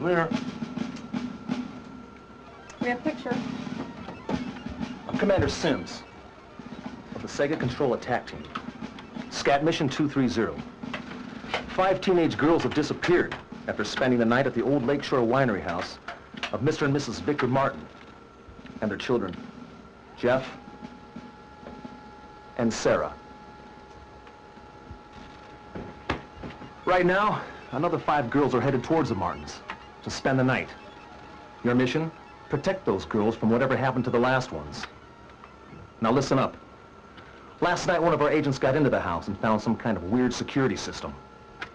Clear. We have a picture. I'm Commander Sims of the Sega Control Attack Team. SCAT Mission 230. 5 teenage girls have disappeared after spending the night at the old Lakeshore Winery house of Mr. and Mrs. Victor Martin and their children, Jeff and Sarah. Right now, another 5 girls are headed towards the Martins to spend the night. Your mission? Protect those girls from whatever happened to the last ones. Now listen up. Last night, one of our agents got into the house and found some kind of weird security system.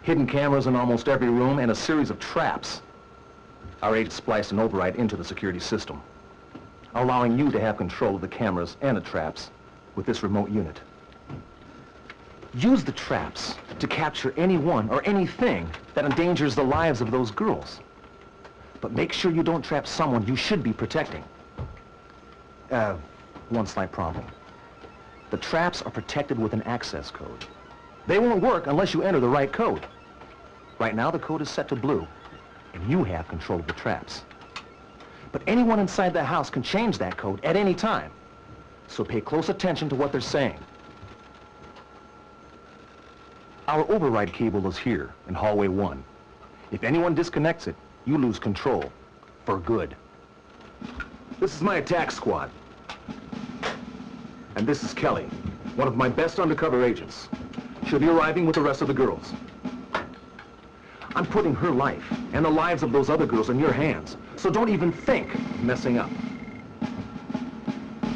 Hidden cameras in almost every room and a series of traps. Our agent spliced an override into the security system, allowing you to have control of the cameras and the traps with this remote unit. Use the traps to capture anyone or anything that endangers the lives of those girls. But make sure you don't trap someone you should be protecting. One slight problem. The traps are protected with an access code. They won't work unless you enter the right code. Right now, the code is set to blue, and you have control of the traps. But anyone inside the house can change that code at any time. So pay close attention to what they're saying. Our override cable is here in hallway 1. If anyone disconnects it, you lose control. For good. This is my attack squad. And this is Kelly, one of my best undercover agents. She'll be arriving with the rest of the girls. I'm putting her life and the lives of those other girls in your hands, so don't even think of messing up.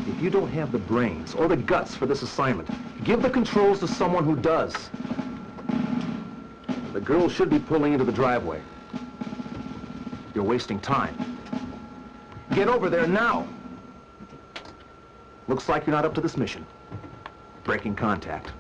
If you don't have the brains or the guts for this assignment, give the controls to someone who does. The girls should be pulling into the driveway. You're wasting time. Get over there now! Looks like you're not up to this mission. Breaking contact.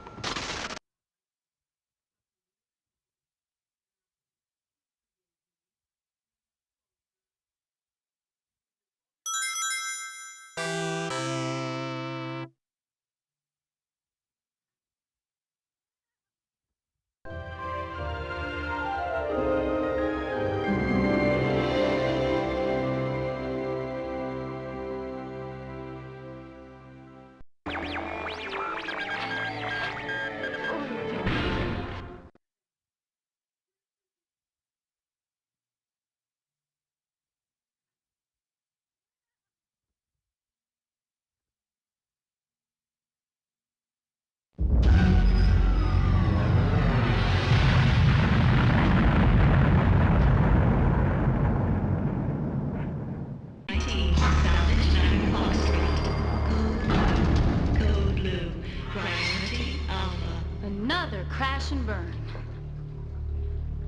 Crash and burn.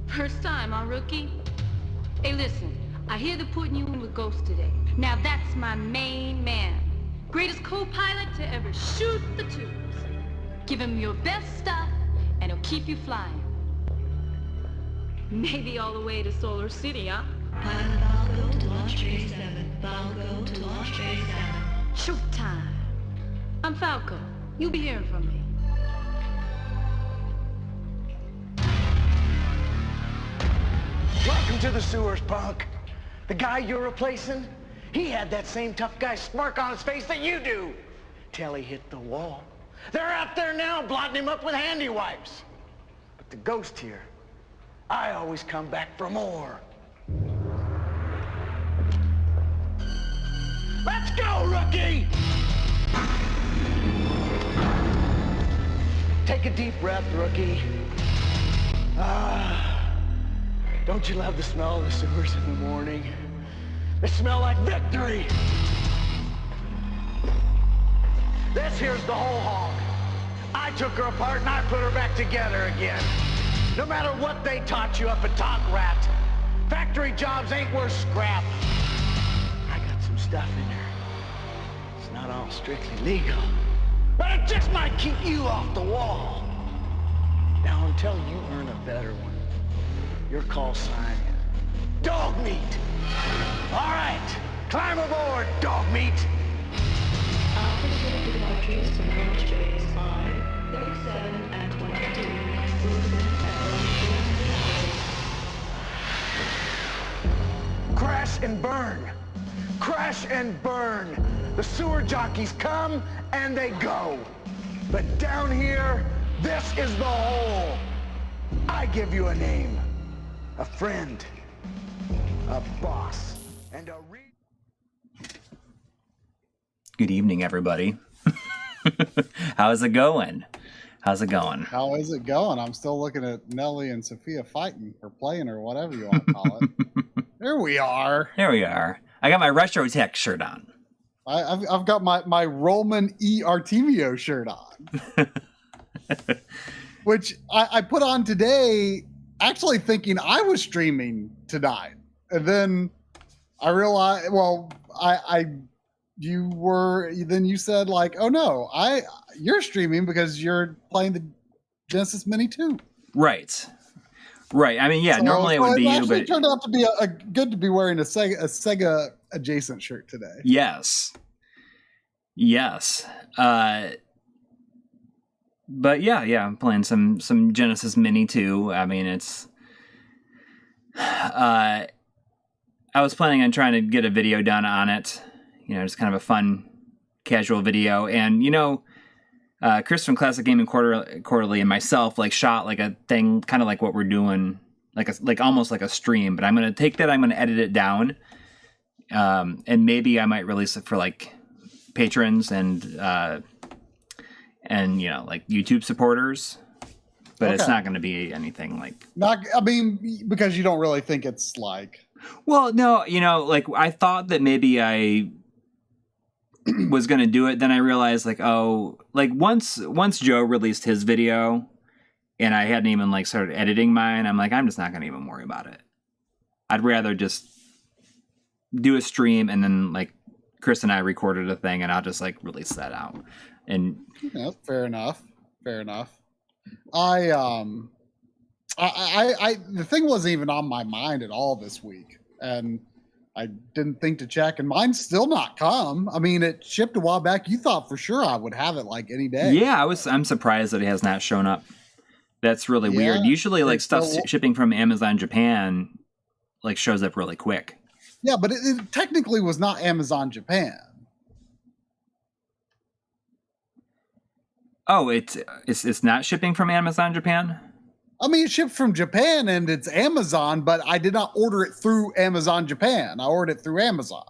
First time, huh, rookie? Hey, listen, I hear they're putting you in with Ghost today. Now that's my main man. Greatest co-pilot to ever shoot the tubes. Give him your best stuff, and he'll keep you flying. Maybe all the way to Solar City, huh? Pilot Valgo to launch Tray 7. Valgo to launch Tray 7. Shoot time. I'm Falco. You'll be hearing from me. Welcome to the sewers, punk. The guy you're replacing, he had that same tough guy smirk on his face that you do, till he hit the wall. They're out there now blotting him up with handy wipes. But the Ghost here, I always come back for more. Let's go, rookie! Take a deep breath, rookie. Don't you love the smell of the sewers in the morning? They smell like victory. This here's the whole hog. I took her apart and I put her back together again. No matter what they taught you up at Talk Rat, factory jobs ain't worth scrap. I got some stuff in her. It's not all strictly legal, but it just might keep you off the wall. Now until you earn a better one, your call sign, Dog Meat. All right, climb aboard, Dog Meat. Opposite departures from launch trays 5, 37, and 22. Movement at launch. Crash and burn. Crash and burn. The sewer jockeys come and they go. But down here, this is the hole. I give you a name. A friend, a boss, and a Good evening, everybody. How's it going? How's it going? How is it going? I'm still looking at Nellie and Sophia fighting or playing or whatever you want to call it. There we are. Here we are. I got my Retro Tech shirt on. I've got my Roman E. Artemio shirt on, which I put on today actually thinking I was streaming tonight. And then I realized, well, then you said like, oh no, you're streaming because you're playing the Genesis Mini 2. Right. I mean, yeah, so, normally it would be you, but it turned out to be good to be wearing a Sega adjacent shirt today. Yes. But yeah, I'm playing some Genesis Mini 2. I mean, it's I was planning on trying to get a video done on it. You know, just kind of a fun, casual video. And, you know, Chris from Classic Gaming Quarterly and myself like shot like a thing, kind of like what we're doing, like almost like a stream. But I'm going to take that, I'm going to edit it down. And maybe I might release it for like patrons and you know, like YouTube supporters. But it's not going to be anything like... I mean, because you don't really think it's like... Well, no, you know, like I thought that maybe I was going to do it. Then I realized like, oh, like once Joe released his video and I hadn't even like started editing mine, I'm like, I'm just not going to even worry about it. I'd rather just do a stream and then like Chris and I recorded a thing and I'll just like release that out. And yeah, fair enough. The thing wasn't even on my mind at all this week, and I didn't think to check, and mine's still not come. I mean, it shipped a while back. You thought for sure I would have it like any day. Yeah, I'm surprised that it has not shown up. That's really weird. Usually, like stuff shipping from Amazon Japan, like shows up really quick. Yeah, but it technically was not Amazon Japan. Oh, it's not shipping from Amazon Japan? I mean, it shipped from Japan and it's Amazon, but I did not order it through Amazon Japan. I ordered it through Amazon,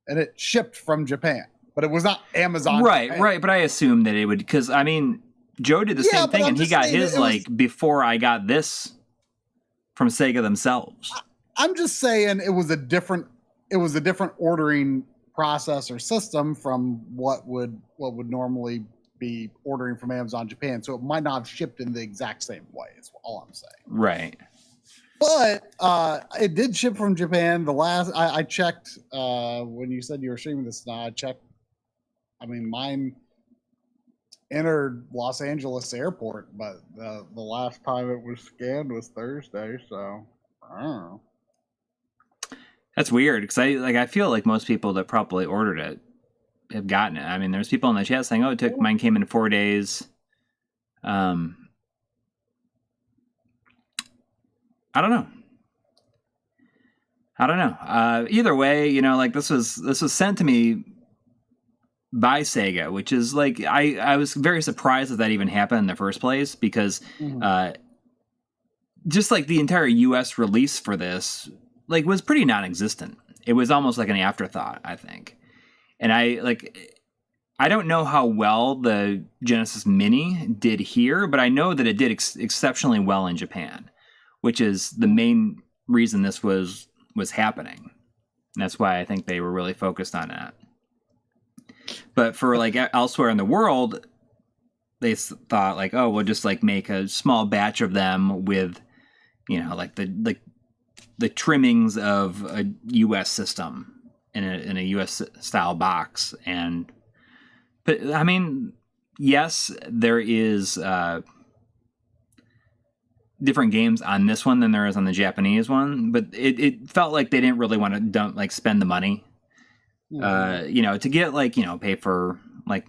and it shipped from Japan, but it was not Amazon. Right, Japan. right. But I assumed that it would, because I mean, Joe did the same thing, and he got his like before I got this from Sega themselves. I'm just saying it was a different ordering process or system from what would normally be ordering from Amazon Japan, so it might not have shipped in the exact same way. Is all I'm saying. Right. But it did ship from Japan. The last I checked when you said you were streaming this, now I checked. I mean, mine entered Los Angeles airport, but the last time it was scanned was Thursday. So I don't know. That's weird because I feel like most people that probably ordered it have gotten it. I mean, there's people in the chat saying, "Oh, mine came in 4 days." I don't know. Either way, you know, like this was sent to me by Sega, which is like I was very surprised that even happened in the first place because just like the entire U.S. release for this like was pretty non-existent. It was almost like an afterthought, I think. And I don't know how well the Genesis Mini did here, but I know that it did exceptionally well in Japan, which is the main reason this was happening. And that's why I think they were really focused on that. But for like elsewhere in the world, they thought like, oh, we'll just like make a small batch of them with, you know, like the trimmings of a U.S. system. In a U.S. style box, but I mean, yes, there is different games on this one than there is on the Japanese one, but it felt like they didn't really want to spend the money, you know, to get like, you know, pay for like,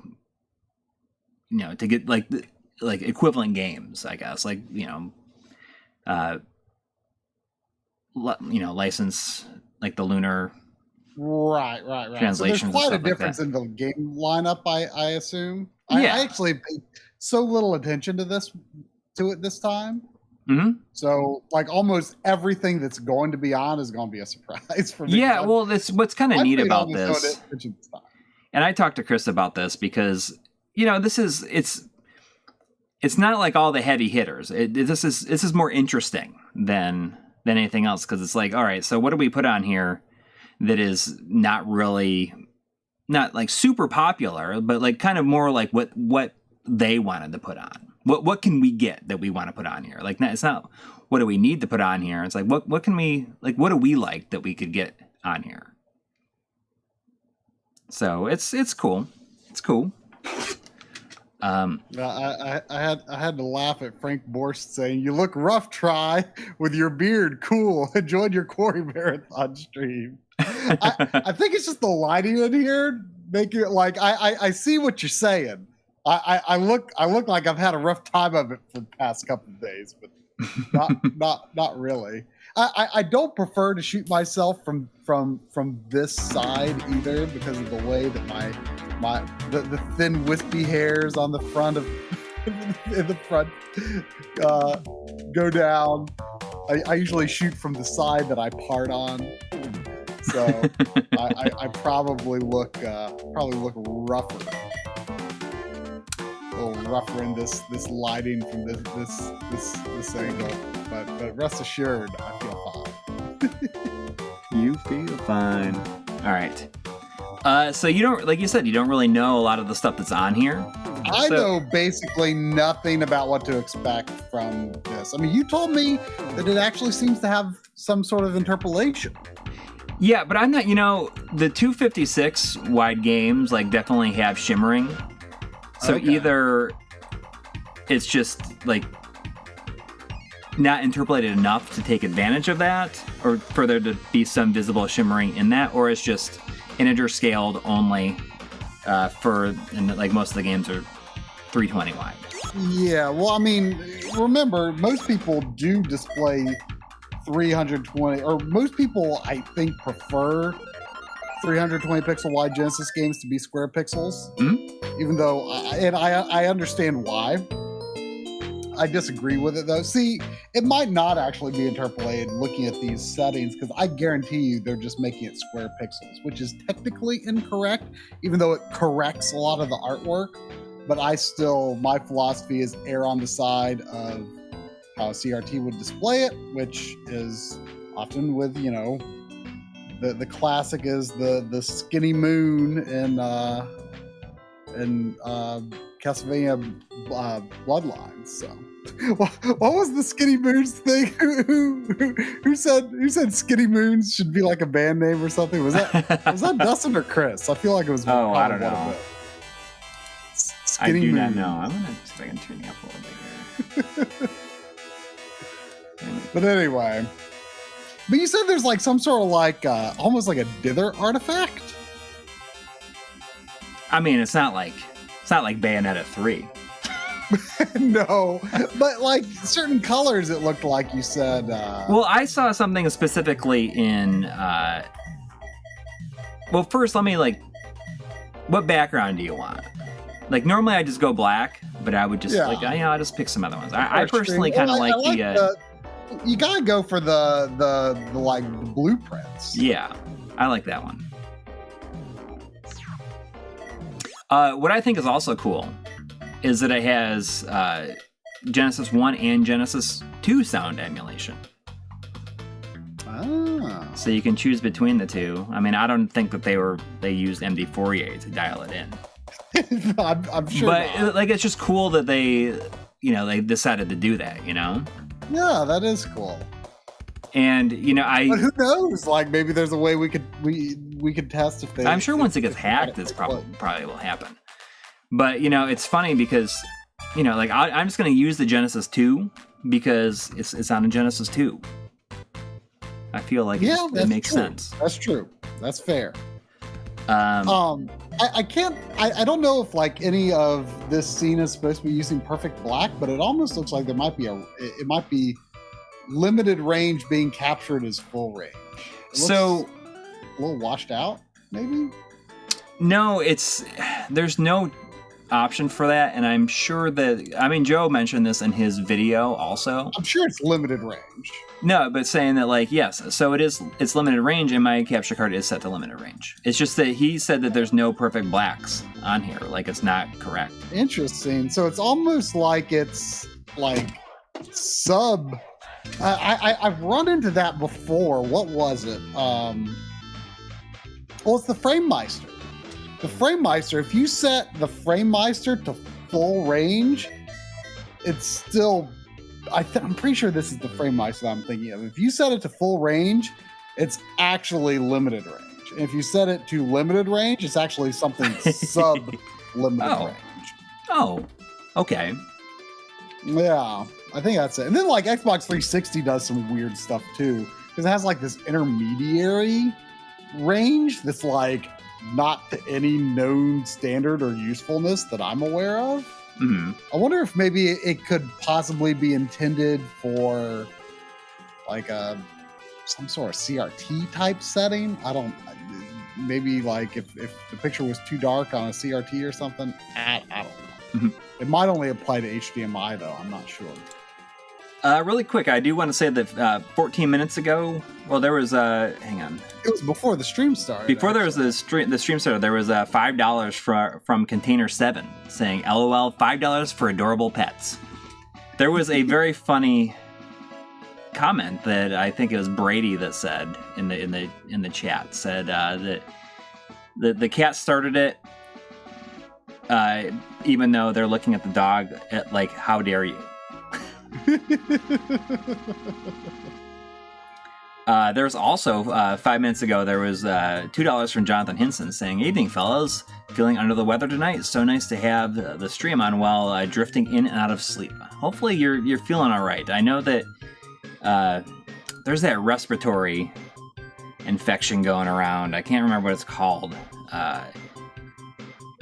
you know, to get like equivalent games, I guess, like, you know, license like the Lunar. Right. So there's quite a difference in the game lineup, I assume. Yeah. I actually paid so little attention to it this time. Mm-hmm. So like almost everything that's going to be on is going to be a surprise for me. Yeah, well, that's what's kind of neat about this. And I talked to Chris about this because, you know, it's not like all the heavy hitters. This is more interesting than anything else because it's like, all right, so what do we put on here that is not like super popular, but like kind of more like what they wanted to put on. What can we get that we want to put on here? Like, it's not what do we need to put on here. It's like what can we like? What do we like that we could get on here? So it's cool. It's cool. I had to laugh at Frank Borst saying, "You look rough, Try, with your beard. Cool. Enjoyed your Coury Marathon stream." I think it's just the lighting in here make it like I see what you're saying. I look like I've had a rough time of it for the past couple of days, but not really. I don't prefer to shoot myself from this side either because of the way that the thin wispy hairs on the front of in the front go down. I usually shoot from the side that I part on, so I probably look rougher. A little rougher in this lighting from this angle, but rest assured, I feel fine. You feel fine. All right. So you don't, like you said, you don't really know a lot of the stuff that's on here. I know basically nothing about what to expect from this. I mean, you told me that it actually seems to have some sort of interpolation. Yeah, but I'm not. The 256 wide games like definitely have shimmering. So either it's just like not interpolated enough to take advantage of that, or for there to be some visible shimmering in that, or it's just integer scaled only and like most of the games are 320 wide. Yeah, well, I mean, remember, most people do display 320, or most people, I think, prefer 320 pixel wide Genesis games to be square pixels. Mm-hmm. Even though, I understand why. I disagree with it though. See, it might not actually be interpolated looking at these settings, because I guarantee you they're just making it square pixels, which is technically incorrect, even though it corrects a lot of the artwork. But my philosophy is err on the side of how CRT would display it, which is often with, the classic is the skinny moon in Castlevania Bloodlines. So, what was the Skinny Moons thing? Who said Skinny Moons should be like a band name or something? Was that Dustin or Chris? I feel like it was. Oh, I don't know. Skinny I do Moons. not know. I'm gonna see if I can turn you up a little bit here. But anyway, but you said there's like some sort of like almost like a dither artifact. I mean, it's not like Bayonetta 3. No, but like certain colors, it looked like you said. Well, I saw something specifically in. Well, first, let me what background do you want? Like normally, I just go black, but I would just I'll just pick some other ones. I personally kind of like the. You gotta go for the blueprints. Yeah, I like that one. What I think is also cool is that it has Genesis 1 and Genesis 2 sound emulation. Ah. So you can choose between the two. I mean, I don't think that they used MD Fourier to dial it in. I'm sure. But it's just cool that they decided to do that, Yeah, that is cool. And But who knows? Like maybe there's a way we could test if they. I'm sure once it gets hacked, this probably will happen. But it's funny because I'm just going to use the Genesis 2 because it's on a Genesis 2. I feel like it makes sense. That's true. That's fair. I don't know if like any of this scene is supposed to be using perfect black, but it almost looks like there might be limited range being captured as full range. So a little washed out, maybe? No, there's no option for that, and I'm sure that Joe mentioned this in his video also. I'm sure it's limited range. No, but saying that yes, so it's limited range, and my capture card is set to limited range. It's just that he said that there's no perfect blacks on here, it's not correct. Interesting. So it's almost like it's like sub. I've run into that before. What was it? Well, it's the FrameMeister. The FrameMeister, if you set the FrameMeister to full range, it's still... I'm pretty sure this is the FrameMeister that I'm thinking of. If you set it to full range, it's actually limited range. And if you set it to limited range, it's actually something sub-limited range. Oh, okay. Yeah, I think that's it. And then Xbox 360 does some weird stuff too, because it has this intermediary range that's not to any known standard or usefulness that I'm aware of. Mm-hmm. I wonder if maybe it could possibly be intended for a some sort of CRT type setting. I don't. Maybe like if the picture was too dark on a CRT or something. I don't know. Mhm. It might only apply to HDMI though. I'm not sure. Really quick, I do want to say that 14 minutes ago, well, there was hang on. It was before the stream started. Before there was the stream started, there was $5 from Container 7 saying, "LOL, $5 for adorable pets." There was a very funny comment that I think it was Brady that said in the chat said that the cat started it, even though they're looking at the dog at like, how dare you? There's also 5 minutes ago there was $2 from Jonathan Hinson saying, "Evening fellas, feeling under the weather tonight. So nice to have the stream on while drifting in and out of sleep. Hopefully you're feeling all right. I know that there's that respiratory infection going around. I can't remember what it's called,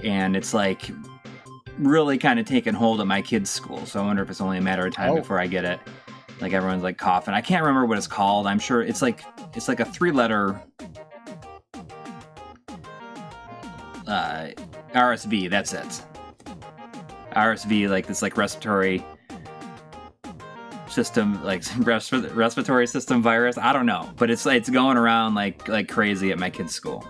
and it's like really kind of taking hold at my kids' school. So I wonder if it's only a matter of time before I get it. Like everyone's like coughing. I can't remember what it's called. I'm sure it's like a 3-letter RSV. That's it. RSV, like this, like respiratory system, like respiratory system virus. I don't know, but it's going around like crazy at my kids' school.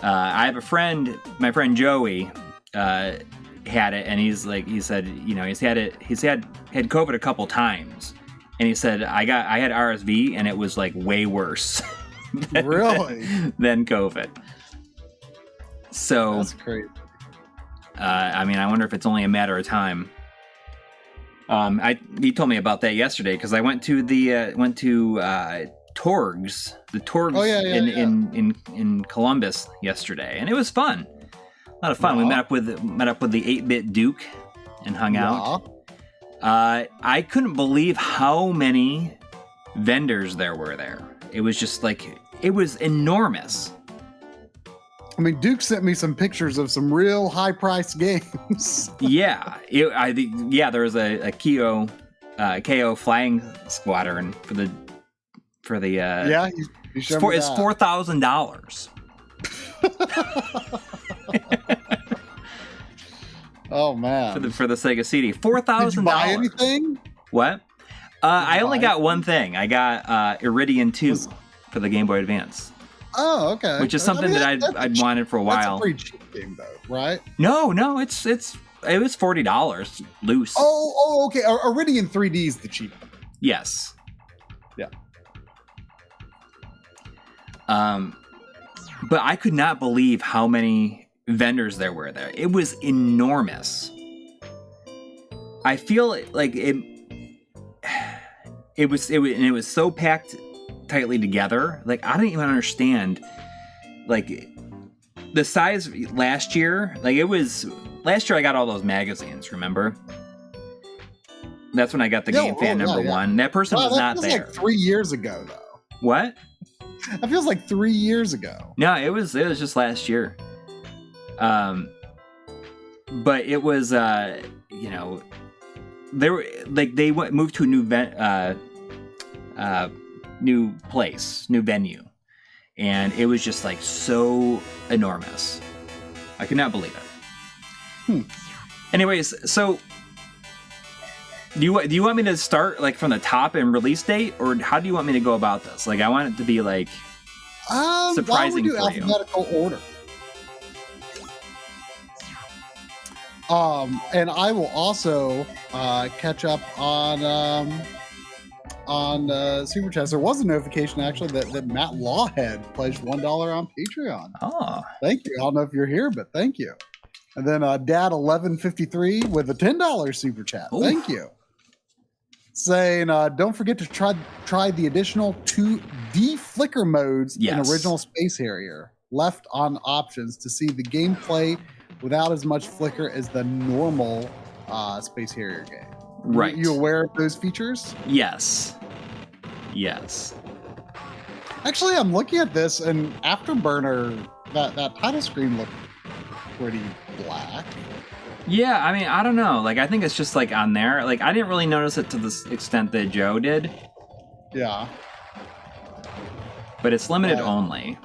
I have a friend, my friend Joey, had it, and he said, you know, he's had COVID a couple times, and he said I had RSV, and it was like way worse Really? than COVID. So That's crazy. I mean, I wonder if it's only a matter of time. He told me about that yesterday because I went to Torgs, the Torgs in Columbus yesterday, and it was fun. A lot of fun. We met up with the 8-Bit Duke and hung out. I couldn't believe how many vendors there were there. It was just like, it was enormous. I mean, Duke sent me some pictures of some real high-priced games. Yeah, there was a KO Flying Squadron for the yeah, you showed me it's that. $4,000. Oh man! For the Sega CD, $4,000. Did you buy anything? What? I only got one thing. I got Iridian 2 for the Game Boy Advance. Oh, okay. Which is something that I'd wanted for a while. That's a pretty cheap game, though, right? No, it was $40 loose. Oh, okay. Iridian 3D is the cheap one. Yes. Yeah. But I could not believe how many vendors there were there. It was enormous. I feel like it was so packed tightly together. Like, I don't even understand, like, the size last year. Like, last year I got all those magazines, remember? That's when I got the Game Fan number 1. That person was not there. Like 3 years ago, though. What? That feels like 3 years ago. No, it was just last year. But it was, you know, they were like, they moved to a new place, new venue, and it was just like so enormous. I could not believe it. Anyways, so do you want me to start like from the top and release date, or how do you want me to go about this? Like, I want it to be like surprising why don't we do alphabetical order? And I will also catch up on Super Chats. There was a notification actually that Matt Lawhead pledged $1 on Patreon. Oh, thank you. I don't know if you're here, but thank you. And then Dad 1153 with a $10 Super Chat. Ooh. Thank you. Saying, don't forget to try the additional 2 deflicker modes in original Space Harrier left on options to see the gameplay without as much flicker as the normal Space Harrier game. Right. You aware of those features? Yes. Actually, I'm looking at this, and Afterburner, that title screen looked pretty black. Yeah, I mean, I don't know. Like, I think it's just like on there. Like, I didn't really notice it to the extent that Joe did. Yeah. but it's limited only.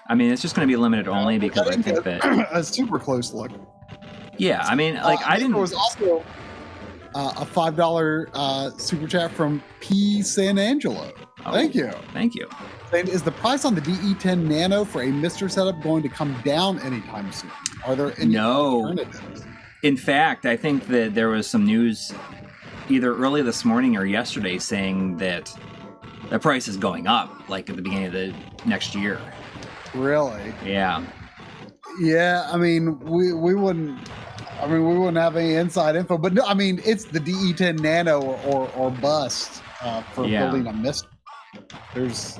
I mean, it's just going to be limited only because I think that a super close look. Yeah, I mean, like I didn't. There was also a $5 super chat from P. San Angelo. Thank you. Thank you. And is the price on the DE10 Nano for a Mister setup going to come down anytime soon? Are there any alternatives? In fact, I think that there was some news either early this morning or yesterday saying that the price is going up, like at the beginning of the next year. Really? Yeah. Yeah, I mean, we wouldn't have any inside info, but no, I mean, it's the DE10 Nano or bust for building a Mister. That's,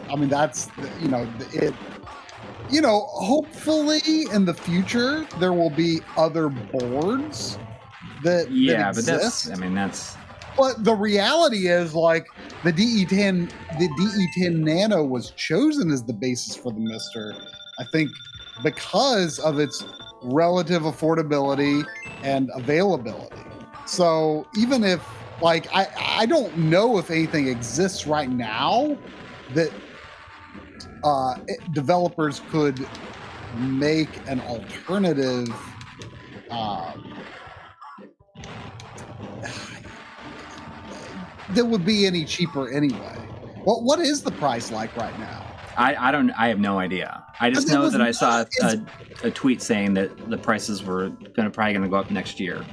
hopefully in the future there will be other boards that exist. But the reality is, like, the DE10 Nano was chosen as the basis for the Mister, I think, because of its relative affordability and availability. So even if, like, I don't know if anything exists right now that developers could make an alternative that would be any cheaper anyway. What is the price like right now? I have no idea. I just know that I saw a tweet saying that the prices were probably going to go up next year.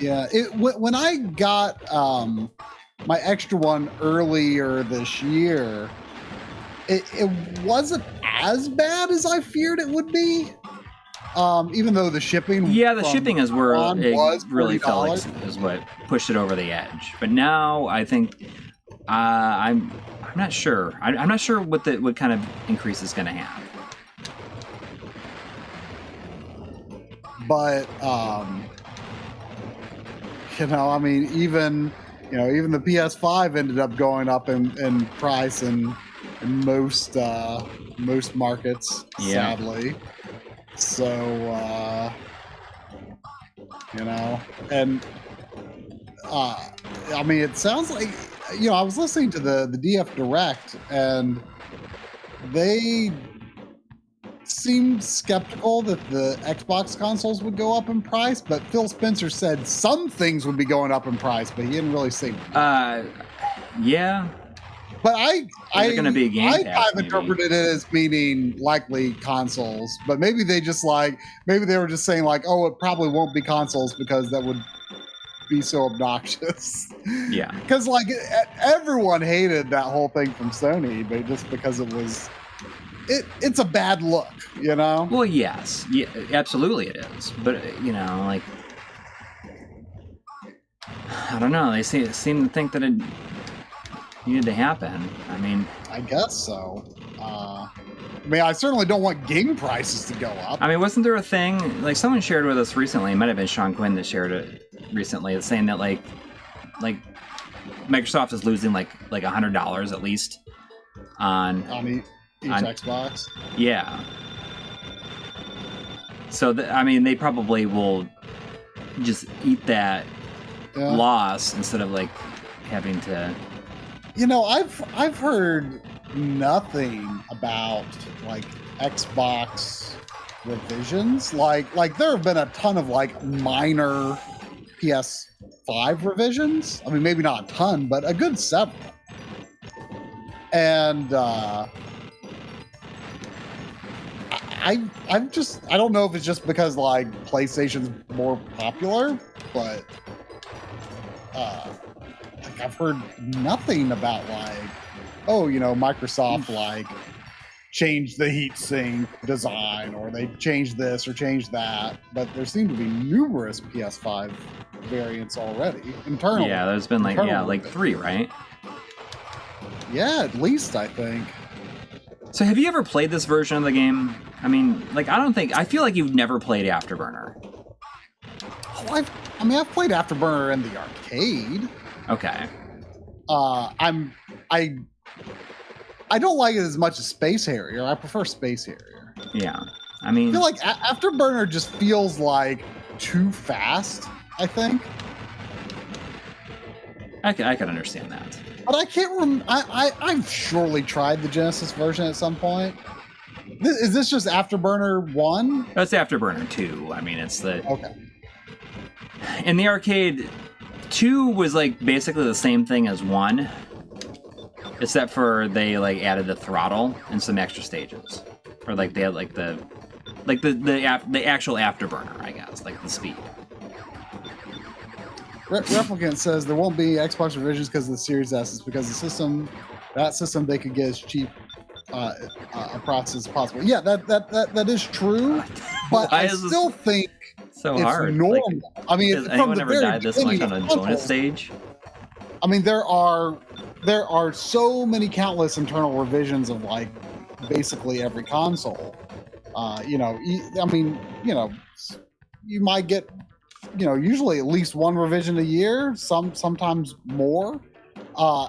Yeah, when I got my extra one earlier this year, it wasn't as bad as I feared it would be. Even though the shipping, the shipping is where it was really felt like is what pushed it over the edge. But now I think I'm not sure. I'm not sure what kind of increase it's going to have. But I mean, even the PS5 ended up going up in price in most markets, sadly. So and I mean, it sounds like, I was listening to the DF Direct, and they seemed skeptical that the Xbox consoles would go up in price, but Phil Spencer said some things would be going up in price, but he didn't really say. Yeah. But I kind of interpreted it as meaning likely consoles, but maybe they were just saying, like, oh, it probably won't be consoles because that would be so obnoxious. Yeah. Because, like, everyone hated that whole thing from Sony, but just because it's a bad look, Well, yes. Yeah, absolutely it is. But, like, I don't know. They seem to think that it needed to happen. I mean, I guess so. I certainly don't want game prices to go up. I mean, wasn't there a thing, like, someone shared with us recently, it might have been Sean Quinn that shared it recently, saying that like Microsoft is losing like $100 at least on each Xbox. Yeah. So they probably will just eat that loss instead of like having to. I've heard nothing about like Xbox revisions. Like there have been a ton of like minor PS5 revisions. I mean, maybe not a ton, but a good several. And I don't know if it's just because like PlayStation's more popular, but like I've heard nothing about like, Microsoft like changed the heatsink design, or they changed this or changed that. But there seem to be numerous PS5 variants already internally. Yeah, there's been like 3, right? Yeah, at least I think. So have you ever played this version of the game? I mean, like, I feel like you've never played Afterburner. Oh, I've played Afterburner in the arcade. Okay. I don't like it as much as Space Harrier. I prefer Space Harrier. Yeah. I mean, I feel like Afterburner just feels like too fast, I think. I could understand that. But I can't remember. I've surely tried the Genesis version at some point. Is this just Afterburner 1? That's Afterburner 2. I mean, it's the... Okay. In the arcade, 2 was like basically the same thing as 1, except for they like added the throttle and some extra stages. Or like they had like the actual Afterburner, I guess, like the speed. Replicant says there won't be Xbox revisions because of the Series S. It's because that system they could get as cheap a process as possible. Yeah, that is true, but I still think so it's hard. normal. Like, I mean, has from anyone the ever very died this much on a beginning, bonus stage? I mean, there are so many countless internal revisions of like basically every console. You might get, usually at least one revision a year, sometimes more.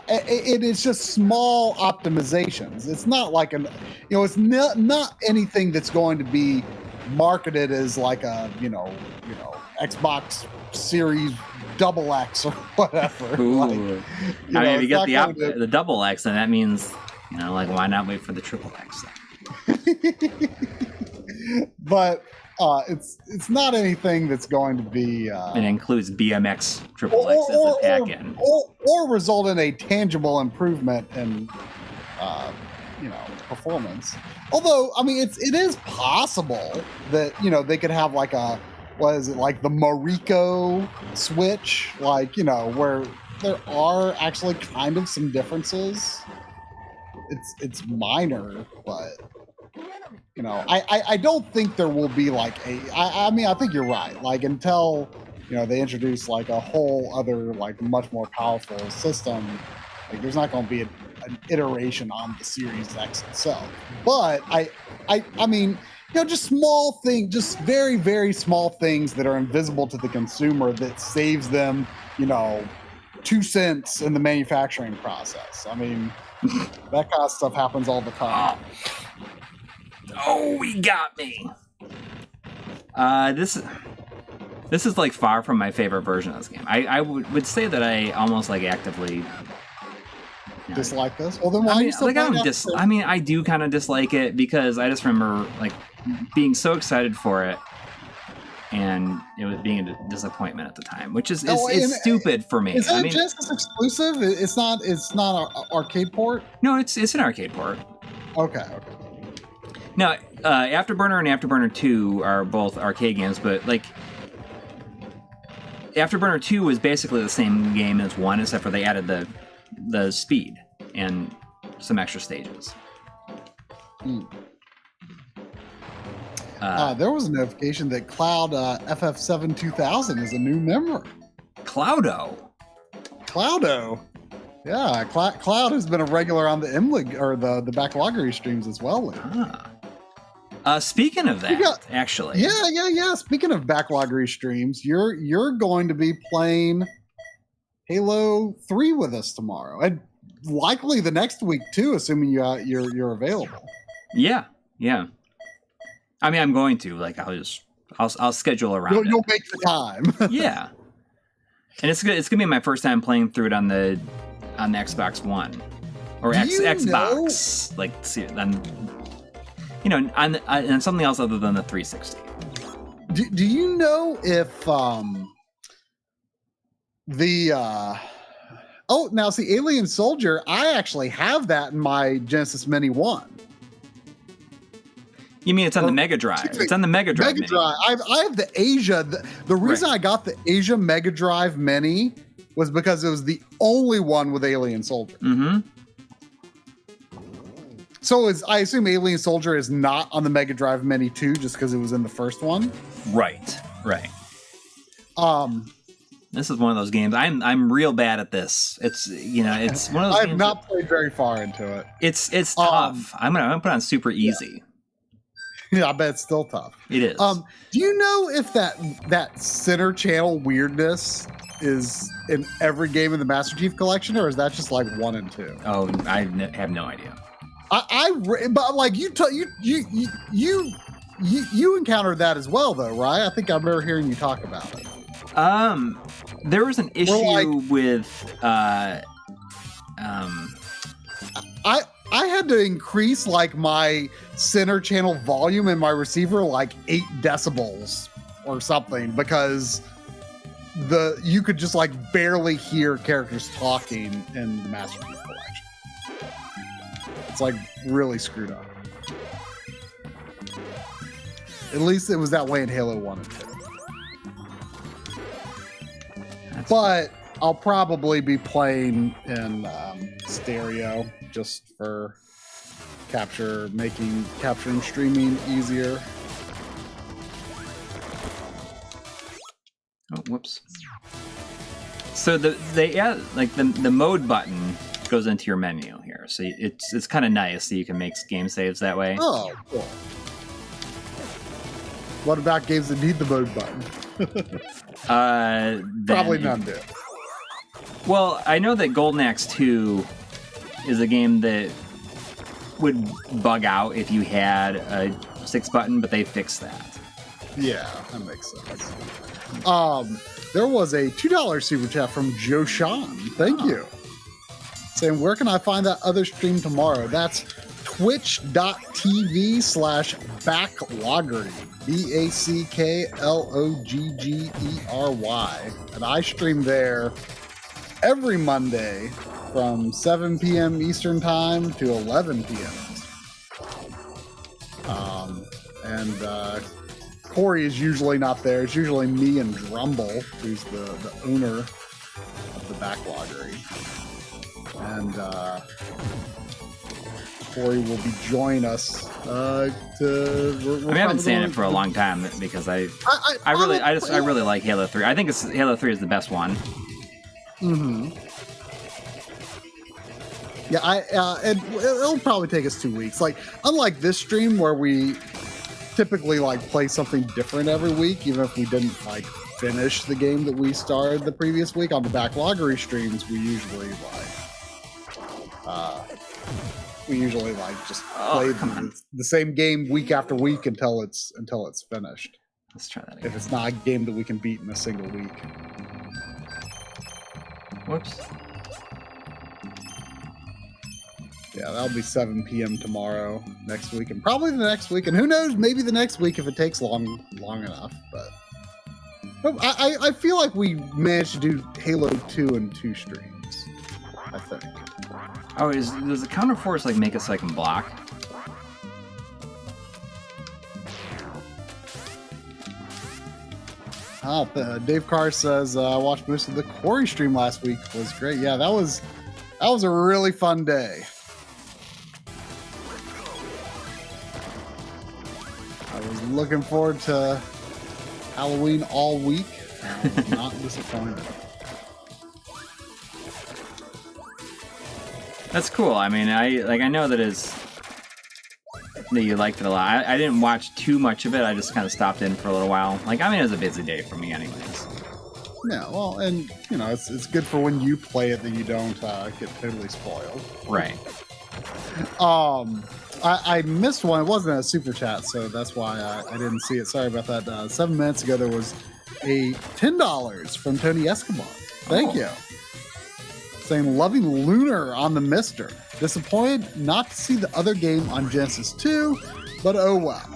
It's just small optimizations. It's not like it's not anything that's going to be marketed as like a, Xbox Series XX or whatever. Ooh. Like, I mean, if you get the double X, then that means, like, why not wait for the triple X? But it's not anything that's going to be. It includes BMX triple X as a pack-in, or result in a tangible improvement in, performance. Although, I mean, it is possible that they could have like the Moriko Switch, like where there are actually kind of some differences. It's minor, but. I don't think there will be like I mean, I think you're right. Like until, they introduce like a whole other, like much more powerful system, like there's not going to be an iteration on the Series X itself. But I mean, just small things, just very, very small things that are invisible to the consumer that saves them, 2 cents in the manufacturing process. I mean, that kind of stuff happens all the time. Oh, he got me. This is like far from my favorite version of this game. I would say that I almost like actively dislike this. Well, then why are you still playing it? I mean, I do kind of dislike it because I just remember like being so excited for it, and it was being a disappointment at the time, which is it's stupid for me. Is that Genesis exclusive? It's not an arcade port. No, it's an arcade port. Okay. Now, Afterburner and Afterburner 2 are both arcade games, but like Afterburner 2 was basically the same game as 1, except for they added the speed and some extra stages. There was a notification that Cloud FF7 2000 is a new member. Cloudo. Yeah, Cloud has been a regular on the MLiG or the Backloggery streams as well lately. Speaking of that, actually. Yeah. Speaking of Backloggery streams, you're going to be playing Halo 3 with us tomorrow, and likely the next week too, assuming you're available. Yeah. I mean, I'm going to I'll schedule around. You'll make the time. Yeah, and it's gonna be my first time playing through it on the Xbox One or Xbox, like and something else other than the 360. Do you know if now see Alien Soldier, I actually have that in my Genesis Mini 1. You mean it's on the Mega Drive? It's on the Mega Drive. Mega Drive. I have the Asia. The reason I got the Asia Mega Drive Mini was because it was the only one with Alien Soldier. Mm-hmm. So I assume Alien Soldier is not on the Mega Drive Mini 2 just because it was in the first one? Right. This is one of those games. I'm real bad at this. It's it's one of those. I've not played very far into it. It's tough. I'm gonna put on super easy. Yeah, I bet it's still tough. It is. Do you know if that center channel weirdness is in every game in the Master Chief Collection, or is that just like 1 and 2? Oh, I have no idea. But like you encountered that as well, though, right? I think I remember hearing you talk about it. There was an issue with I had to increase like my center channel volume in my receiver like 8 decibels or something because you could just like barely hear characters talking in the Master Chief Collection. It's like really screwed up. At least it was that way in Halo 1 and 2. But I'll probably be playing in stereo just for capturing streaming easier. Oh, whoops. So the mode button goes into your menu here. So it's kind of nice that you can make game saves that way. Oh, cool. What about games that need the mode button? Probably none do. Well, I know that Golden Axe 2 is a game that would bug out if you had a 6 button, but they fixed that. Yeah, that makes sense. There was a $2 super chat from Joe Sean. Thank you. Saying, where can I find that other stream tomorrow? That's twitch.tv/backloggery. BACKLOGGERY. And I stream there every Monday from 7 p.m. Eastern Time to 11 p.m. And Coury is usually not there. It's usually me and Drumble, who's the owner of the Backloggery. And Coury will be joining us I haven't seen it for a long time because I really like Halo 3. I think Halo 3 is the best one. Mm-hmm. Yeah, and it'll probably take us 2 weeks. Like, unlike this stream where we typically like play something different every week, even if we didn't like finish the game that we started the previous week. On the Backloggery streams, we usually just play the same game week after week until it's finished. Let's try that again. If it's not a game that we can beat in a single week. Whoops. Yeah, that'll be 7 p.m. tomorrow, next week, and probably the next week, and who knows, maybe the next week if it takes long enough. But I feel like we managed to do Halo 2 in 2 streams, I think. Oh, does the counterforce like make it so I can block? Dave Carr says, I watched most of the Coury stream last week. It was great. Yeah, that was a really fun day. I was looking forward to Halloween all week. I was not disappointed. That's cool. I mean, I know that you liked it a lot. I didn't watch too much of it. I just kind of stopped in for a little while. Like, I mean, it was a busy day for me anyways. Yeah, well, and, you know, it's good for when you play it that you don't get totally spoiled. Right. I missed one. It wasn't a super chat, so that's why I didn't see it. Sorry about that. 7 minutes ago, there was a $10 from Tony Escobar. Thank you. Saying, loving Lunar on the Mister. Disappointed not to see the other game on Genesis 2, but oh well.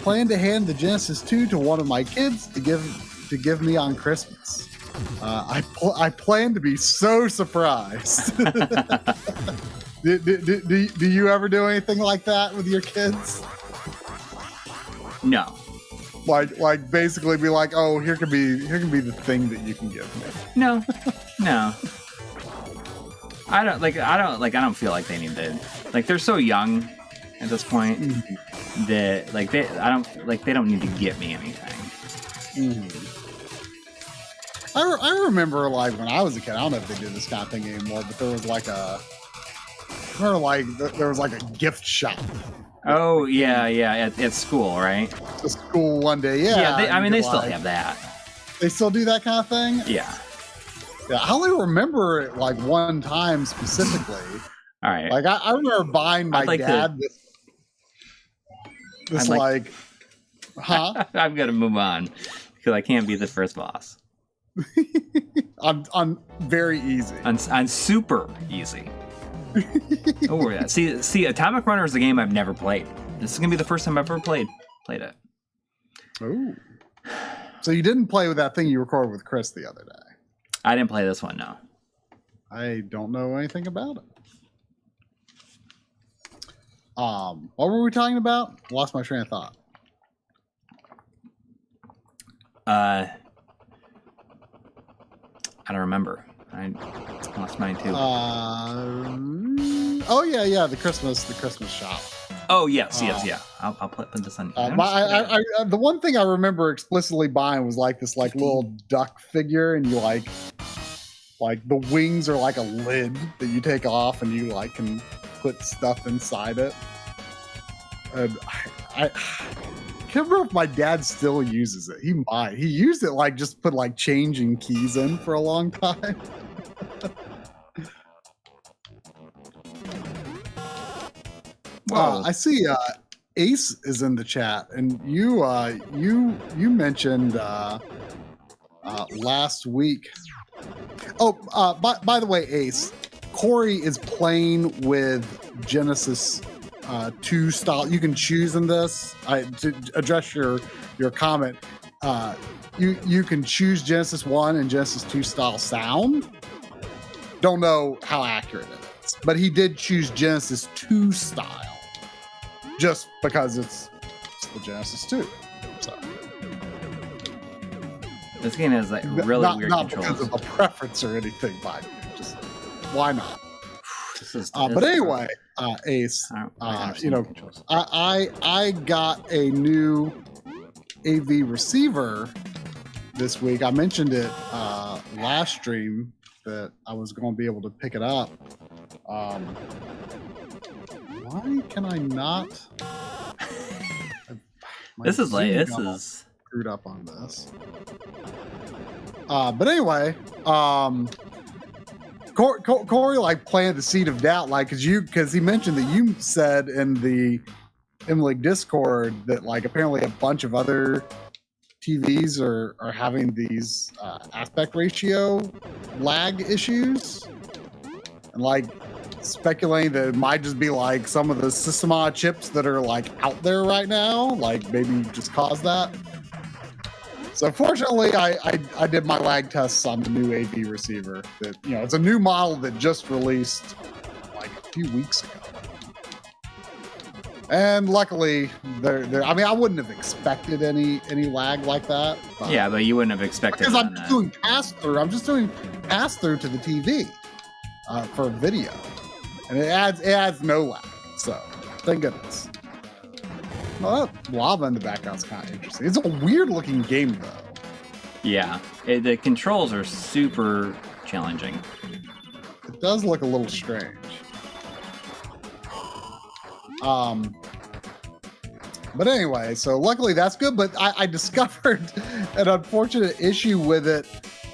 Plan to hand the Genesis 2 to one of my kids to give me on Christmas. I plan to be so surprised. Do you ever do anything like that with your kids? No. Like basically be like, oh, here can be the thing that you can give me. No. I don't feel like they need to. Like, they're so young at this point that they don't need to get me anything. Mm-hmm. I remember, like, when I was a kid, I don't know if they do this kind of thing anymore, but there was there was a gift shop. Oh yeah, at school, right? At school one day, yeah. Yeah, they still have that. They still do that kind of thing? Yeah. Yeah, I only remember it like one time specifically. All right. Like I remember buying my dad this I'm gonna move on because I can't be the first boss. on very easy. On super easy. Oh yeah. See, Atomic Runner is a game I've never played. This is gonna be the first time I've ever played it. Oh. So you didn't play with that thing you recorded with Chris the other day? I didn't play this one, no. I don't know anything about it. What were we talking about? Lost my train of thought. I don't remember. I lost mine too. Oh yeah, the Christmas shop. Oh yes, yeah. I'll put this on. The one thing I remember explicitly buying was like this little duck figure, and you like the wings are like a lid that you take off, and you like can put stuff inside it. And I can't remember if my dad still uses it. He might. He used it like just put like change and keys in for a long time. I see Ace is in the chat, and you mentioned last week. Oh, by the way, Ace, Coury is playing with Genesis 2 style. You can choose in this. To address your comment, you can choose Genesis 1 and Genesis 2 style sound. Don't know how accurate it is, but he did choose Genesis 2 style. Just because it's the Genesis 2. So. This game has like really weird not controls. Not because of a preference or anything, but just why not? But anyway, Ace, I got a new AV receiver this week. I mentioned it last stream that I was going to be able to pick it up. Why can I not? This is screwed up on this. But anyway, Coury like planted the seed of doubt, like because he mentioned that you said in the MLiG Discord that like apparently a bunch of other TVs are having these aspect ratio lag issues, and like speculating that it might just be like some of the system on chips that are like out there right now, like maybe just cause that. So fortunately, I did my lag tests on the new AV receiver. That it's a new model that just released like a few weeks ago, and luckily, I mean, I wouldn't have expected any lag like that. Yeah, but you wouldn't have expected because I'm just doing pass through. I'm just doing pass through to the TV for video. And it adds no lag, so thank goodness. Well, that lava in the background's kind of interesting. It's a weird looking game, though. Yeah, the controls are super challenging. It does look a little strange. But anyway, so luckily that's good. But I discovered an unfortunate issue with it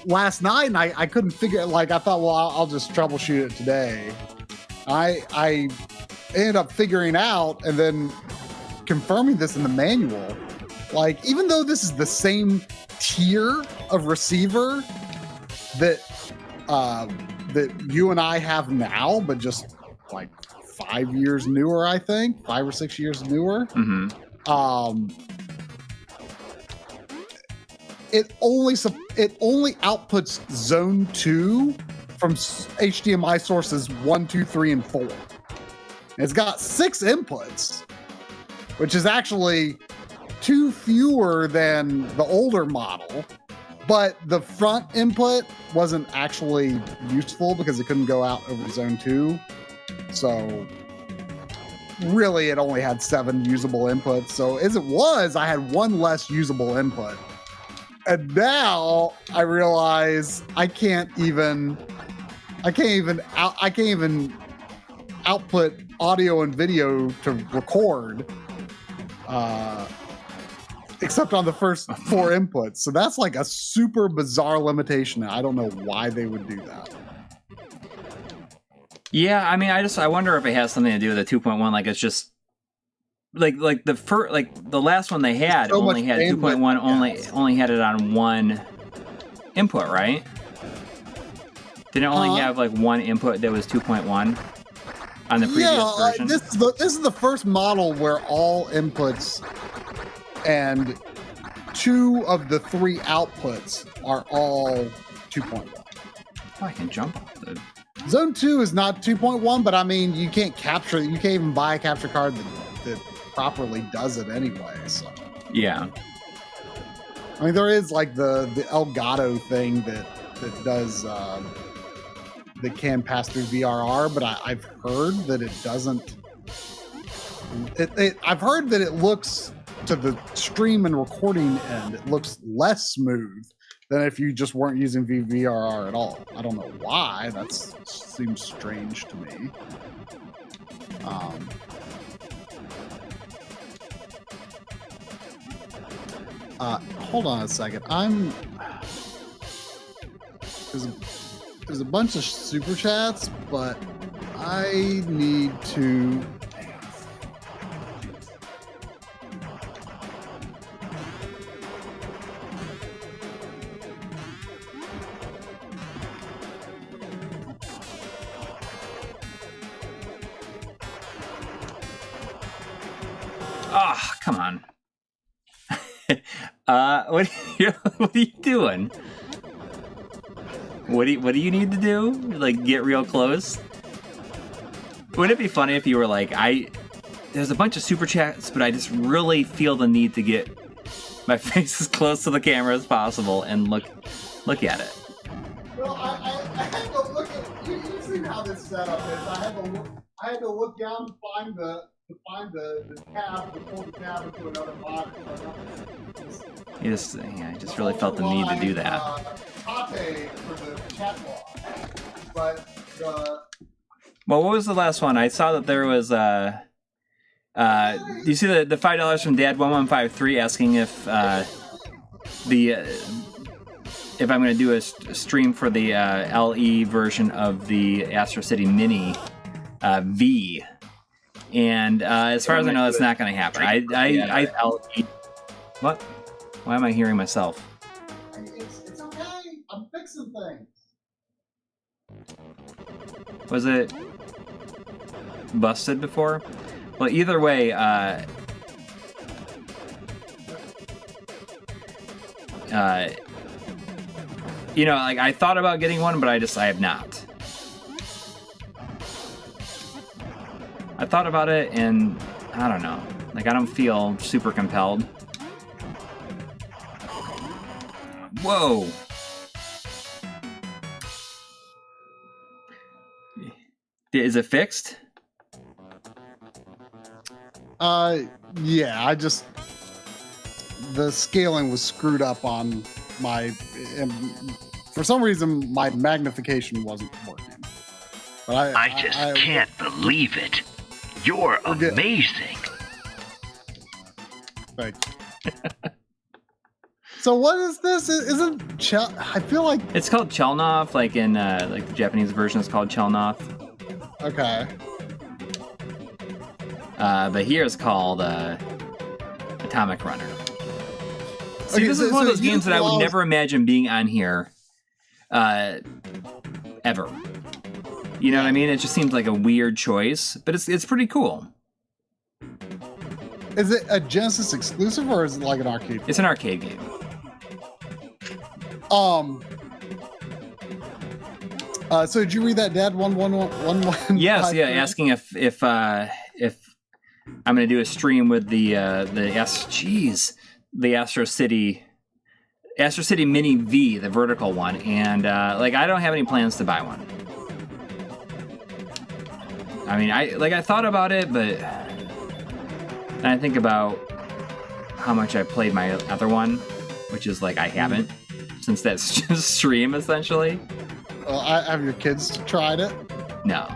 last night, and I couldn't figure it. Like I thought, well, I'll just troubleshoot it today. I ended up figuring out and then confirming this in the manual. Like, even though this is the same tier of receiver that you and I have now, but just like 5 years newer, I think 5 or 6 years newer. Mm-hmm. It only outputs Zone 2 from HDMI sources 1, 2, 3, and 4. It's got 6 inputs, which is actually 2 fewer than the older model, but the front input wasn't actually useful because it couldn't go out over Zone 2. So really, it only had 7 usable inputs. So as it was, I had 1 less usable input. And now I realize I can't even output audio and video to record, except on the first 4 inputs. So that's like a super bizarre limitation. I don't know why they would do that. Yeah, I mean, I wonder if it has something to do with the 2.1. Like, it's just like the last one they had so only had 2.1 only had it on 1 input, right? Didn't it only have like one input that was 2.1 on the previous version? This is the first model where all inputs and 2 of the 3 outputs are all 2.1. Oh, I can jump off the... Zone 2 is not 2.1, but I mean, you can't even buy a capture card that properly does it anyway. So. Yeah. I mean, there is like the Elgato thing that does that can pass through VRR, but I've heard that it doesn't. I've heard that it looks to the stream and recording end, it looks less smooth than if you just weren't using VRR at all. I don't know why. That seems strange to me. Hold on a second. There's a bunch of super chats, but I need to. Oh, come on. What are you doing? What do you need to do? Like, get real close? Wouldn't it be funny if you were like, there's a bunch of super chats, but I just really feel the need to get my face as close to the camera as possible and look at it. Well, I had to look at. You've seen how this setup is. I had to look down to find the tab, to pull the tab into another monitor. I just really felt the need to do that. Tate for the chat log, but well, what was the last one? I saw that there was do you see the $5 from Dad1153 asking if if I'm going to do a stream for the LE version of the Astro City Mini V. And as far as I know, that's not going to happen. I what? Why am I hearing myself? It's okay. I'm fixing things. Was it busted before? Well, either way, you know, like I thought about getting one, but I have not. I thought about it, and I don't know. Like, I don't feel super compelled. Whoa! Is it fixed? Yeah, the scaling was screwed up on my, for some reason, my magnification wasn't working. But I can't believe it. You're amazing. Thank you. So what is this? Isn't I feel like it's called Chelnov, like in like the Japanese version is called Chelnov. Okay. But here it's called Atomic Runner. See, okay, this is one of those games that I would never imagine being on here ever. You know what I mean? It just seems like a weird choice, but it's pretty cool. Is it a Genesis exclusive or is it like an arcade? It's an arcade game. So did you read that, Dad? 1111? Yes, yeah, asking if I'm gonna do a stream with the Astro City Mini V, the vertical one, and like I don't have any plans to buy one. I mean, I thought about it, but then I think about how much I played my other one, which is like I haven't, since that's just stream essentially. Well, have your kids tried it? No.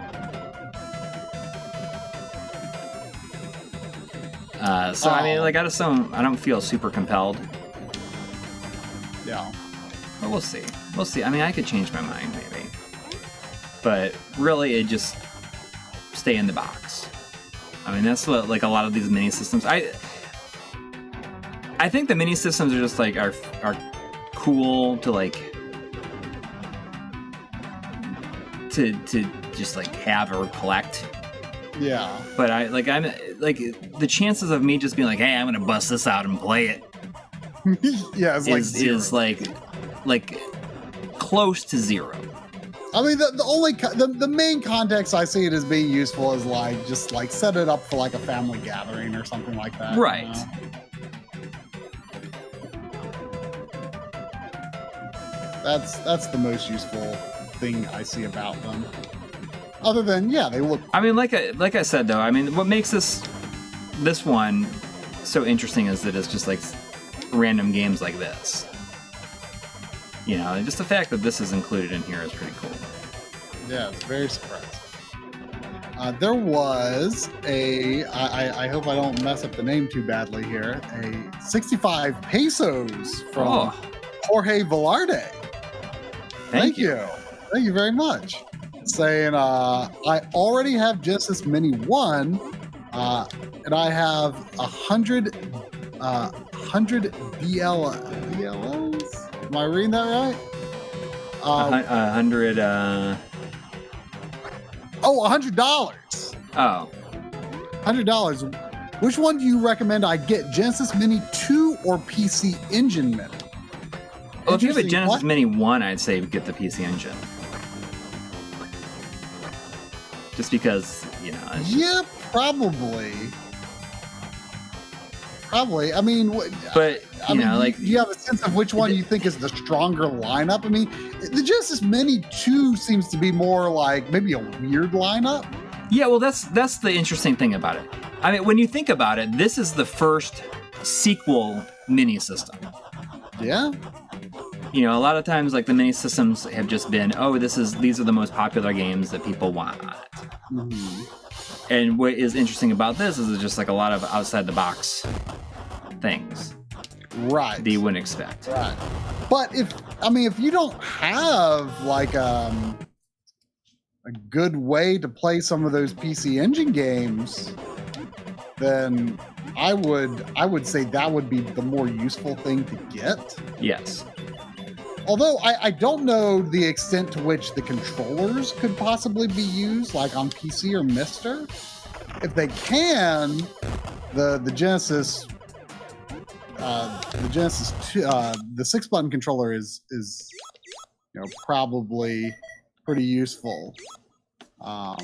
So I mean, like I don't feel super compelled. Yeah. But we'll see. We'll see. I mean, I could change my mind maybe, but really, it just stay in the box. I mean, that's what like a lot of these mini systems. I think the mini systems are just like are cool to like to just like have or collect. Yeah. But I'm like the chances of me just being like, hey, I'm gonna bust this out and play it. Yeah, it's like is like close to zero. I mean, the main context I see it as being useful is like just like set it up for like a family gathering or something like that. Right. You know? That's the most useful thing I see about them. Other than, yeah, they look. I mean, like I said though, I mean, what makes this one so interesting is that it's just like random games like this. You know, just the fact that this is included in here is pretty cool. Yeah, it's very surprising. There was I hope I don't mess up the name too badly here, a 65 pesos from Jorge Velarde. Thank you. Thank you very much. Saying, I already have Genesis Mini 1, and I have 100 DLOs? Am I reading that right? 100. $100. Oh. $100. Which one do you recommend I get? Genesis Mini 2 or PC Engine Mini? Well, if you have a Genesis Mini 1, I'd say get the PC Engine. Just because, you know. Yeah, probably. I mean, but you know, like, do you have a sense of which one you think is the stronger lineup? I mean, the Genesis Mini 2 seems to be more like maybe a weird lineup. Yeah, well, that's the interesting thing about it. I mean, when you think about it, this is the first sequel mini system. Yeah. You know, a lot of times, like, the mini systems have just been, these are the most popular games that people want on it. Mm-hmm. And what is interesting about this is it's just like a lot of outside the box things, right? That you wouldn't expect, right? But if you don't have like a good way to play some of those PC Engine games, then I would say that would be the more useful thing to get. Yes. Although I don't know the extent to which the controllers could possibly be used, like on PC or Mister. If they can, the Genesis 2, the 6-button controller is probably pretty useful. But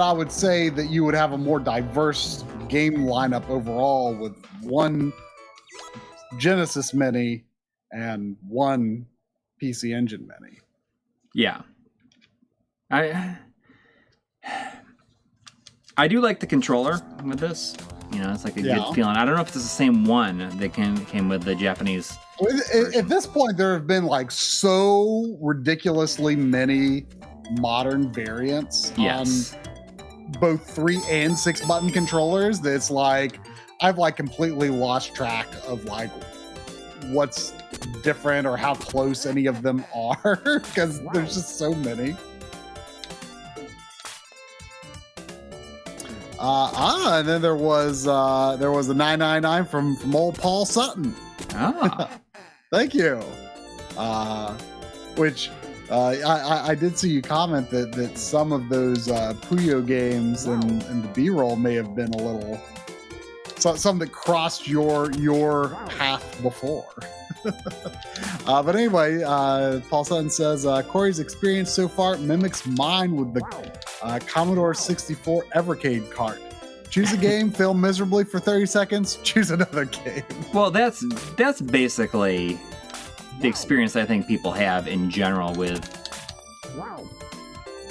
I would say that you would have a more diverse game lineup overall with one Genesis Mini and one PC Engine Mini. Yeah. I do like the controller with this. You know, it's like a good feeling. I don't know if it's the same one that came with the Japanese version. At this point, there have been like so ridiculously many modern variants on both 3 and 6-button controllers that it's like I've like completely lost track of like what's different or how close any of them are because there's just so many. And then there was a 999 from old Paul Sutton. Thank you. Which I did see you comment that some of those Puyo games and the B-roll may have been a little some that crossed your path before. But anyway, Paul Sutton says Coury's experience so far mimics mine with the Commodore 64 Evercade cart. Choose a game, fail miserably for 30 seconds, choose another game. Well, that's basically the experience I think people have in general with,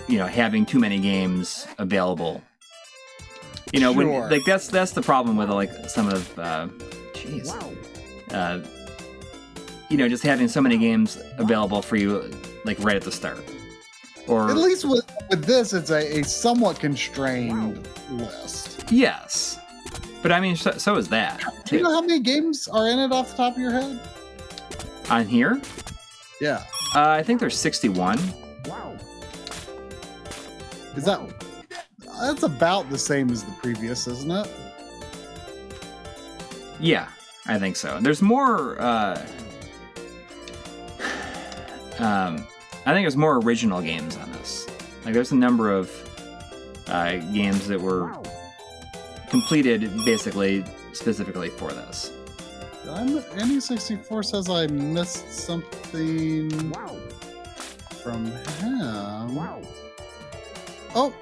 you know, having too many games available. You know, when like that's the problem with like some of, you know, just having so many games available for you like right at the start. Or at least with this, it's a somewhat constrained list. Yes, but I mean, so is that. Do you know how many games are in it off the top of your head? On here? Yeah. I think there's 61. Is that's about the same as the previous, isn't it? Yeah, I think so. There's more. I think there's more original games on this. Like, there's a number of games that were completed basically specifically for this. NE64 says I missed something from him. Oh,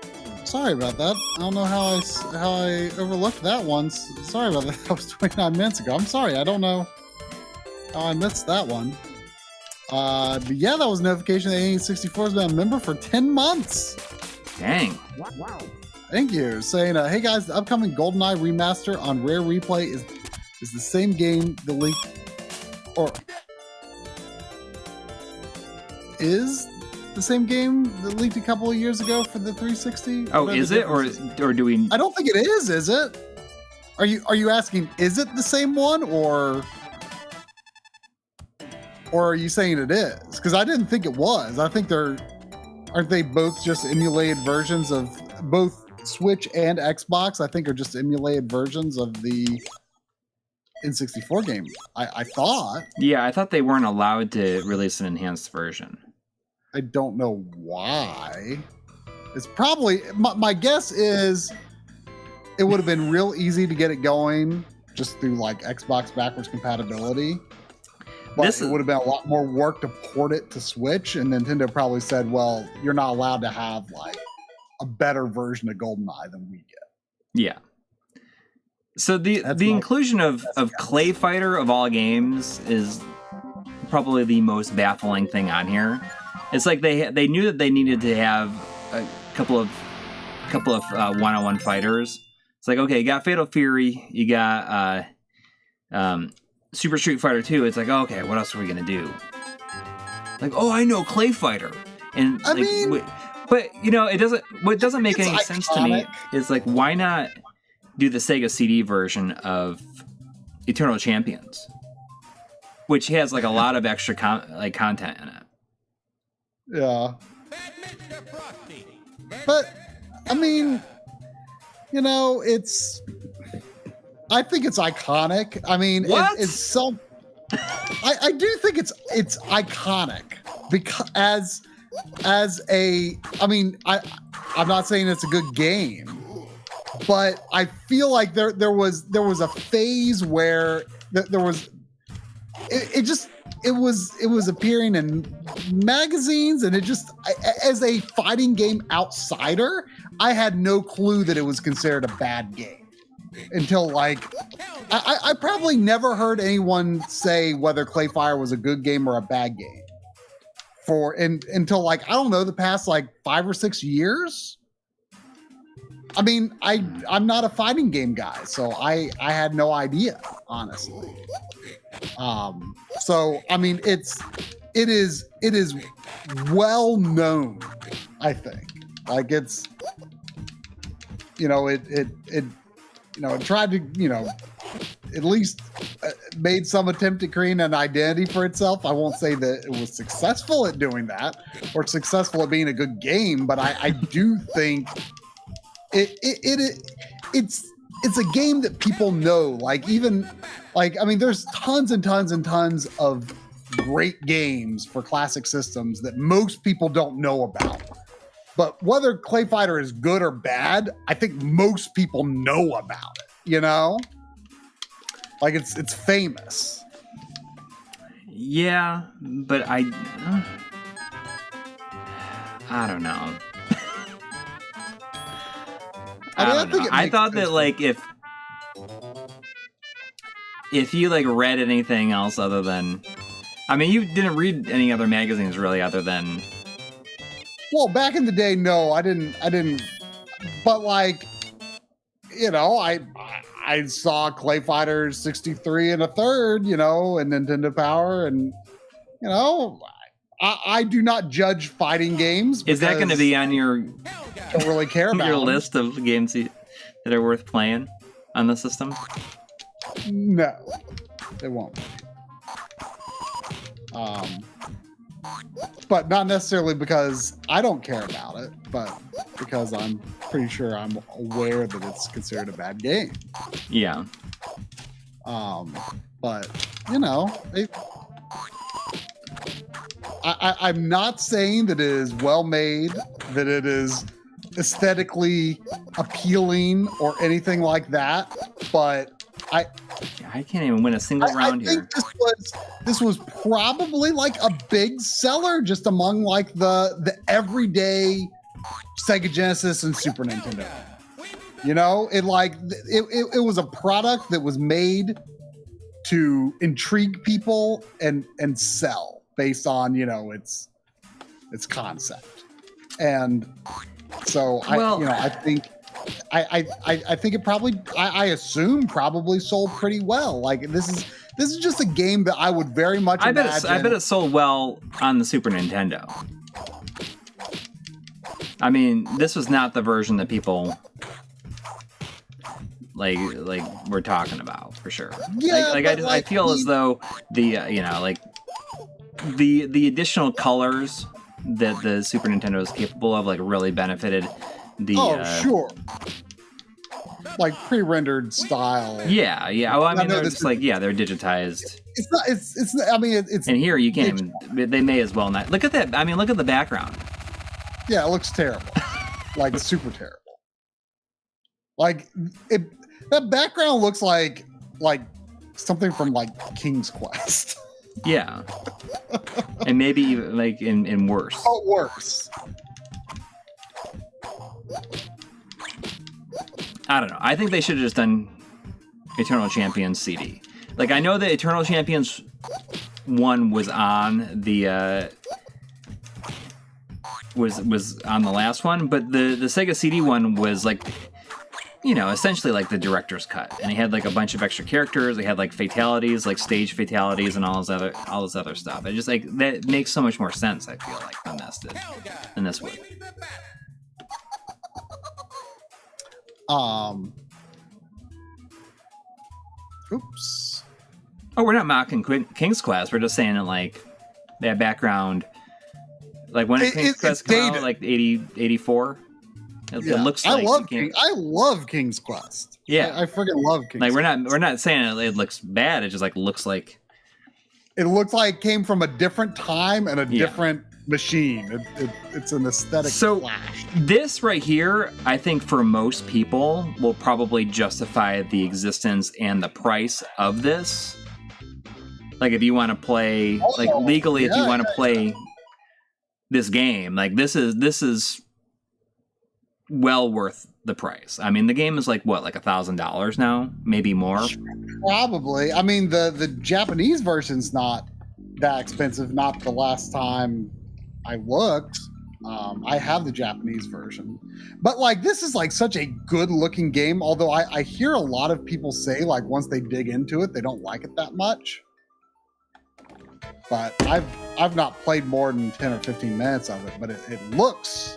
sorry about that. I don't know how I overlooked that one. Sorry about that. That was 29 minutes ago. I'm sorry. I don't know how I missed that one. But yeah, that was a notification that NE64 has been a member for 10 months. Dang. Thank you. Saying, hey guys, the upcoming GoldenEye remaster on Rare Replay is the same game the leak, or is the same game that leaked a couple of years ago for the 360. Oh, is it, or do we? I don't think it is. Is it? Are you asking? Is it the same one, or are you saying it is? Because I didn't think it was. I think aren't they both just emulated versions of both Switch and Xbox? I think are just emulated versions of the N64 game. I thought. Yeah, I thought they weren't allowed to release an enhanced version. I don't know why. It's probably my guess is it would have been real easy to get it going just through like Xbox backwards compatibility. But it would have been a lot more work to port it to Switch, and Nintendo probably said, "Well, you're not allowed to have like a better version of GoldenEye than we get." Yeah. So the inclusion of Clay Fighter of all games is probably the most baffling thing on here. It's like they knew that they needed to have a couple of one-on-one fighters. It's like, okay, you got Fatal Fury, you got Super Street Fighter 2. It's like, okay, what else are we gonna do? Like, oh, I know Clay Fighter, and I mean, but you know, it doesn't. What doesn't make any sense to me is like, why not do the Sega CD version of Eternal Champions, which has like a lot of extra content in it. Yeah. But I mean, you know, I think it's iconic. I mean, it's so. I do think it's iconic because as a. I mean, I'm not saying it's a good game, but I feel like there was a phase where there was. It was appearing in magazines, and it just, as a fighting game outsider, I had no clue that it was considered a bad game until like I probably never heard anyone say whether Clay Fire was a good game or a bad game until like, I don't know, the past like 5 or 6 years. I mean, I'm not a fighting game guy, so I had no idea, honestly. So I mean, it is well known, I think. Like it's, you know, it tried to, you know, at least made some attempt at creating an identity for itself. I won't say that it was successful at doing that or successful at being a good game, but I do think it's a game that people know. Like, even like, I mean, there's tons and tons and tons of great games for classic systems that most people don't know about. But whether Clay Fighter is good or bad, I think most people know about it, you know? Like, it's famous. Yeah, but I don't know. I thought that like if you like read anything else other than, I mean, you didn't read any other magazines really other than. Well, back in the day, no, I didn't. But like, you know, I saw Clay Fighter 63 1/3, you know, and Nintendo Power, and you know, I do not judge fighting games. Is that going to be on your? Don't really care about your list of games that are worth playing on the system? No, it won't. But not necessarily because I don't care about it, but because I'm pretty sure I'm aware that it's considered a bad game. Yeah. But you know, I'm not saying that it is well made, that it is aesthetically appealing or anything like that, but I can't even win a single round I think here. This was probably like a big seller just among like the everyday Sega Genesis and Super Nintendo. You know, it was a product that was made to intrigue people and sell based on, you know, its concept. And so I think it probably, I assume probably sold pretty well. Like this is just a game that I would very much imagine. I bet it sold well on the Super Nintendo. I mean, this was not the version that people like we're talking about for sure. Yeah, I feel as though the the additional colors that the Super Nintendo is capable of like really benefited the. Sure. Like pre-rendered style. Yeah. Well, I mean, they're just like they're digitized. It's not. It's. I mean, it's. And here you can't even. They may as well not look at that. I mean, look at the background. Yeah, it looks terrible. Like super terrible. Like that background looks like something from like King's Quest. Yeah. And maybe even like in worse. Oh, worse. I don't know. I think they should have just done Eternal Champions CD. Like, I know that Eternal Champions 1 was on the was on the last one, but the Sega CD one was like, you know, essentially like the director's cut, and he had like a bunch of extra characters. They had like fatalities, like stage fatalities, and all this other stuff. It just like that makes so much more sense. I feel like than this would. Oops. Oh, we're not mocking King's Quest. We're just saying that like that background. Like when King's Quest came out, like 84. It looks like I love King's Quest. Yeah, I freaking love King's Quest. Quest. We're not saying it looks bad. It just like looks like it looks like it came from a different time and a different machine. It's an aesthetic flash. This right here, I think for most people will probably justify the existence and the price of this. Like if you want to play legally, if you want to play this game, like this is well worth the price. I mean, the game is like what, like $1,000 now, maybe more. Probably. I mean, the Japanese version's not that expensive. Not the last time I looked. I have the Japanese version, but like this is like such a good looking game. Although I hear a lot of people say like once they dig into it, they don't like it that much. But I've not played more than 10 or 15 minutes of it, but it looks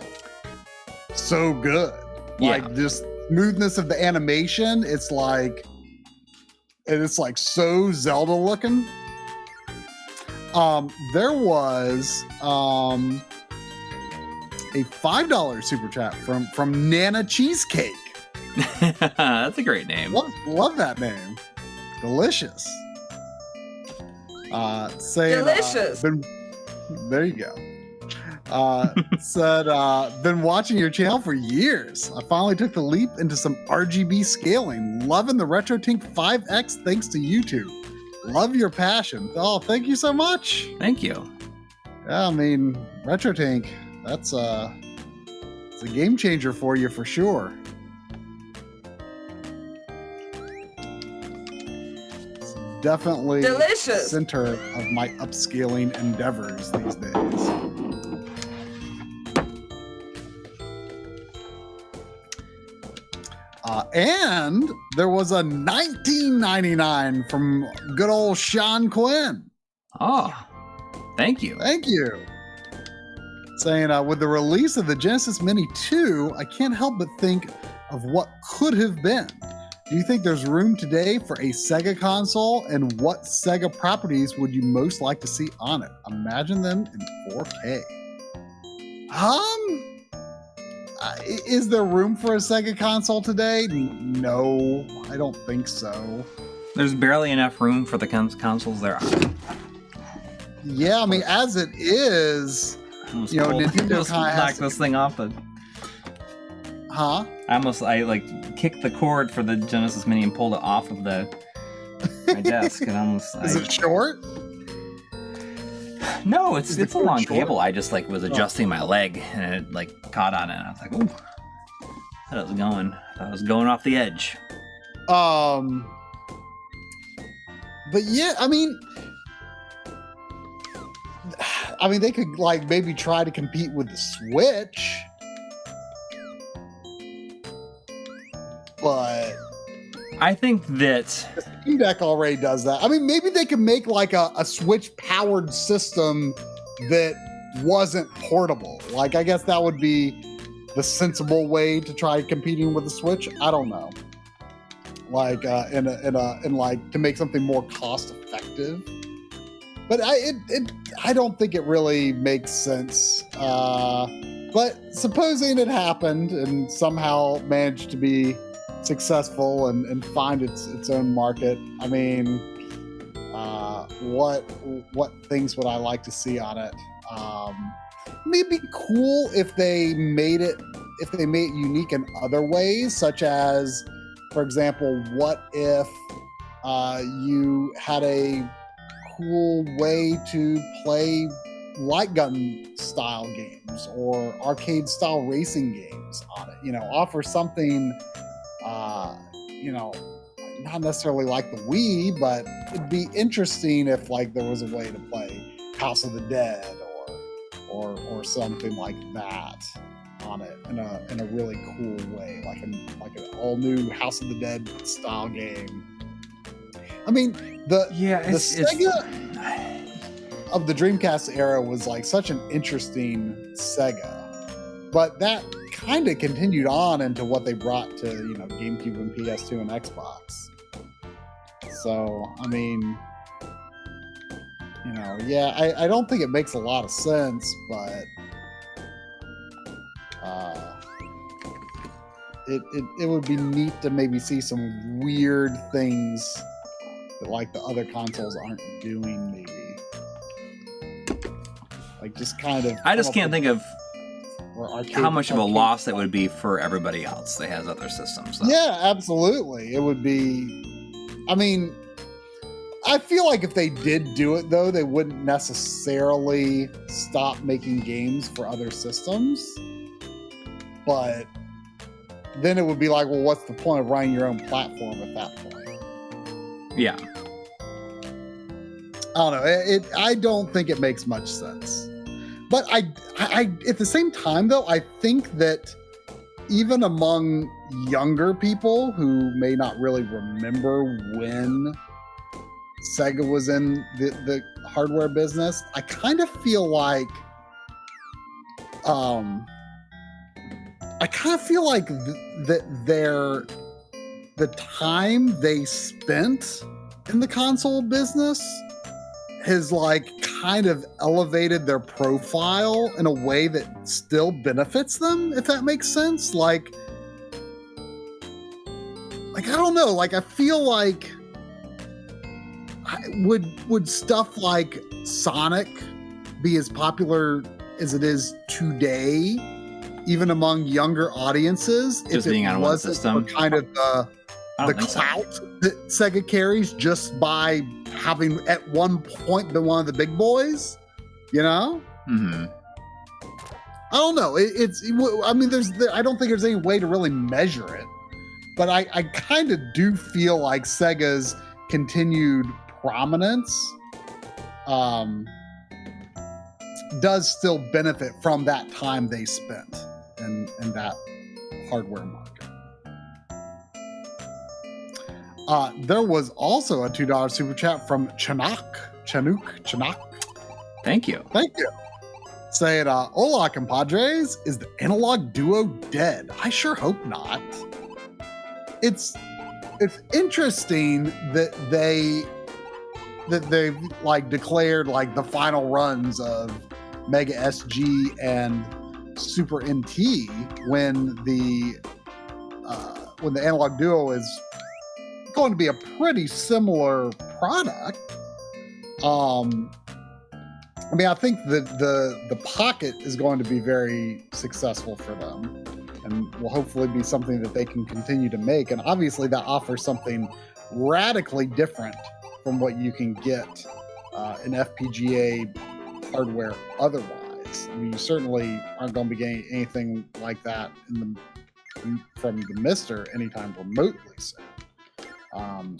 so good. Like just smoothness of the animation, it's like so Zelda looking. There was a $5 super chat from Nana Cheesecake. That's a great name. Love that name. Delicious. Saying, delicious. There you go. Said, been watching your channel for years. I finally took the leap into some RGB scaling. Loving the RetroTink 5X thanks to YouTube. Love your passion. Oh, thank you so much. Thank you. Yeah, I mean, RetroTink, it's a game changer for you for sure. It's definitely delicious. Center of my upscaling endeavors these days. And there was a $19.99 from good old Sean Quinn. Oh, thank you. Thank you. Saying, with the release of the Genesis Mini 2, I can't help but think of what could have been. Do you think there's room today for a Sega console? And what Sega properties would you most like to see on it? Imagine them in 4K. Is there room for a Sega console today? No, I don't think so. There's barely enough room for the consoles there are. Yeah, I mean, as it is, Nintendo kind of knocked this thing off the. Huh? I like kicked the cord for the Genesis Mini and pulled it off of my desk, and almost. Is it short? No, it's a long cable. I just was adjusting my leg, and it caught on it. And I was like, "Ooh, I thought it was going. I thought it was going off the edge." But yeah, I mean, they could maybe try to compete with the Switch, but I think that the Steam Deck already does that. I mean, maybe they could make a Switch-powered system that wasn't portable. I guess that would be the sensible way to try competing with the Switch. I don't know. To make something more cost-effective. But I don't think it really makes sense. But supposing it happened and somehow managed to be successful and find its own market, I mean, what things would I like to see on it? Maybe cool if they made it unique in other ways, such as, for example, what if you had a cool way to play light gun style games or arcade style racing games on it? Offer something, not necessarily like the Wii, but it'd be interesting if there was a way to play House of the Dead or something like that on it in a really cool way, like an all new House of the Dead style game. I mean, the Sega of the Dreamcast era was such an interesting Sega, but that kind of continued on into what they brought to GameCube and PS2 and Xbox. So I mean, I don't think it makes a lot of sense, but it would be neat to maybe see some weird things that the other consoles aren't doing, maybe. Just kind of... I just can't think of how much of a loss it would be for everybody else that has other systems, though. Yeah, absolutely. It would be... I mean, I feel like if they did do it, though, they wouldn't necessarily stop making games for other systems. But then it would be well, what's the point of running your own platform at that point? Yeah. I don't know. I don't think it makes much sense. But I at the same time, though, I think that even among younger people who may not really remember when Sega was in the hardware business, I kind of feel like the time they spent in the console business has kind of elevated their profile in a way that still benefits them, if that makes sense. I don't know. I feel like would stuff like Sonic be as popular as it is today, even among younger audiences, just if being on one system, for kind of the clout that Sega carries just by having at one point been one of the big boys, Mm-hmm. I don't know. I don't think there's any way to really measure it, but I kind of do feel like Sega's continued prominence does still benefit from that time they spent in that hardware market. There was also a $2 super chat from Chanuk. Thank you. Saying, hola, compadres. Is the Analog Duo dead? I sure hope not. It's interesting that they've declared the final runs of Mega SG and Super NT when the Analog Duo is going to be a pretty similar product. I mean, I think that the Pocket is going to be very successful for them, and will hopefully be something that they can continue to make. And obviously, that offers something radically different from what you can get in FPGA hardware otherwise. I mean, you certainly aren't going to be getting anything like that from the Mister anytime remotely soon.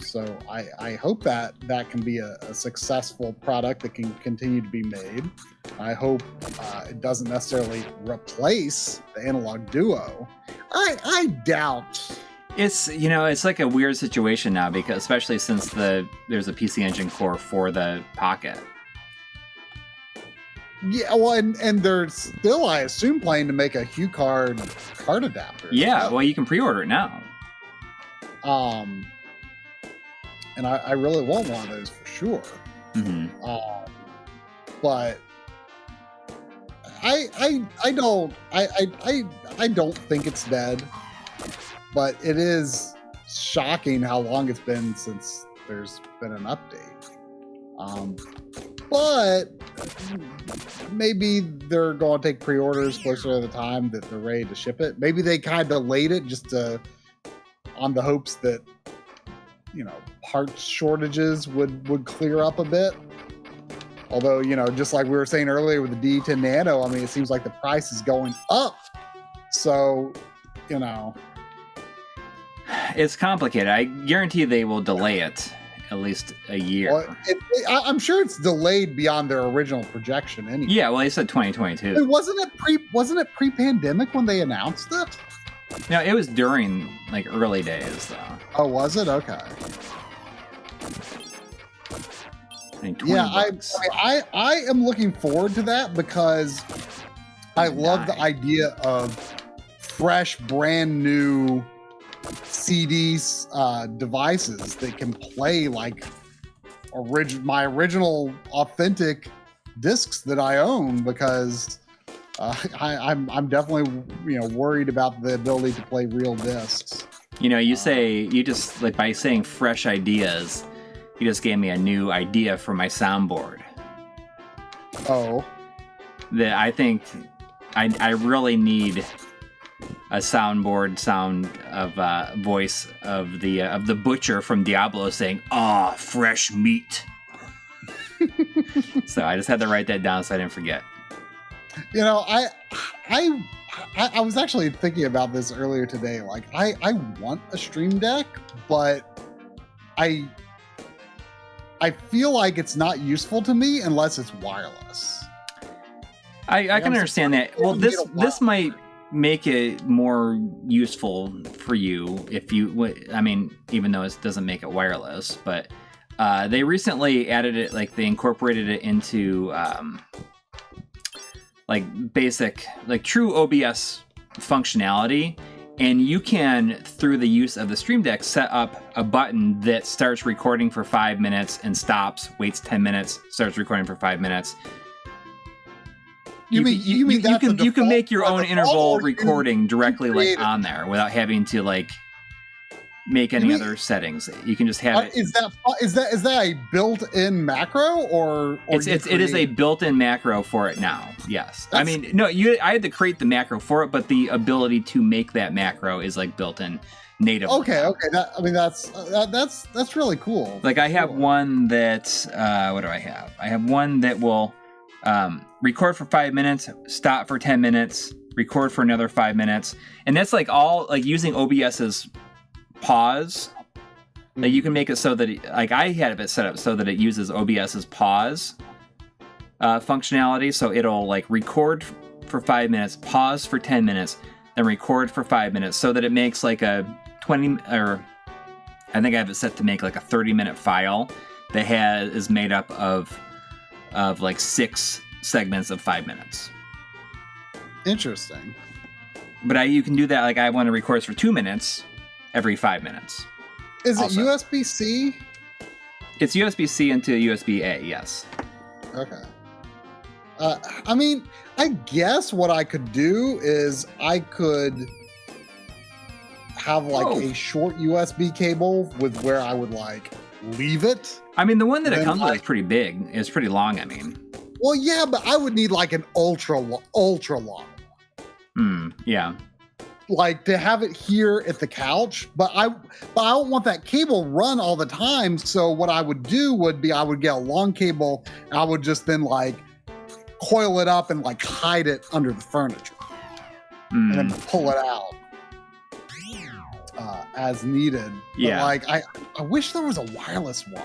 So I hope that can be a successful product that can continue to be made. I hope it doesn't necessarily replace the Analog Duo. I doubt. It's it's like a weird situation now, because especially since there's a PC Engine core for the Pocket. Yeah, well, and they're still, I assume, planning to make a HuCard card adapter. Yeah, well, you can pre-order it now. And I really want one of those for sure. Mm-hmm. But I don't think it's dead. But it is shocking how long it's been since there's been an update. But maybe they're going to take pre-orders closer to the time that they're ready to ship it. Maybe they kind of delayed it just on the hopes that, parts shortages would clear up a bit. Although, just like we were saying earlier with the D10 Nano, I mean, it seems like the price is going up. So, It's complicated. I guarantee they will delay it at least a year. Well, I'm sure it's delayed beyond their original projection anyway. Yeah, well, they said 2022. Wait, wasn't it pre-pandemic when they announced it? No, it was during early days though. Oh, was it? Okay. Yeah, I am looking forward to that because I love the idea of fresh, brand new CDs devices that can play like my original authentic discs that I own, because I'm definitely worried about the ability to play real discs. You just by saying fresh ideas, you just gave me a new idea for my soundboard. Oh. That I think I really need a soundboard sound of voice of the butcher from Diablo saying, "Ah, fresh meat." So I just had to write that down so I didn't forget. I was actually thinking about this earlier today. Like, I want a Stream Deck, but I feel like it's not useful to me unless it's wireless. I can understand that. Well, this might make it more useful for you if you, even though it doesn't make it wireless, but they recently added it, they incorporated it into basic, true OBS functionality. And you can, through the use of the Stream Deck, set up a button that starts recording for 5 minutes and stops, waits 10 minutes, starts recording for 5 minutes. You can make your own interval recording directly on there without having to make any other settings. You can just have it. Is that a built-in macro or it is a built-in macro for it now? Yes. I had to create the macro for it, but the ability to make that macro is built-in natively. Okay. That's really cool. I have one that what do I have? I have one that will record for 5 minutes, stop for 10 minutes, record for another 5 minutes, and that's all using OBS's pause. You can make it so that I had it set up so that it uses OBS's pause functionality, so it'll record for 5 minutes, pause for 10 minutes, then record for 5 minutes, so that it makes a 20, or I think I have it set to make a 30-minute file that is made up of 6 segments of 5 minutes. Interesting. But you can do that. I want to record for 2 minutes every 5 minutes. Is it USB-C? It's USB-C into USB-A, yes. Okay. I guess what I could do is I could have a short USB cable with where I would leave it. The one that it comes with is pretty big. It's pretty long, Well, yeah, but I would need like an ultra long. Yeah. Like to have it here at the couch, but I don't want that cable run all the time. So what I would do would be I would get a long cable and I would just then like coil it up and like hide it under the furniture and then pull it out as needed. Yeah. But like I wish there was a wireless one.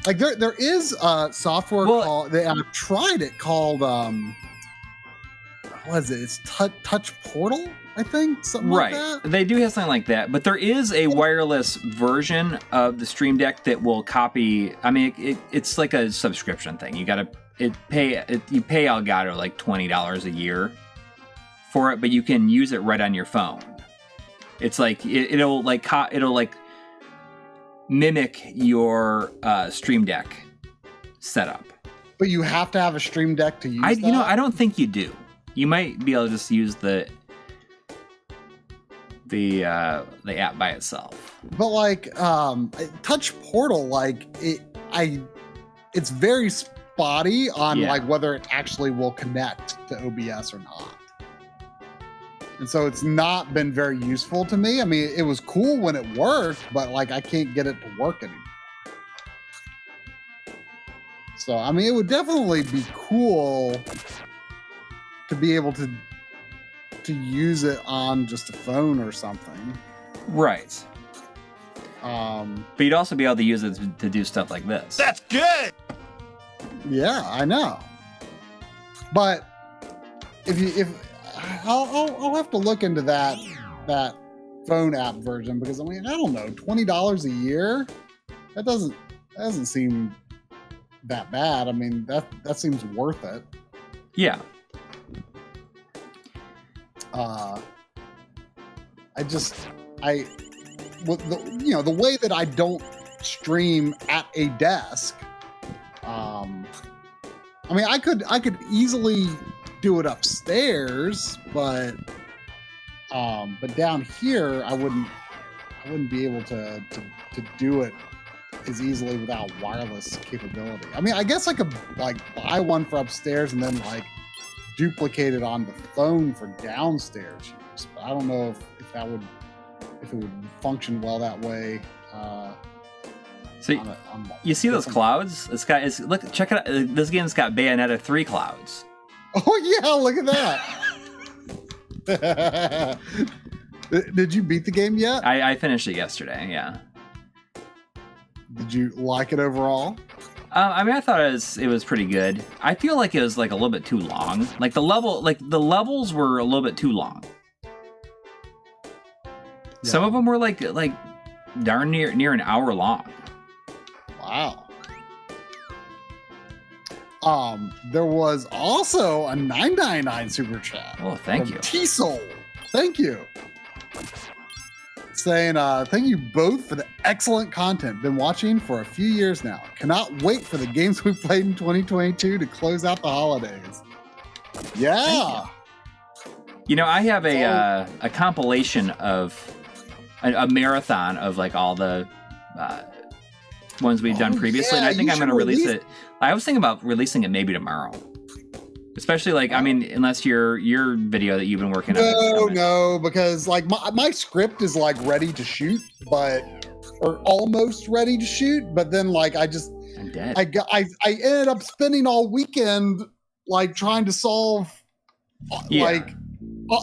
Like there is software called I've tried it called what is it? It's Touch Portal, I think, something like that. They do have something like that, but there is a wireless version of the Stream Deck that will copy. I mean, it's like a subscription thing. You you pay Elgato like $20 a year for it, but you can use it right on your phone. It's like it'll mimic your Stream Deck setup. But you have to have a Stream Deck to use that? You know, I don't think you do. You might be able to just use the app by itself. But like Touch Portal, like it's very spotty on like whether it actually will connect to OBS or not. And so it's not been very useful to me. I mean, it was cool when it worked, but like I can't get it to work anymore. So I mean, it would definitely be cool to be able to use it on just a phone or something. Right. But you'd also be able to use it to do stuff like this. That's good. Yeah, I know. But if I'll have to look into that phone app version, because I mean, I don't know, $20 a year? That doesn't seem that bad. I mean, that seems worth it. Yeah. The way that I don't stream at a desk, I mean, I could easily do it upstairs, but down here I wouldn't be able to do it as easily without wireless capability. I mean, I guess I could like buy one for upstairs and then like duplicate it on the phone for downstairs use, but I don't know if it would function well that way. So you see those clouds? Look, check it out. This game's got Bayonetta 3 clouds. Oh yeah, look at that. Did you beat the game yet? I finished it yesterday, yeah. Did you like it overall? I mean, I thought it was pretty good. I feel like it was like a little bit too long. Like the levels were a little bit too long. Yeah. Some of them were like darn near an hour long. Wow. There was also a $9.99 super chat. Oh, thank you. T-Soul. Thank you. Saying, thank you both for the excellent content. Been watching for a few years now. Cannot wait for the games we played in 2022 to close out the holidays. Yeah. You know, I have a compilation of a marathon of like all the ones we've done previously, and I think I'm going to release it. I was thinking about releasing it maybe tomorrow. Especially like, I mean, unless your video that you've been working on. No, because like my script is like ready to shoot, or almost ready to shoot, but then like I'm dead. I ended up spending all weekend like trying to solve like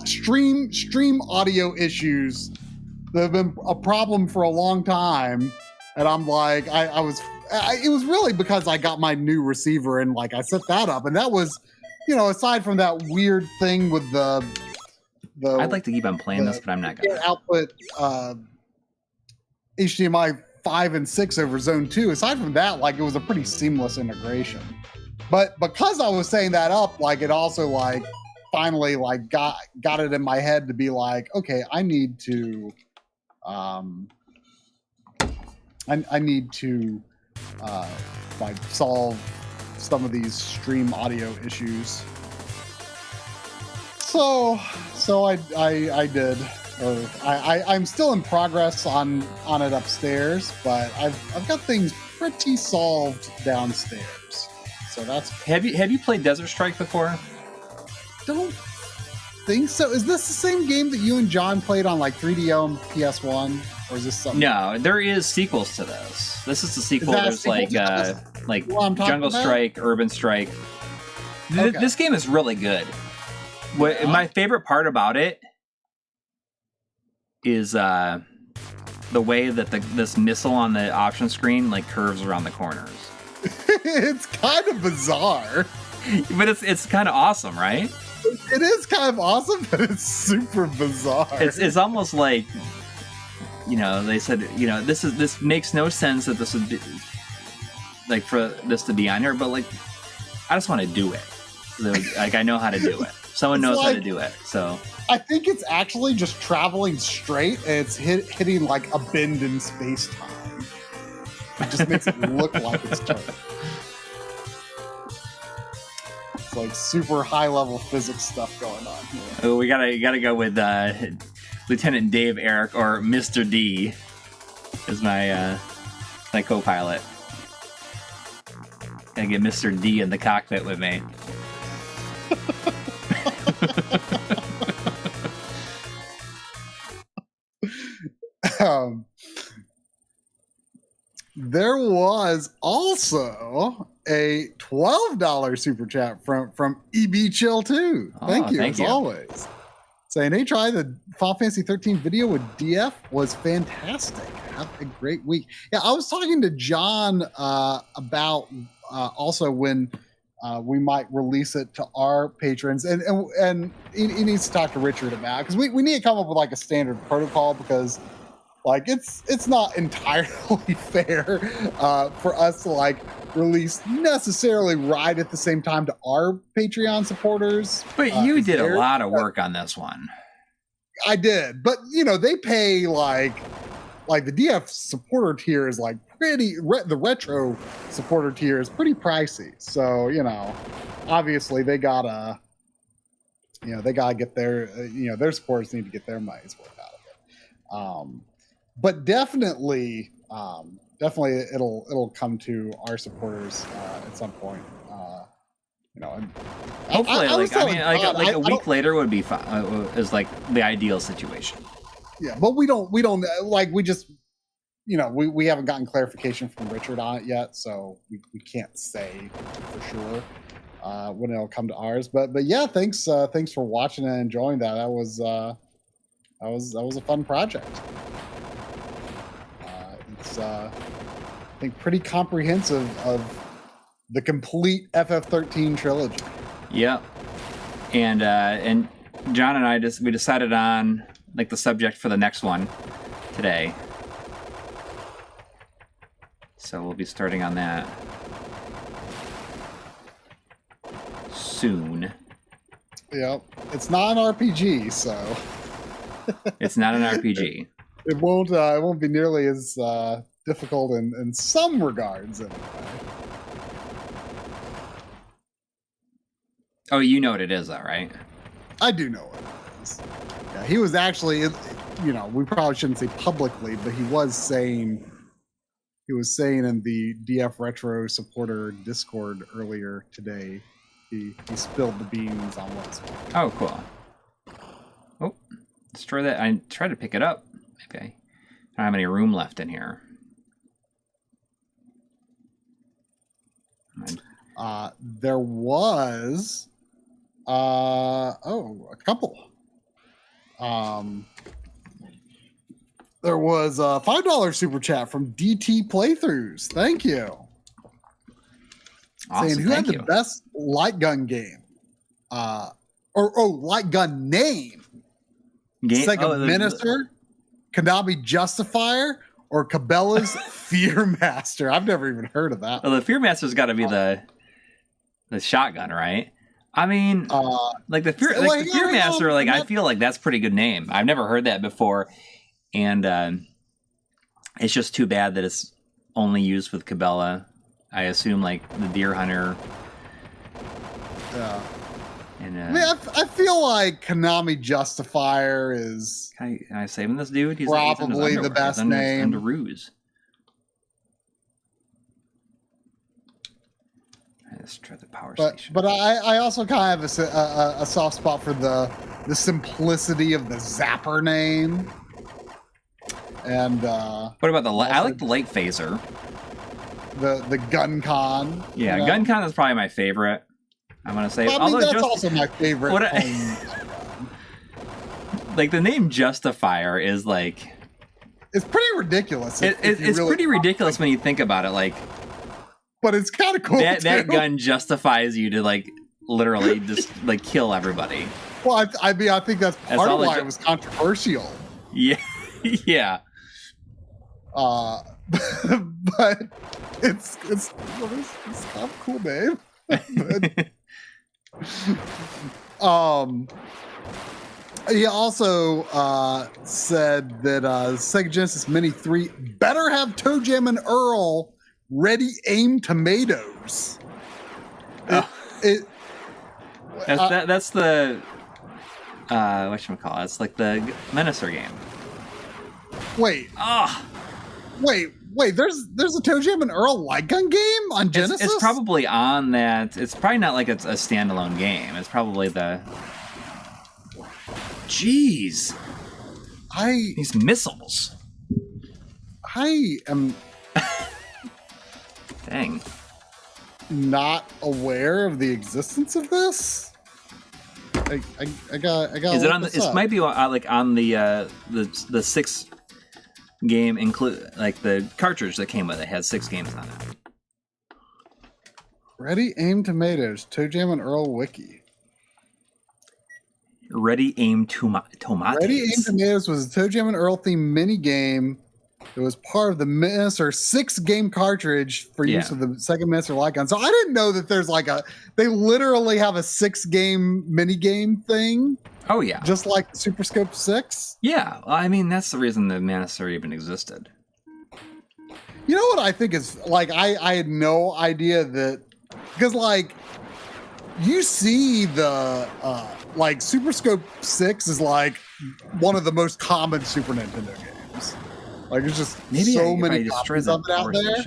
stream audio issues that have been a problem for a long time, and I'm like it was really because I got my new receiver and like I set that up, and that was, you know, aside from that weird thing with the I'd like to keep on playing this, but I'm not gonna output HDMI 5 and 6 over Zone 2. Aside from that, like it was a pretty seamless integration. But because I was setting that up, like it also like finally like got it in my head to be like, okay, I need to like solve some of these stream audio issues. So I did. I'm still in progress on it upstairs, but I've got things pretty solved downstairs. So that's Have you played Desert Strike before? don't think so. Is this the same game that you and John played on like 3DO and PS1, or is this something? No, there is sequels to this. This is the sequel. that a There's sequel like What I'm talking Jungle about? Strike, Urban Strike. Okay. This game is really good. What my favorite part about it is the way that this missile on the option screen like curves around the corners. It's kind of bizarre. But it's kind of awesome, right? It is kind of awesome, but it's super bizarre. It's almost like, you know, they said, you know, this makes no sense that this would be like for this to be on here, but like I just want to do it. Like I know how to do it. Someone knows how to do it. So I think it's actually just traveling straight, and it's hitting like a bend in space time. It just makes it look like it's turning. It's like super high level physics stuff going on here. oh, we gotta go with Lieutenant Dave Eric, or Mr. D is my co-pilot. Gotta get Mr. D in the cockpit with me. There was also a $12 super chat from EB Chill 2. Thank you, as always. Saying, hey, try the Final Fantasy 13 video with DF was fantastic. Have a great week. Yeah, I was talking to John about also when we might release it to our patrons, and he needs to talk to Richard about, because we need to come up with like a standard protocol, because like it's not entirely fair for us to like release necessarily right at the same time to our Patreon supporters. But you did a lot of work on this one. I did, but you know, they pay like the DF supporter tier is like the retro supporter tier is pretty pricey. So, you know, obviously they gotta get their, their supporters need to get their money's worth out of it. But definitely it'll come to our supporters at some point. And hopefully, a week later would be fine. Is like the ideal situation. Yeah, but we don't like, we just, we haven't gotten clarification from Richard on it yet, so we can't say for sure when it'll come to ours. But yeah, thanks for watching and enjoying that. That was a fun project. It's I think pretty comprehensive of the complete FF13 trilogy. Yeah, and John and I we decided on like the subject for the next one today, so we'll be starting on that soon. Yep, it's not an RPG, so it's not an RPG. It won't be nearly as difficult in some regards, anyway. Oh, you know what it is, though, right? I do know what it is. Yeah, he was actually, we probably shouldn't say publicly, but he was saying in the DF Retro supporter Discord earlier today, he spilled the beans on what's going on. Oh, cool. Oh, let's try that. I tried to pick it up. Maybe I don't have any room left in here. There was a couple. There was a $5 super chat from DT Playthroughs. Thank you. Awesome. Saying, who had the best light gun game? Light gun name? Sega Minister, Konami Justifier, or Cabela's Fearmaster? I've never even heard of that. Well, the Fearmaster's got to be the shotgun, right? I mean, like the Fearmaster, like I feel like that's a pretty good name. I've never heard that before, and it's just too bad that it's only used with Cabela. I assume like the Deer Hunter. Yeah. And, I feel like Konami Justifier is. Can I save him this dude? He's probably the best name. Underoos. Let's try the power But station. but I also kind of have a soft spot for the simplicity of the Zapper name. And What about the light? I like the light phaser. the Gun Con. Yeah, you know? Gun Con is probably my favorite. I'm gonna say. I mean, Although that's also my favorite. What home. like the name Justifier is like It's pretty ridiculous. If you it's really pretty ridiculous when you think about it. Like but it's kind of cool. that too. gun justifies you to like literally just like kill everybody. Well, I mean, I think that's part all of it why ju- it was controversial. Yeah, yeah. But it's kind of a cool name. He also said that Sega Genesis Mini 3 better have Toe Jam and Earl ready aim tomatoes. That's the whatchamacallit. It's like the Menacer game. Wait, there's a Toe Jam and Earl light gun game on Genesis? It's probably on that. It's probably not like it's a standalone game. It's probably the. Jeez. These missiles. I am Dang. not aware of the existence of this. I got. Is it on the? It might be like on the 6 game include like the cartridge that came with it had 6 games on it. Ready aim tomatoes. Toe Jam and Earl wiki. Ready aim tomates. Ready aim tomatoes was a Toe Jam and Earl themed mini game. It was part of the Menacer 6-game cartridge for use with the Sega Menacer light gun. So I didn't know that there's like they literally have a 6-game mini game thing. Oh yeah, just like Super Scope 6. Yeah, well, I mean that's the reason the Menacer even existed. You know what I think is like I had no idea that because like you see the like Super Scope 6 is like one of the most common Super Nintendo games. Like there's just so many copies of it out there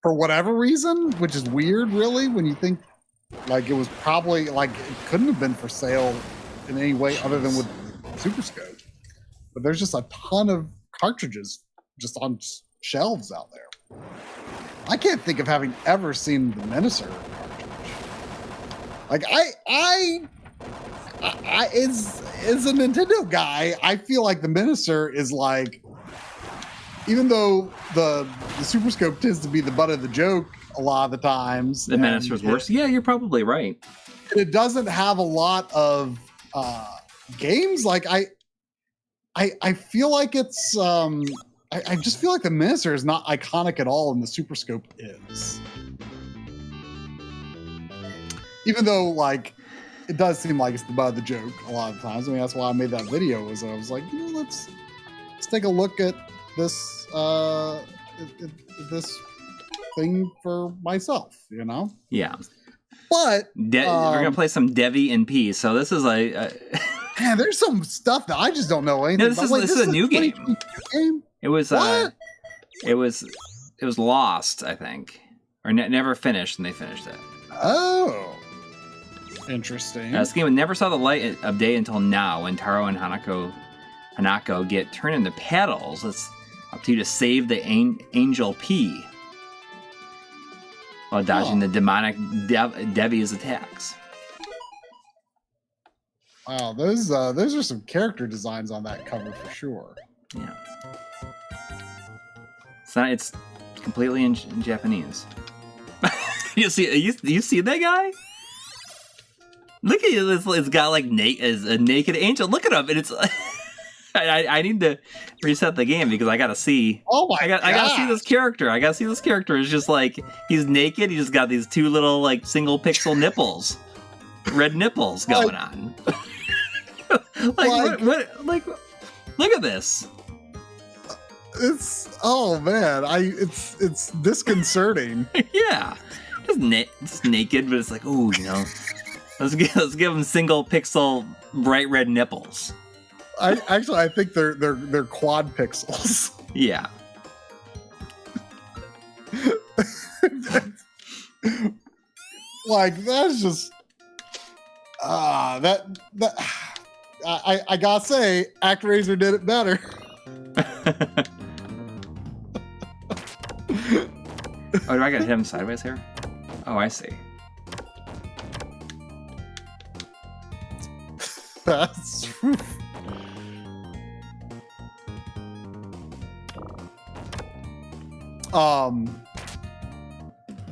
for whatever reason, which is weird really when you think like it was probably like it couldn't have been for sale in any way other than with Super Scope. But there's just a ton of cartridges just on shelves out there. I can't think of having ever seen the Menacer cartridge. Like I as a Nintendo guy, I feel like the Menacer is like, even though the Super Scope tends to be the butt of the joke a lot of the times, the Menacer's worse. Yeah, you're probably right. It doesn't have a lot of games. Like I feel like it's I just feel like the Menacer is not iconic at all, and the Super Scope is. Even though, like, it does seem like it's the butt of the joke a lot of times. I mean, that's why I made that video. Was I was like, you know, let's take a look at this this thing for myself. You know? Yeah. But we're gonna play some Devi in Peace. So this is like, man, there's some stuff that I just don't know anything. No, this about. is this is a new game. It was what? It was lost, I think, or never finished, and they finished it. Oh. Interesting. This game never saw the light of day until now, when Taro and Hanako get turned into paddles. It's up to you to save the Angel P while dodging the demonic Devi's attacks. Wow, those are some character designs on that cover for sure. Yeah. It's completely in Japanese. you see that guy? Look at you! It's got like a naked angel. Look at him, and it's. I need to reset the game because I gotta see. Oh my god! I gotta see this character. It's just like he's naked. He's just got these 2 little like single pixel nipples, red nipples going on. What? Look at this. It's it's disconcerting. Yeah, just naked, but it's like, oh, you know. Let's give them single pixel bright red nipples. I think they're quad pixels. Yeah. Like that's just I gotta say, ActRaiser did it better. Oh, do I gotta hit him sideways here? Oh, I see. That's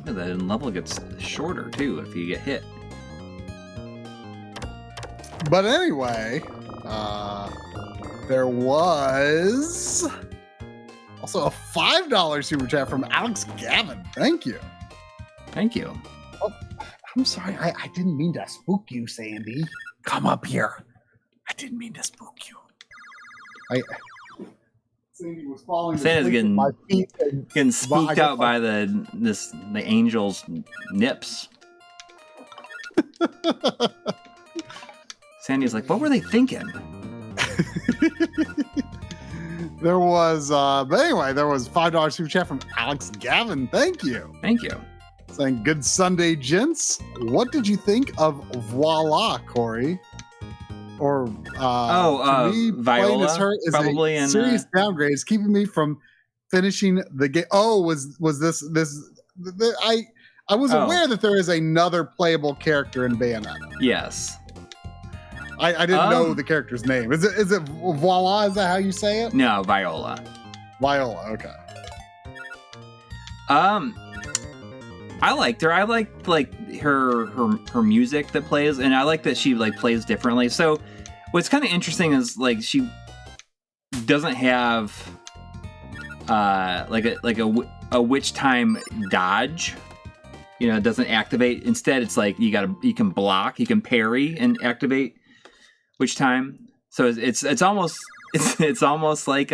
The level gets shorter too if you get hit. But anyway, there was also a $5 super chat from Alex Gavin. Thank you. Thank you. Oh, I'm sorry. I didn't mean to spook you, Sandy. Come up here. I didn't mean to spook you. Sandy was falling Santa's asleep at my feet getting spooked out by the angel's nips. Sandy's like, what were they thinking? There was, but anyway, there was $5 super chat from Alex Gavin. Thank you. Thank you. Saying, good Sunday, gents. What did you think of Voila, Coury? Or, to me, playing as her is probably a serious downgrade. It's keeping me from finishing the game. Oh, was this I was aware that there is another playable character in Bayonetta. Yes. I didn't know the character's name. Is it Voila? Is that how you say it? No, Viola. Viola, okay. I liked her. I liked like her music that plays, and I like that she like plays differently. So what's kind of interesting is like she doesn't have like a witch time dodge. You know, it doesn't activate. Instead, it's like you can block, you can parry and activate witch time. So it's almost like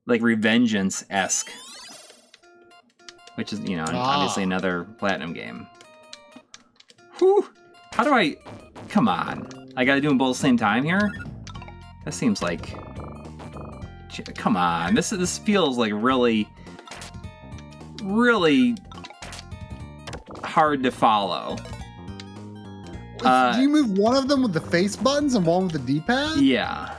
Revengeance-esque. Which is, obviously another Platinum game. Whew! How do I... Come on. I gotta do them both at the same time here? That seems like... Come on. This feels like really... really... hard to follow. Do you move one of them with the face buttons and one with the D-pad? Yeah.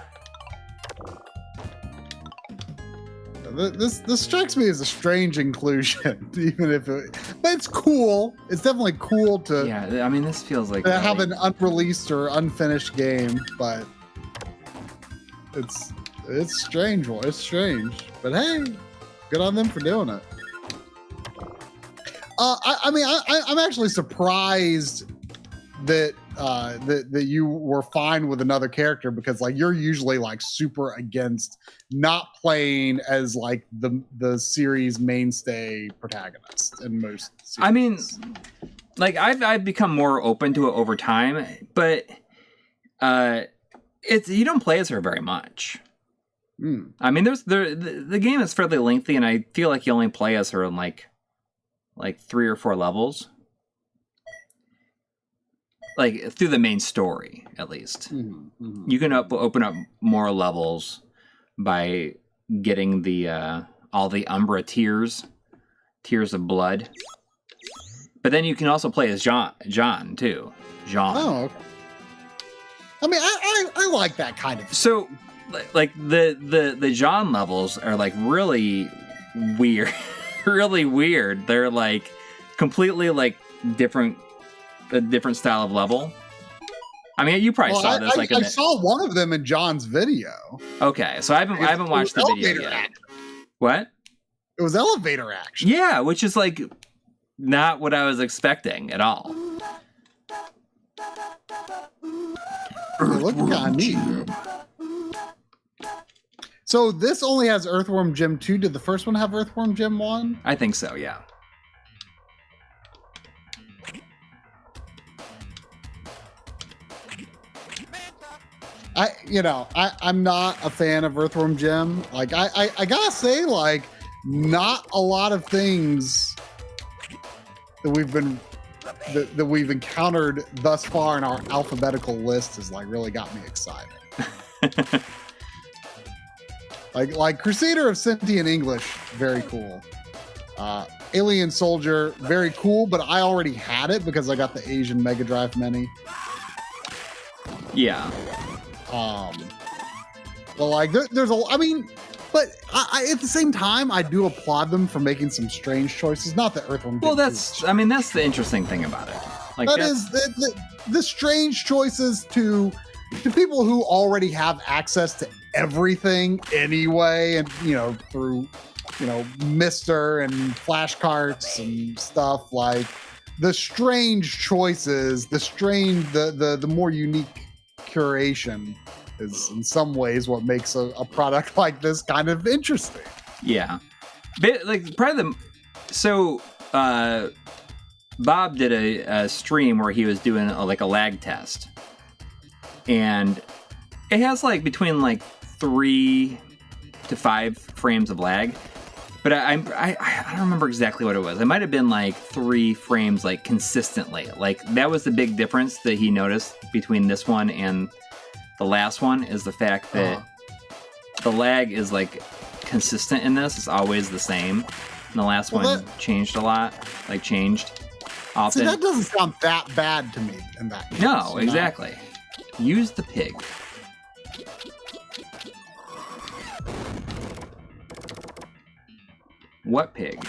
This strikes me as a strange inclusion, even if but it's cool. It's definitely cool to. Yeah, I mean, this feels like have an unreleased or unfinished game, but it's strange. It's strange, but hey, good on them for doing it. I'm actually surprised that that you were fine with another character, because like you're usually like super against not playing as like the series mainstay protagonist in most series. I mean, like I've become more open to it over time, but you don't play as her very much. I mean, the game is fairly lengthy, and I feel like you only play as her in like 3 or 4 levels. Like through the main story, at least. You can open up more levels by getting the all the Umbra tears of blood. But then you can also play as John too. Jean. Oh, okay. I mean, I like that kind of thing. So, like the John levels are like really weird, really weird. They're like completely like a different style of level. I mean, you probably saw this. I saw one of them in John's video. Okay, so I haven't watched the video yet. Action. What? It was elevator action. Yeah, which is like not what I was expecting at all. It looked kind of neat. So this only has Earthworm Jim 2. Did the first one have Earthworm Jim 1? I think so, yeah. I'm not a fan of Earthworm Jim. Like I gotta say, like, not a lot of things that we've encountered thus far in our alphabetical list has like really got me excited. like Crusader of Sentient English, very cool. Alien Soldier, very cool, but I already had it because I got the Asian Mega Drive Mini. Yeah. But like, there's a, I mean, but I at the same time, I do applaud them for making some strange choices. Not that Earthworm. Well, that's the interesting thing about it. Like that is the strange choices to people who already have access to everything anyway, and through Mister and flashcards and stuff, like the strange choices, the more unique curation is in some ways what makes a product like this kind of interesting. Yeah, but like probably Bob did a stream where he was doing a lag test, and it has like between like 3 to 5 frames of lag, but I don't remember exactly what it was. It might have been like 3 frames like consistently. Like that was the big difference that he noticed between this one and the last one, is the fact that the lag is like consistent in this. It's always the same. And the last one changed a lot, like changed often. See, that doesn't sound that bad to me in that case. No, exactly. Use the pig. What pig?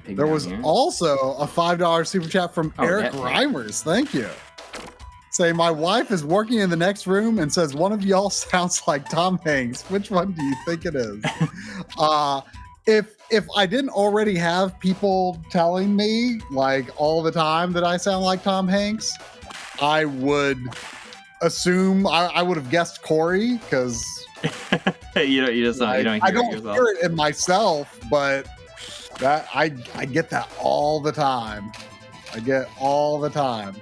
There was also a $5 super chat from Eric Reimers. Thank you. Saying, my wife is working in the next room and says one of y'all sounds like Tom Hanks. Which one do you think it is? If I didn't already have people telling me like all the time that I sound like Tom Hanks, I would assume I would have guessed Coury, because you don't hear it in myself, but that I get that all the time. I get all the time.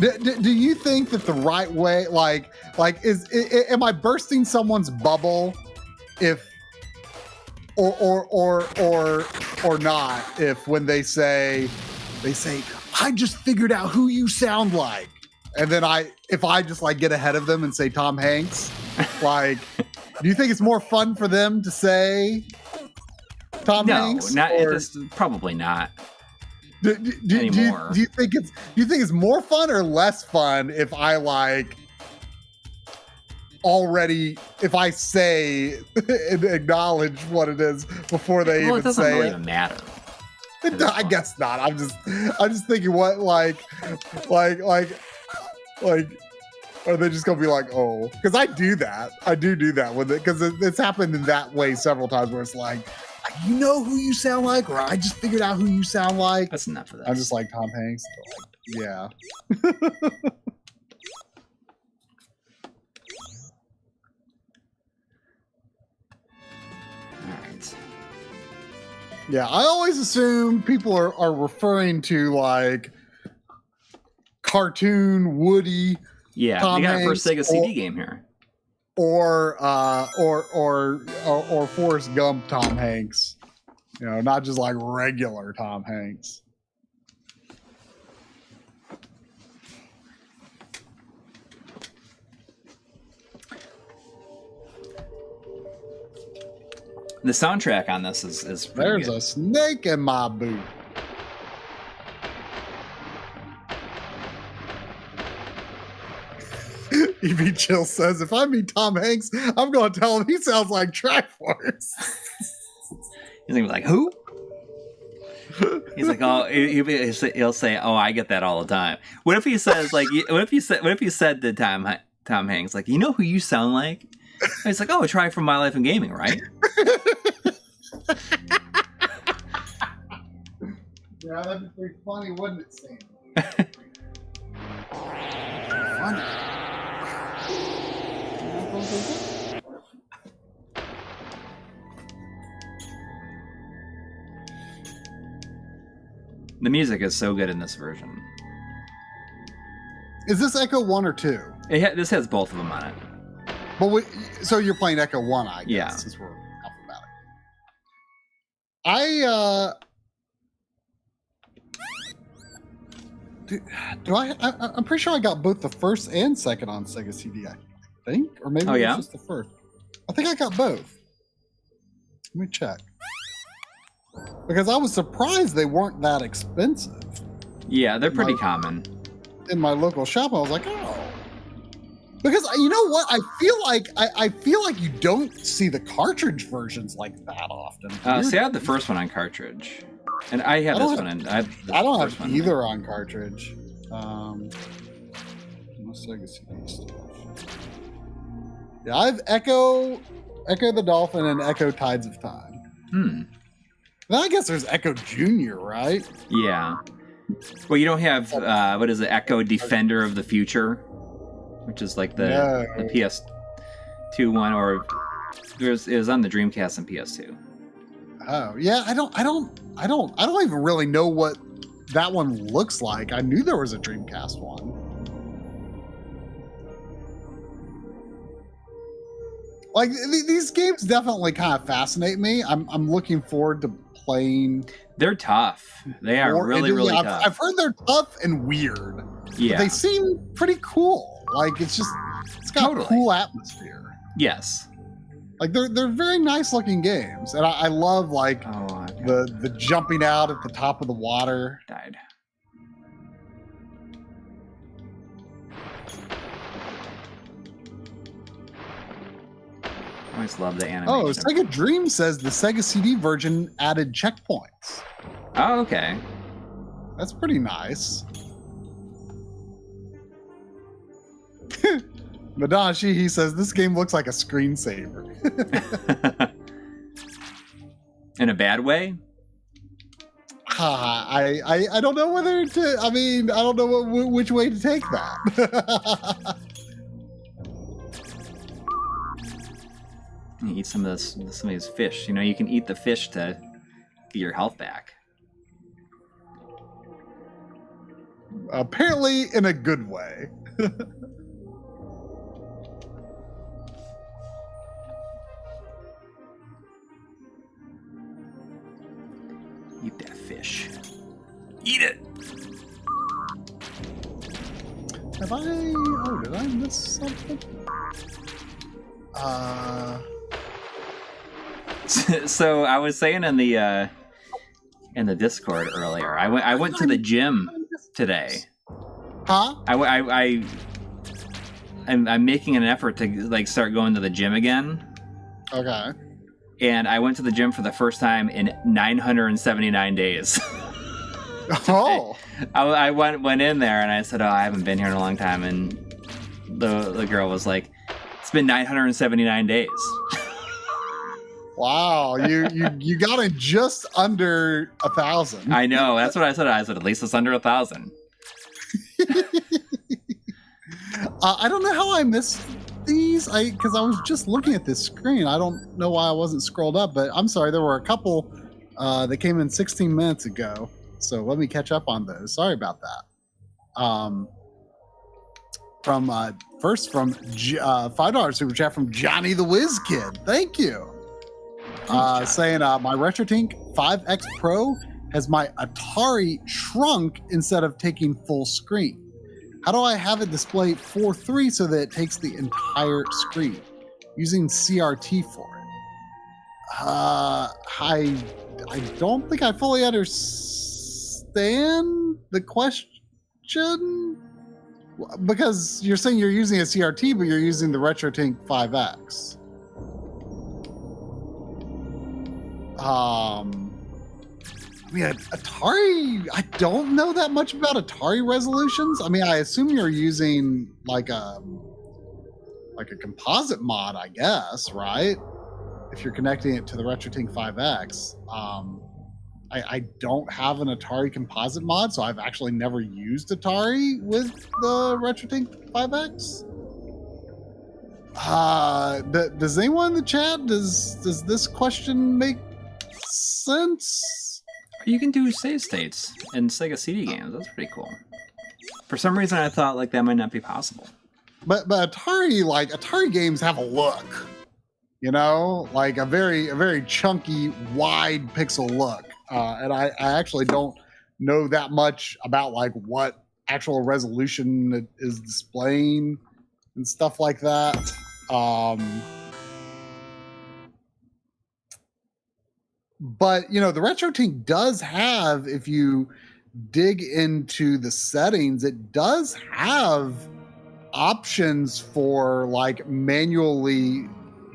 Do you think that the right way, like am I bursting someone's bubble if or not, if when they say I just figured out who you sound like, and then if I just like get ahead of them and say Tom Hanks, like, do you think it's more fun for them to say Tom Hanks? No, probably not. Anymore. Do you think it's more fun or less fun if I like already, if I say and acknowledge what it is before they even say it? It doesn't really even matter. I guess not. I'm just thinking, what like are they just gonna be like, oh? Because I do that. I do that with it, because it's happened in that way several times where it's like, you know who you sound like, or I just figured out who you sound like. That's enough of that. I'm just like Tom Hanks. Yeah. Alright. Yeah, I always assume people are referring to like cartoon Woody. Yeah, Tom we got Hanks, our first Sega CD game here. Or Forrest Gump Tom Hanks. Not just like regular Tom Hanks. The soundtrack on this is pretty There's good. A snake in my boot. EB Chill says, if I meet Tom Hanks, I'm going to tell him he sounds like Triforce. He's gonna be like, who? He's like, oh, he'll say, oh, I get that all the time. What if he says like, what if he said to Tom Hanks, like, you know who you sound like? And he's like, oh, try from My Life in Gaming, right? Yeah, that'd be pretty funny, wouldn't it, Sam? Funny. The music is so good in this version. Is this Echo 1 or 2? This has both of them on it. But so you're playing Echo 1, I guess, yeah. Since we're alphabetic. I'm pretty sure I got both the first and second on Sega CD, I think. Or maybe it was just the first. I think I got both. Let me check. Because I was surprised they weren't that expensive. Yeah, they're pretty common. In my local shop, I was like, oh. Because you know what? I feel like you don't see the cartridge versions like that often. See, I had the first one on cartridge. And I have this one. I don't have either on cartridge. Sega CD stuff. Yeah, I have Echo the Dolphin, and Echo Tides of Time. Then I guess there's Echo Junior, right? Yeah. Well, you don't have what is it? Echo Defender of the Future, which is like the PS2 one, or it was on the Dreamcast and PS2. Oh yeah, I don't even really know what that one looks like. I knew there was a Dreamcast one. Like these games definitely kind of fascinate me. I'm looking forward to playing. They're tough. They are really tough. I've heard they're tough and weird. Yeah, but they seem pretty cool. Like it's got a cool atmosphere. Yes. Like they're very nice looking games, and I love like the jumping out at the top of the water. Died. I always love the animation. Oh, Sega Dream says the Sega CD version added checkpoints. Oh, okay. That's pretty nice. Madashi, he says this game looks like a screensaver. In a bad way? I don't know whether to. I mean, I don't know which way to take that. You eat some of these fish. You know, you can eat the fish to get your health back. Apparently, in a good way. Eat that fish. Eat it! Did I miss something? So I was saying in the Discord earlier, I went to the gym today. Huh? I'm making an effort to like start going to the gym again. Okay. And I went to the gym for the first time in 979 days. Oh. I went in there and I said, "Oh, I haven't been here in a long time." And the girl was like, "It's been 979 days." Wow, you got it just under 1,000. I know. That's what I said. I said, "At least it's under 1,000." I don't know how I missed these. Because I was just looking at this screen. I don't know why I wasn't scrolled up, but I'm sorry. There were a couple that came in 16 minutes ago. So let me catch up on those. Sorry about that. From $5 super chat from Johnny the Whiz Kid. Thank you. Saying my RetroTink 5X Pro has my Atari shrunk instead of taking full screen. How do I have it display 4:3 so that it takes the entire screen? Using CRT for it. I don't think I fully understand the question. Because you're saying you're using a CRT, but you're using the RetroTink 5X. I mean, Atari, I don't know that much about Atari resolutions. I mean, I assume you're using like a composite mod, I guess, right? If you're connecting it to the RetroTink 5X. I don't have an Atari composite mod, so I've actually never used Atari with the RetroTink 5X. Does anyone in the chat, does this question make sense? You can do save states in Sega CD games. That's pretty cool. For some reason, I thought like that might not be possible. But Atari games have a look, you know, like a very chunky, wide pixel look. And I actually don't know that much about like what actual resolution it is displaying and stuff like that. But you know, the RetroTink does have, if you dig into the settings, it does have options for like manually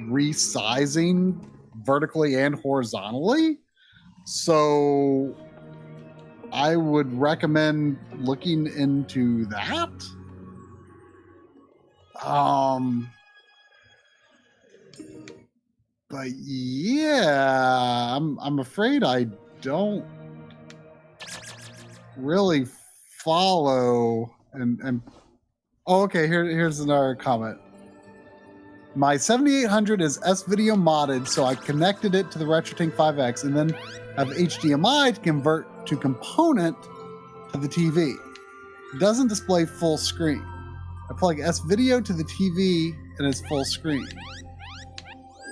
resizing vertically and horizontally. So I would recommend looking into that. But yeah, I'm afraid I don't really follow and oh, okay, here's another comment. My 7800 is S-Video modded, so I connected it to the RetroTink 5X and then have HDMI to convert to component to the TV. It doesn't display full screen. I plug S-Video to the TV and it's full screen.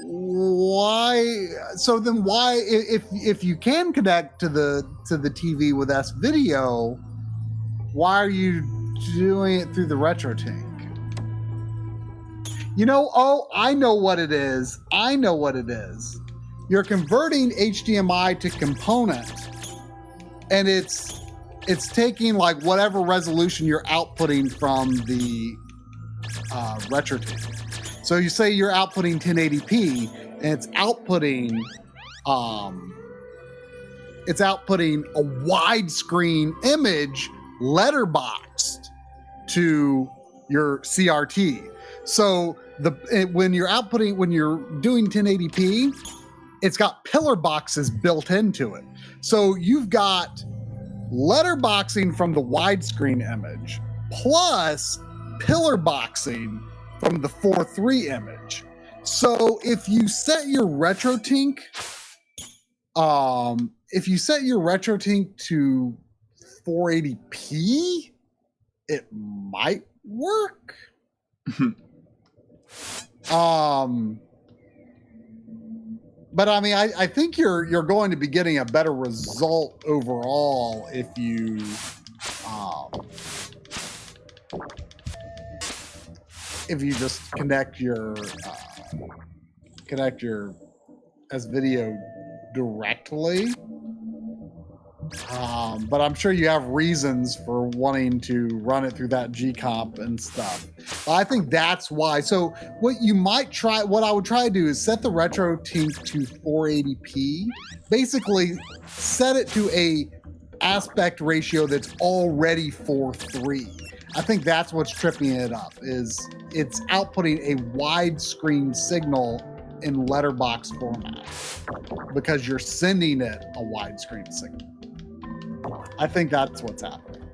Why? So then why, if you can connect to the TV with S-Video, why are you doing it through the RetroTink? You know, oh, I know what it is. You're converting HDMI to component, and it's taking like whatever resolution you're outputting from the RetroTink. So you say you're outputting 1080p, and it's outputting a widescreen image letterboxed to your CRT. So when you're doing 1080p, it's got pillar boxes built into it. So you've got letterboxing from the widescreen image plus pillar boxing from the 4:3 image. So if you set your RetroTink, to 480p, it might work. But I mean, I think you're going to be getting a better result overall if you just connect your S-Video directly. But I'm sure you have reasons for wanting to run it through that G-Comp and stuff. But I think that's why. So what I would try to do is set the RetroTink to 480p. Basically, set it to a aspect ratio that's already 4:3. I think that's what's tripping it up, is it's outputting a widescreen signal in letterbox format because you're sending it a widescreen signal. I think that's what's happening.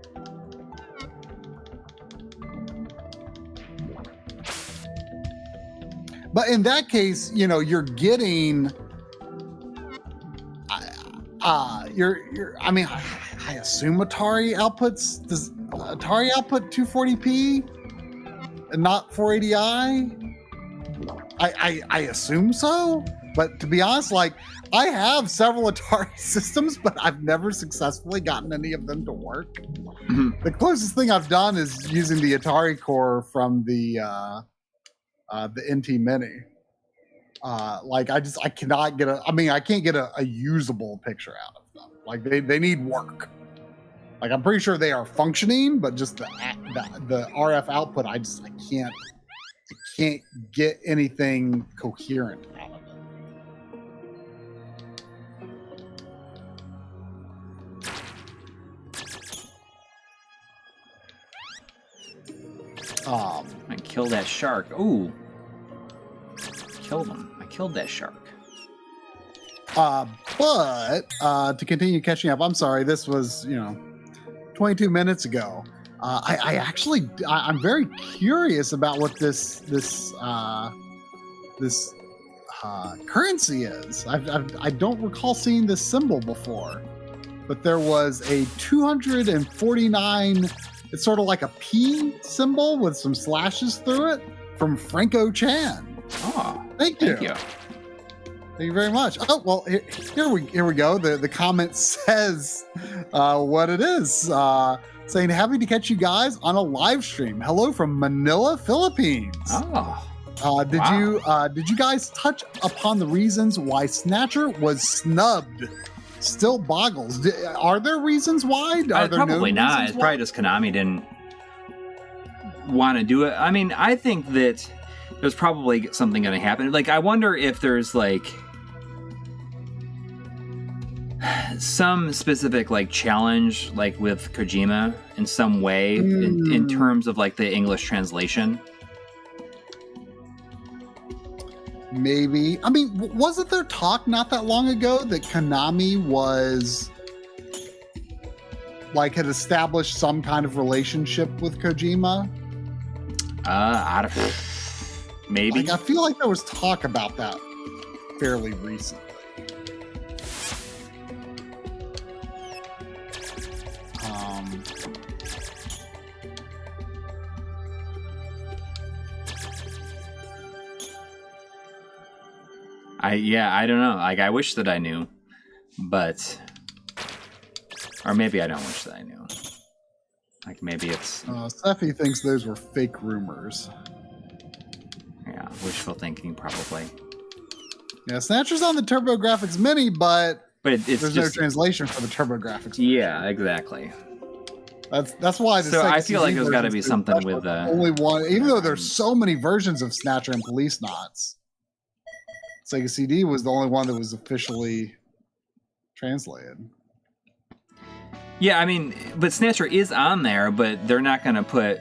But in that case, you know, you're getting I mean, I assume Atari outputs, does Atari output 240p and not 480i? I assume so, but to be honest, like, I have several Atari systems, but I've never successfully gotten any of them to work. Mm-hmm. The closest thing I've done is using the Atari core from the NT Mini. Like, I cannot get I can't get a usable picture out of them. Like, they need work. Like, I'm pretty sure they are functioning, but just the RF output, I can't get anything coherent out of it. I killed that shark. Ooh. Killed him. I killed that shark. But to continue catching up, I'm sorry, this was, 22 minutes ago. I'm very curious about what this currency is. I don't recall seeing this symbol before, but there was a 249. It's sort of like a P symbol with some slashes through it from Franco Chan. Oh, thank you. Thank you very much. Oh, well, here we go. The comment says what it is. Saying, happy to catch you guys on a live stream. Hello from Manila, Philippines. Oh. Did you guys touch upon the reasons why Snatcher was snubbed? Still boggles. Are there reasons why? Are there probably no not. reasons It's why? probably just Konami didn't want to do it. I mean, I think that there's probably something going to happen. Like, I wonder if there's like some specific like challenge, like with Kojima in some way, in terms of like the English translation. Maybe. I mean, wasn't there talk not that long ago that Konami was like had established some kind of relationship with Kojima? Maybe. Like, I feel like there was talk about that fairly recently. I don't know. Like, I wish that I knew, but, or maybe I don't wish that I knew. Like, maybe it's... Steffi thinks those were fake rumors. Yeah, wishful thinking, probably. Yeah, Snatcher's on the TurboGrafx Mini, but it's there's just no translation for the TurboGrafx version. Yeah, exactly. That's why. So I feel like there's got to be something with only one. Even though there's so many versions of Snatcher and Police Knots, Sega CD was the only one that was officially translated. Yeah, I mean, but Snatcher is on there, but they're not going to put,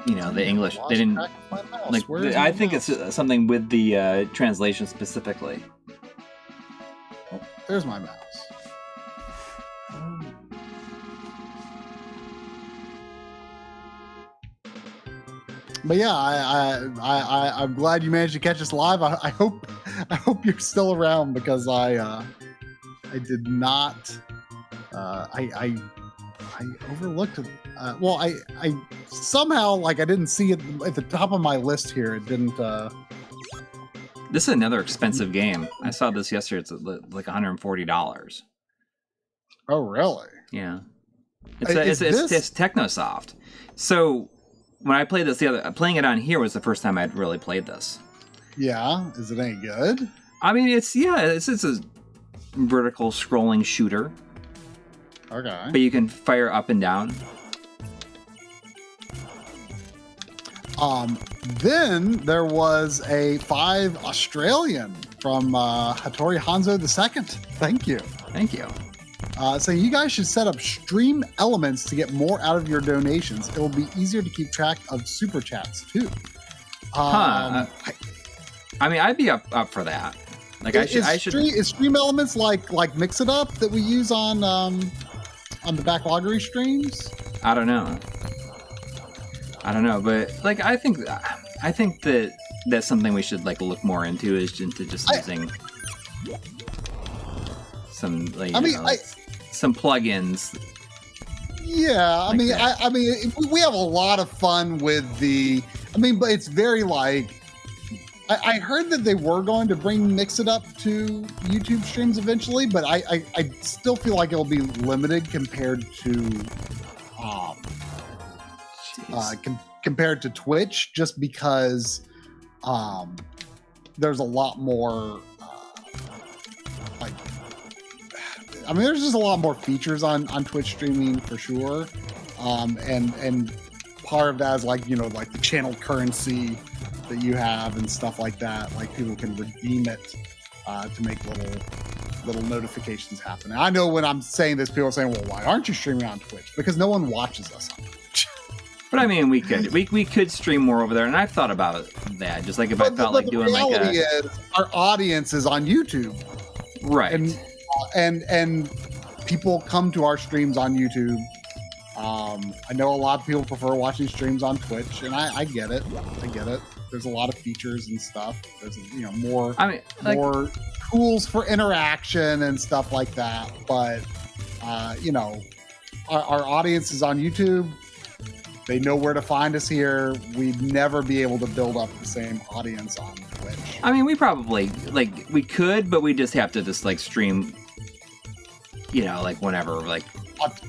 you know, the English. They didn't like. I think it's something with the translation specifically. Oh, there's my mouse. But yeah, I'm glad you managed to catch us live. I hope you're still around, because I did not. I overlooked it. Well, I somehow, like, I didn't see it at the top of my list here. It didn't. This is another expensive game. I saw this yesterday. It's like $140. Oh, really? Yeah. It's Technosoft. So when I played this playing it on here was the first time I'd really played this. Yeah. Is it any good? I mean, it's a vertical scrolling shooter. Okay. But you can fire up and down. Then there was a 5 Australian from Hattori Hanzo II. Thank you. Thank you. Saying you guys should set up stream elements to get more out of your donations. It will be easier to keep track of super chats too. I mean, I'd be up for that. Like, I should. Is stream elements like Mix It Up that we use on the Backloggery streams? I don't know, but like, I think that that's something we should like look more into, is into just using some, like, some plugins. Yeah, I like mean, that. I mean, we have a lot of fun with the. I mean, but it's very like. I heard that they were going to bring Mix It Up to YouTube streams eventually, but I still feel like it'll be limited compared to compared to Twitch, just because there's a lot more there's just a lot more features on Twitch streaming for sure, and part of that is like, you know, like the channel currency that you have and stuff like that. Like, people can redeem it to make little notifications happen. And I know when I'm saying this, people are saying, well, why aren't you streaming on Twitch? Because no one watches us on Twitch. But I mean, we could stream more over there, and I've thought about that. Just like if I felt like doing like the reality is our audience is on YouTube, right? And people come to our streams on YouTube. I know a lot of people prefer watching streams on Twitch, and I get it. There's a lot of features and stuff. There's, you know, more tools for interaction and stuff like that. But you know, our audience is on YouTube. They know where to find us here. We'd never be able to build up the same audience on Twitch. I mean, we probably we could, but we just have to stream, whenever, a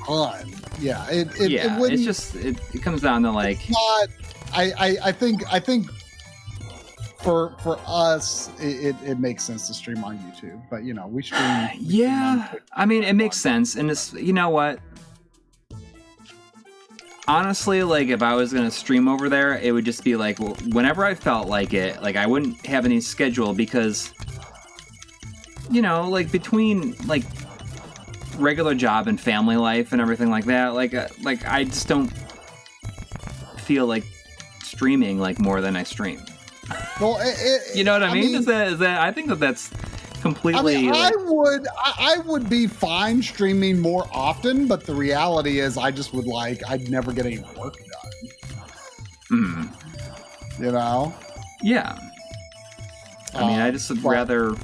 ton. Yeah, it it's just it comes down to it's not. I think for us it makes sense to stream on YouTube, but we stream. Yeah, I mean, it makes sense, and it's what. Honestly, if I was gonna stream over there, it would just be whenever I felt like it. I wouldn't have any schedule because, between regular job and family life and everything like that, I just don't feel like streaming more than I stream. Well, you know what I mean? Is that? I think that's completely. I would be fine streaming more often, but the reality is, I just would I'd never get any work done. Yeah. I mean, I just would rather,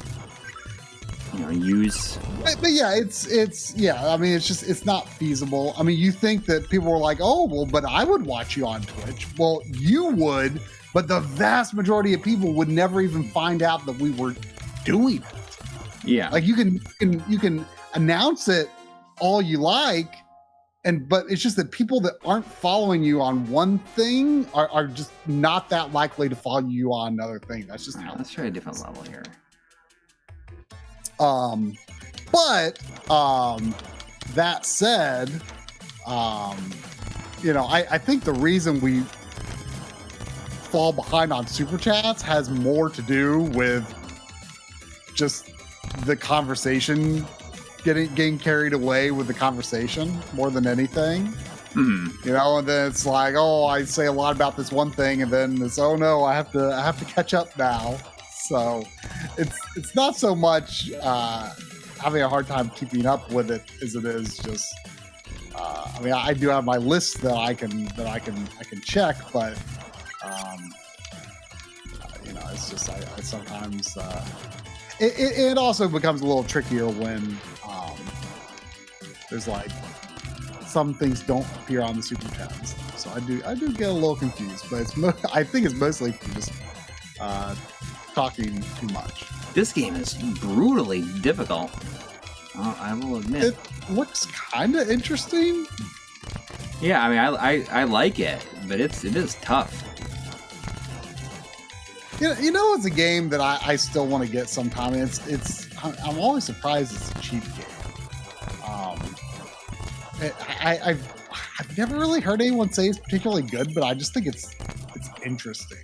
use. But yeah, it's yeah. I mean, it's not feasible. I mean, you think that people were like, oh, well, but I would watch you on Twitch. Well, you would, but the vast majority of people would never even find out that we were doing it. Yeah, you can announce it all you like, but it's just that people that aren't following you on one thing are just not that likely to follow you on another thing. That's just how. Let's try a different level here. But that said, I think the reason we fall behind on super chats has more to do with just the conversation getting carried away with the conversation more than anything. Mm-hmm. And then it's oh, I say a lot about this one thing, and then it's, oh no, I have to catch up now. So it's not so much having a hard time keeping up with it as it is just I mean, I do have my list that I can check, but it's just I sometimes it also becomes a little trickier when there's some things don't appear on the super chat and stuff. So I do get a little confused, but I think it's mostly just talking too much. This game is brutally difficult. I will admit. It looks kind of interesting. Yeah, I mean, I like it, but it is tough. It's a game that I still want to get sometime. I'm always surprised it's a cheap game. I've never really heard anyone say it's particularly good, but I just think it's interesting.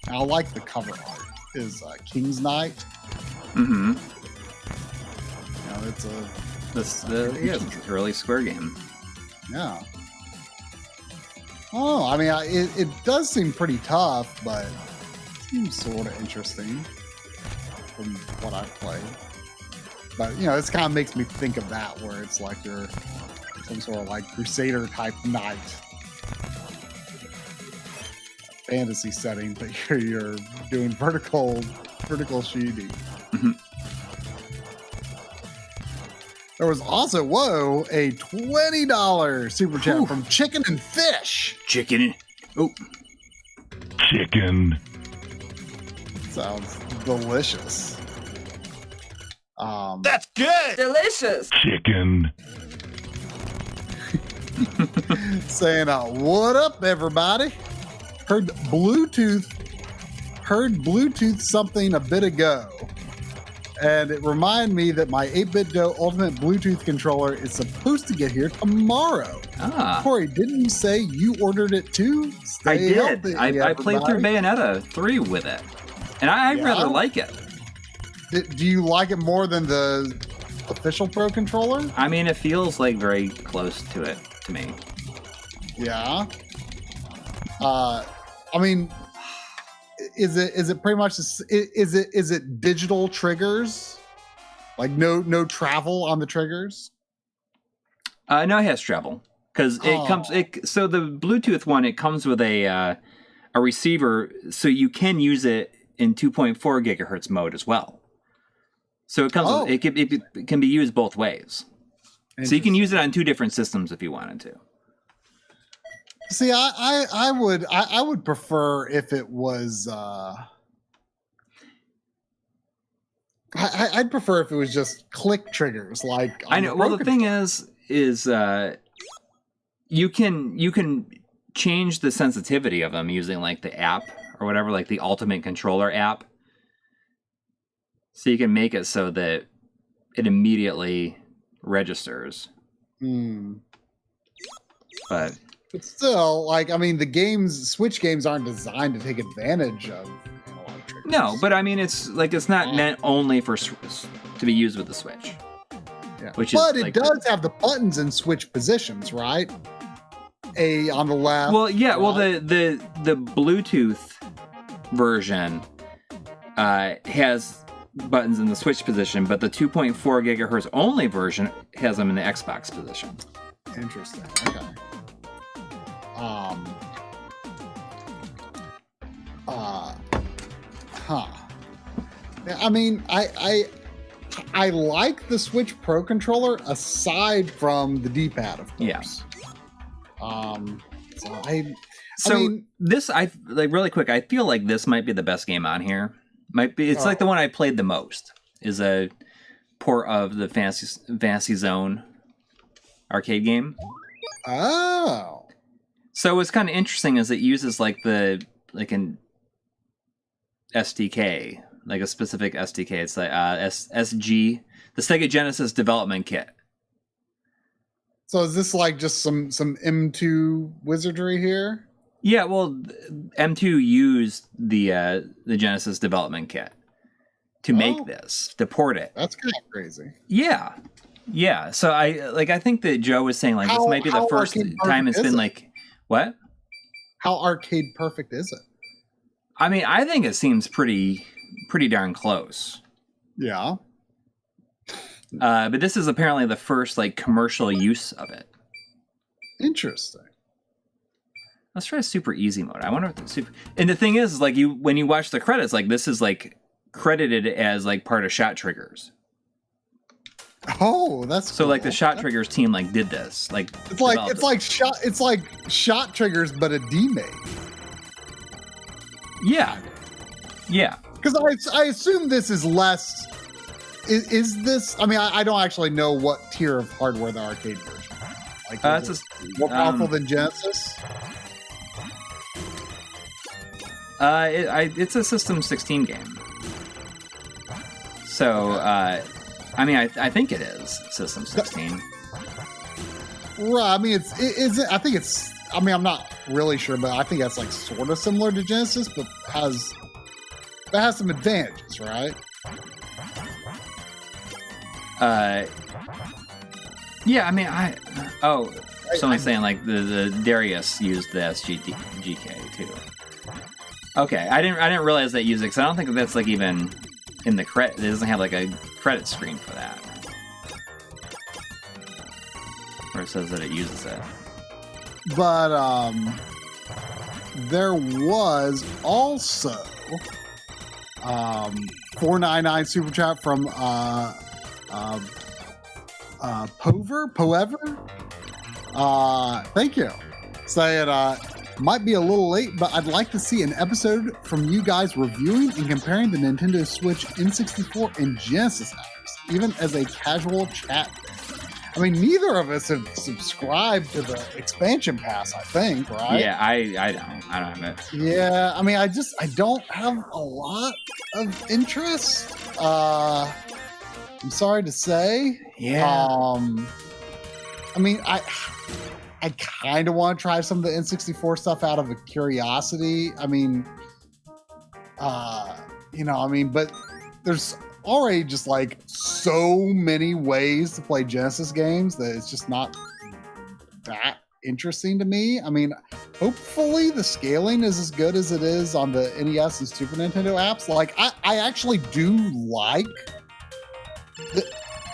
And I like the cover art. Is King's Knight. Mm-hmm. It's it's an early Square game. Yeah. Oh, I mean, it does seem pretty tough, but it seems sort of interesting from what I've played. But this kind of makes me think of that, where it's you're some sort of Crusader type knight. Fantasy setting, but you're doing vertical shooting. Mm-hmm. There was also a $20 super chat from Chicken and Fish. Chicken. Sounds delicious. That's good. Delicious. Chicken. Saying, what up, everybody? Heard Bluetooth something a bit ago, and it reminded me that my 8-Bit Do Ultimate Bluetooth controller is supposed to get here tomorrow. Coury, didn't you say you ordered it too? I did. I played through Bayonetta 3 with it, and I rather like it. Do you like it more than the official Pro controller? I mean, it feels very close to it to me. Yeah. I mean, is it pretty much is it digital triggers? No travel on the triggers? No, it has travel because it comes. So the Bluetooth one, it comes with a receiver, so you can use it in 2.4 gigahertz mode as well. So it comes. It can be used both ways. So you can use it on two different systems if you wanted to. See, I would prefer if it was I'd prefer if it was just click triggers. Like I know. Well, the thing is you can change the sensitivity of them using like the app or whatever, like the Ultimate Controller app. So you can make it so that it immediately registers. But still, like, I mean, Switch games aren't designed to take advantage of analog triggers. no, but I mean, it's not meant only to be used with the Switch. Yeah. But it does have the buttons in Switch positions, right? A on the left. Well, yeah. right? Well, the Bluetooth version has buttons in the Switch position, but the 2.4 gigahertz only version has them in the Xbox position. Interesting. Okay. I mean, I like the Switch Pro controller aside from the D-pad, of course. Yeah. So this, really quick, I feel like this might be the best game on here. It's like the one I played the most. Is a port of the Fantasy Zone arcade game. Oh. So what's kind of interesting is it uses an SDK, like a specific SDK. It's like SG, the Sega Genesis Development Kit. So is this like just some M2 wizardry here? Yeah, well, M2 used the Genesis Development Kit to make this, to port it. That's kind of crazy. Yeah. Yeah. So I think that Joe was saying like this might be the first time it's been like, what? How arcade perfect is it? I mean, I think it seems pretty darn close. Yeah. But this is apparently the first like commercial use of it. Interesting. Let's try super easy mode. I wonder if the super. And the thing is like when you watch the credits, like this is like credited as like part of Shot Triggers. Oh, that's so cool. like the Shot Triggers team like did this. Like it's like Shot Triggers, but a demake. Yeah. Yeah. Because I assume this is less. Is this? I mean, I don't actually know what tier of hardware the arcade version is. Like, is it more powerful than Genesis? It's a System 16 game. So, I mean, I think it is System 16. Right. I mean, I think it's. I mean, I'm not really sure, but I think that's like sort of similar to Genesis, but has some advantages, right? Yeah. I mean, someone's saying like the Darius used the SGK too. Okay, I didn't realize that used it because I don't think that's like even in the credit. It doesn't have like a credit screen for that, where it says that it uses it. But there was also 499 super chat from Poever. Thank you. Saying might be a little late, but I'd like to see an episode from you guys reviewing and comparing the Nintendo Switch N64 and Genesis apps, even as a casual chat. I mean, neither of us have subscribed to the expansion pass, I think, right? Yeah, I don't have it. Yeah, I mean, I don't have a lot of interest. I'm sorry to say. Yeah. I mean, I kind of want to try some of the N64 stuff out of a curiosity. I mean, but there's already just like so many ways to play Genesis games that it's just not that interesting to me. I mean, hopefully the scaling is as good as it is on the NES and Super Nintendo apps. Like, I actually do like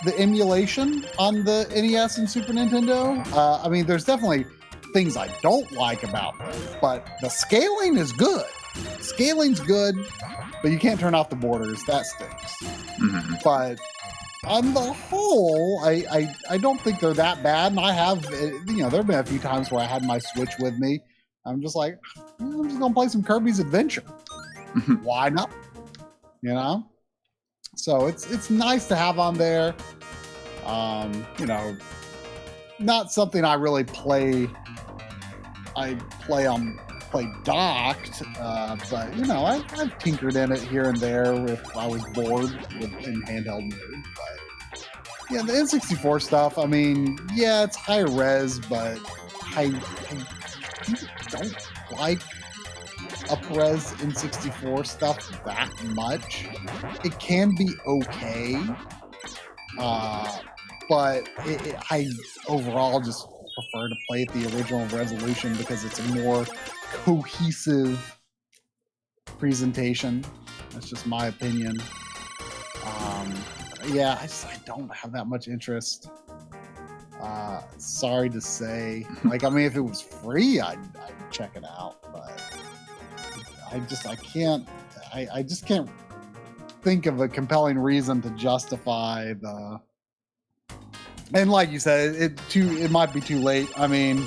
the emulation on the NES and Super Nintendo. I mean, there's definitely things I don't like about them, but the scaling is good. Scaling's good, but you can't turn off the borders. That stinks. Mm-hmm. But on the whole, I don't think they're that bad. And I have, there have been a few times where I had my Switch with me. I'm just like, I'm just going to play some Kirby's Adventure. Why not? So it's nice to have on there. Not something I really play. I play docked, but I've tinkered in it here and there if I was bored in handheld mode. But yeah, the N64 stuff. I mean, yeah, it's higher res, but I don't like up-res N64 stuff that much. It can be okay, but I overall just prefer to play at the original resolution because it's a more cohesive presentation. That's just my opinion. Yeah, I don't have that much interest. Sorry to say. Like, I mean, if it was free, I'd check it out, but I just can't think of a compelling reason to justify the. And like you said, it might be too late. I mean,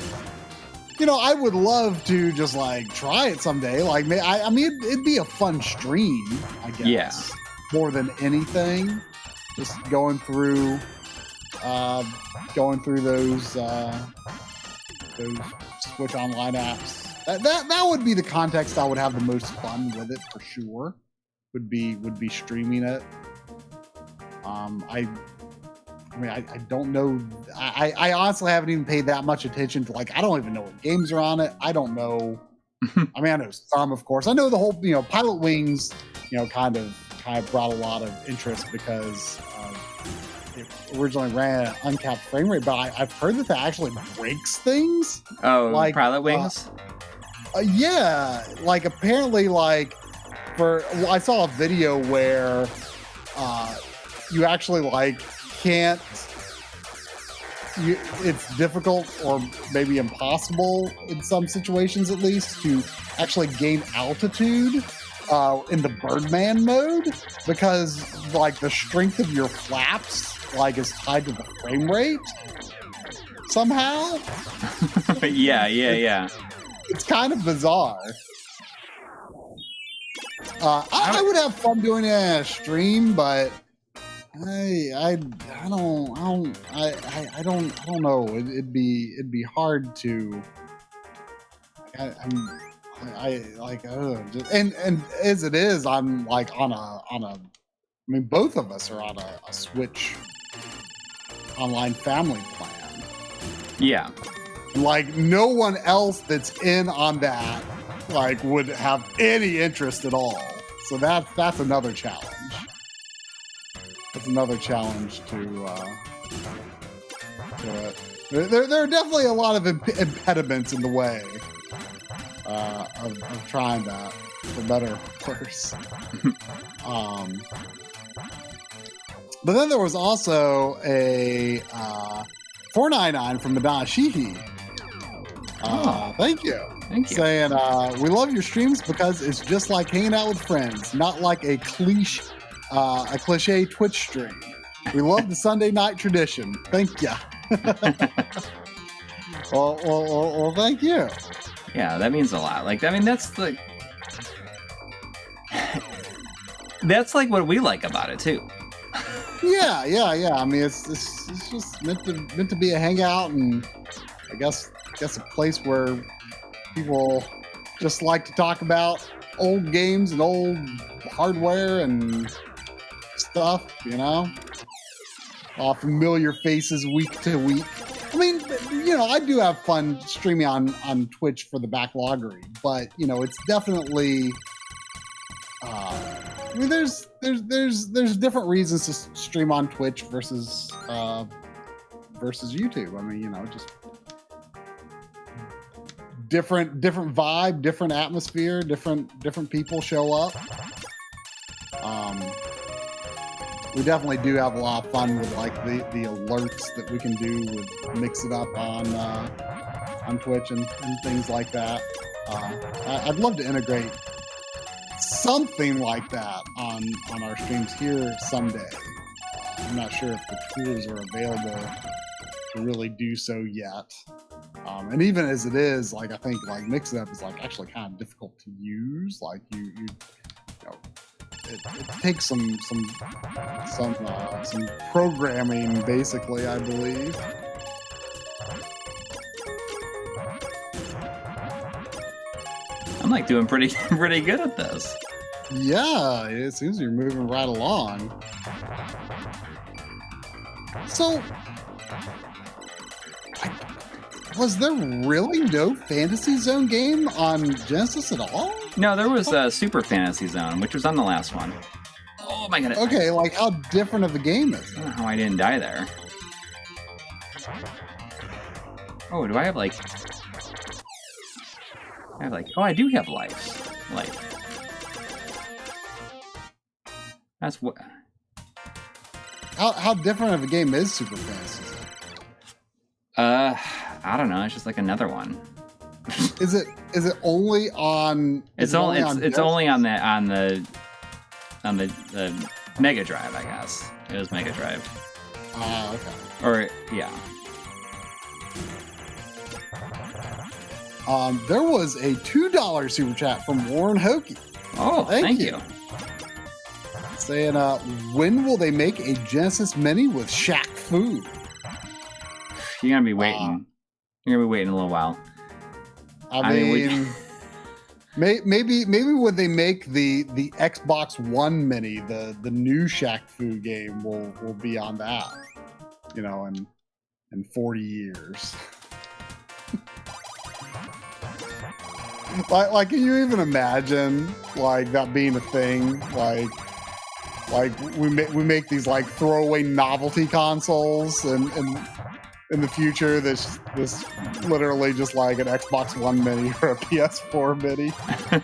I would love to just like try it someday. Like, I mean, it'd be a fun stream, I guess. Yeah. More than anything, just going through those Switch Online apps. That would be the context I would have the most fun with it for sure. Would be streaming it. I don't know. I honestly haven't even paid that much attention to, like, I don't even know what games are on it. I don't know. I mean, I know some, of course. I know the whole, Pilot Wings, kind of brought a lot of interest because it originally ran at uncapped frame rate, but I've heard that actually breaks things. Oh, like Pilot Wings? Yeah, like apparently, like I saw a video where you actually like can't. It's difficult or maybe impossible in some situations, at least, to actually gain altitude in the Birdman mode because like the strength of your flaps like is tied to the frame rate somehow. Yeah. It's kind of bizarre. I would have fun doing it in a stream, but I don't know. It'd be hard to. And as it is, I'm like on a. I mean, both of us are on a Switch Online family plan. Yeah. Like no one else that's in on that like would have any interest at all. So that's another challenge. That's another challenge to it. There are definitely a lot of impediments in the way of trying that, for better or worse. But then there was also a $4.99 from Madonna Sheehy. Thank you. Saying, we love your streams because it's just like hanging out with friends, not like a cliche Twitch stream. We love the Sunday night tradition. Thank you. well, thank you. Yeah, that means a lot. Like, I mean, that's like what we like about it too. Yeah. I mean, it's just meant to be a hangout, and I guess a place where people just like to talk about old games and old hardware and stuff, familiar faces week to week. I mean, I do have fun streaming on Twitch for the backloggery, but it's definitely. I mean, there's different reasons to stream on Twitch versus YouTube. I mean, just different vibe, different atmosphere, different people show up. We definitely do have a lot of fun with like the alerts that we can do with mix it up on Twitch and things like that. I'd love to integrate something like that on our streams here someday. I'm not sure if the tools are available to really do so yet. And even as it is, like I think like Mix It Up is like actually kind of difficult to use. Like you it takes some programming, basically, I believe. I'm like doing pretty good at this. Yeah, it seems you're moving right along. So, was there really no Fantasy Zone game on Genesis at all? No, there was a Super Fantasy Zone, which was on the last one. Oh my god. Okay, like how different of a game is I it? don't know how I didn't die there. Oh, do I have like... oh, I do have life. That's what... How different of a game is Super Fantasy Zone? I don't know. It's just like another one. Is it only on? It's only on the Mega Drive, I guess. It was Mega Drive. Okay. Or yeah. There was a $2 super chat from Warren Hokie. Oh, thank you. Saying, when will they make a Genesis Mini with Shaq Fu? You're gonna be waiting. You're gonna be waiting a little while. I mean, maybe when they make the Xbox One Mini, the new Shaq Fu game will be on that. You know, in 40 years. like, can you even imagine like that being a thing? Like we make these like throwaway novelty consoles, and in the future, this literally just like an Xbox One Mini or a PS4 Mini. I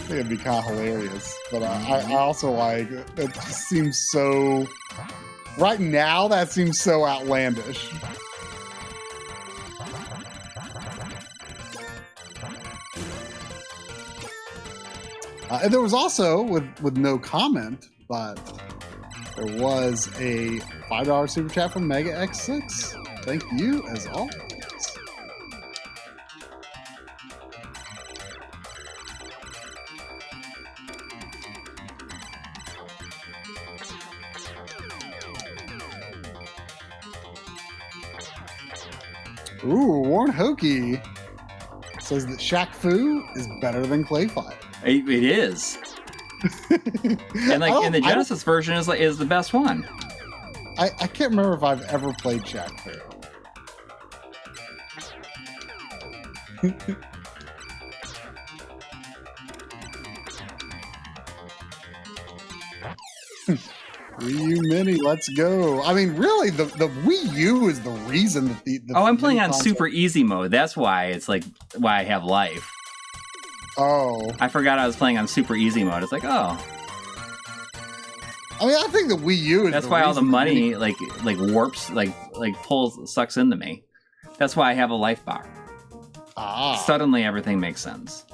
think it'd be kind of hilarious, but I also like it. Just seems so. Right now, that seems so outlandish. And there was also, with no comment, but there was a $5 super chat from Mega X6. Thank you, as always. Ooh, Warren Hokie says that Shaq Fu is better than Clay Fighter. It is. And like in the Genesis version is the best one. I can't remember if I've ever played Shaq Fu. Wii U Mini, let's go. I mean, really, the Wii U is the reason that the I'm playing on super easy mode. That's why it's like why I have life. Oh. I forgot I was playing on super easy mode. It's like, oh. I mean, I think the Wii U is that's why all the money like warps, like sucks into me. That's why I have a life bar. Suddenly everything makes sense.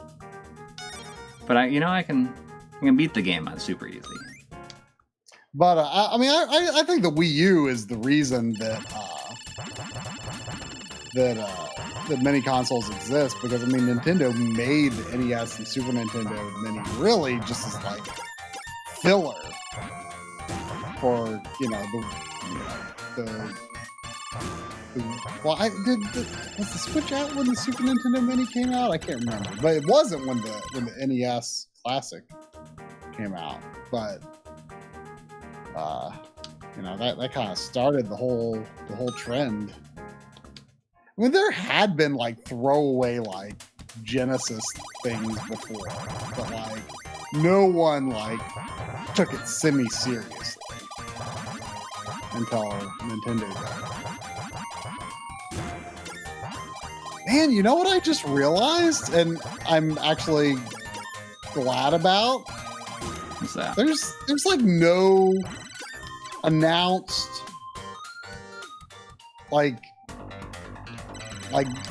But I can beat the game on super easy. But I mean, I think the Wii U is the reason that many consoles exist, because I mean, Nintendo made the NES and Super Nintendo Mini really just as like filler for was the Switch out when the Super Nintendo Mini came out? I can't remember, but it wasn't when the NES Classic came out. But that kind of started the whole trend. I mean, there had been like throwaway like Genesis things before, but like no one like took it semi-seriously until Nintendo did. Man, you know what I just realized, and I'm actually glad about? What's that? There's like no announced like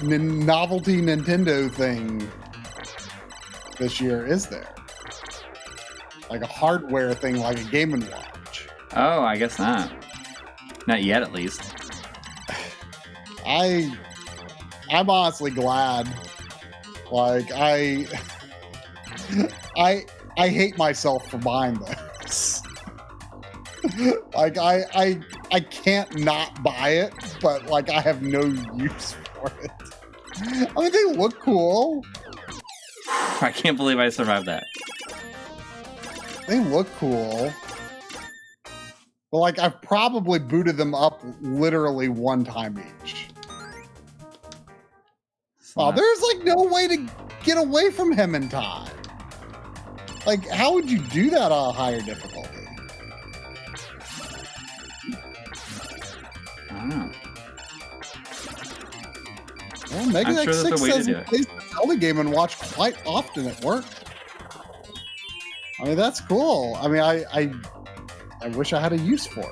novelty Nintendo thing this year, is there? Like a hardware thing, like a Game & Watch. Oh, I guess not. Not yet, at least. I'm honestly glad. Like I I hate myself for buying this. Like I can't not buy it, but like I have no use for it. I mean, they look cool. I can't believe I survived that. They look cool. But like I've probably booted them up literally one time each. Oh, there's like no way to get away from him in time. Like, how would you do that on a higher difficulty? I don't know. Well, Mega I'm sure there's a way to says do he it. plays the Zelda game and watch quite often at work. I mean, that's cool. I mean, I wish I had a use for it.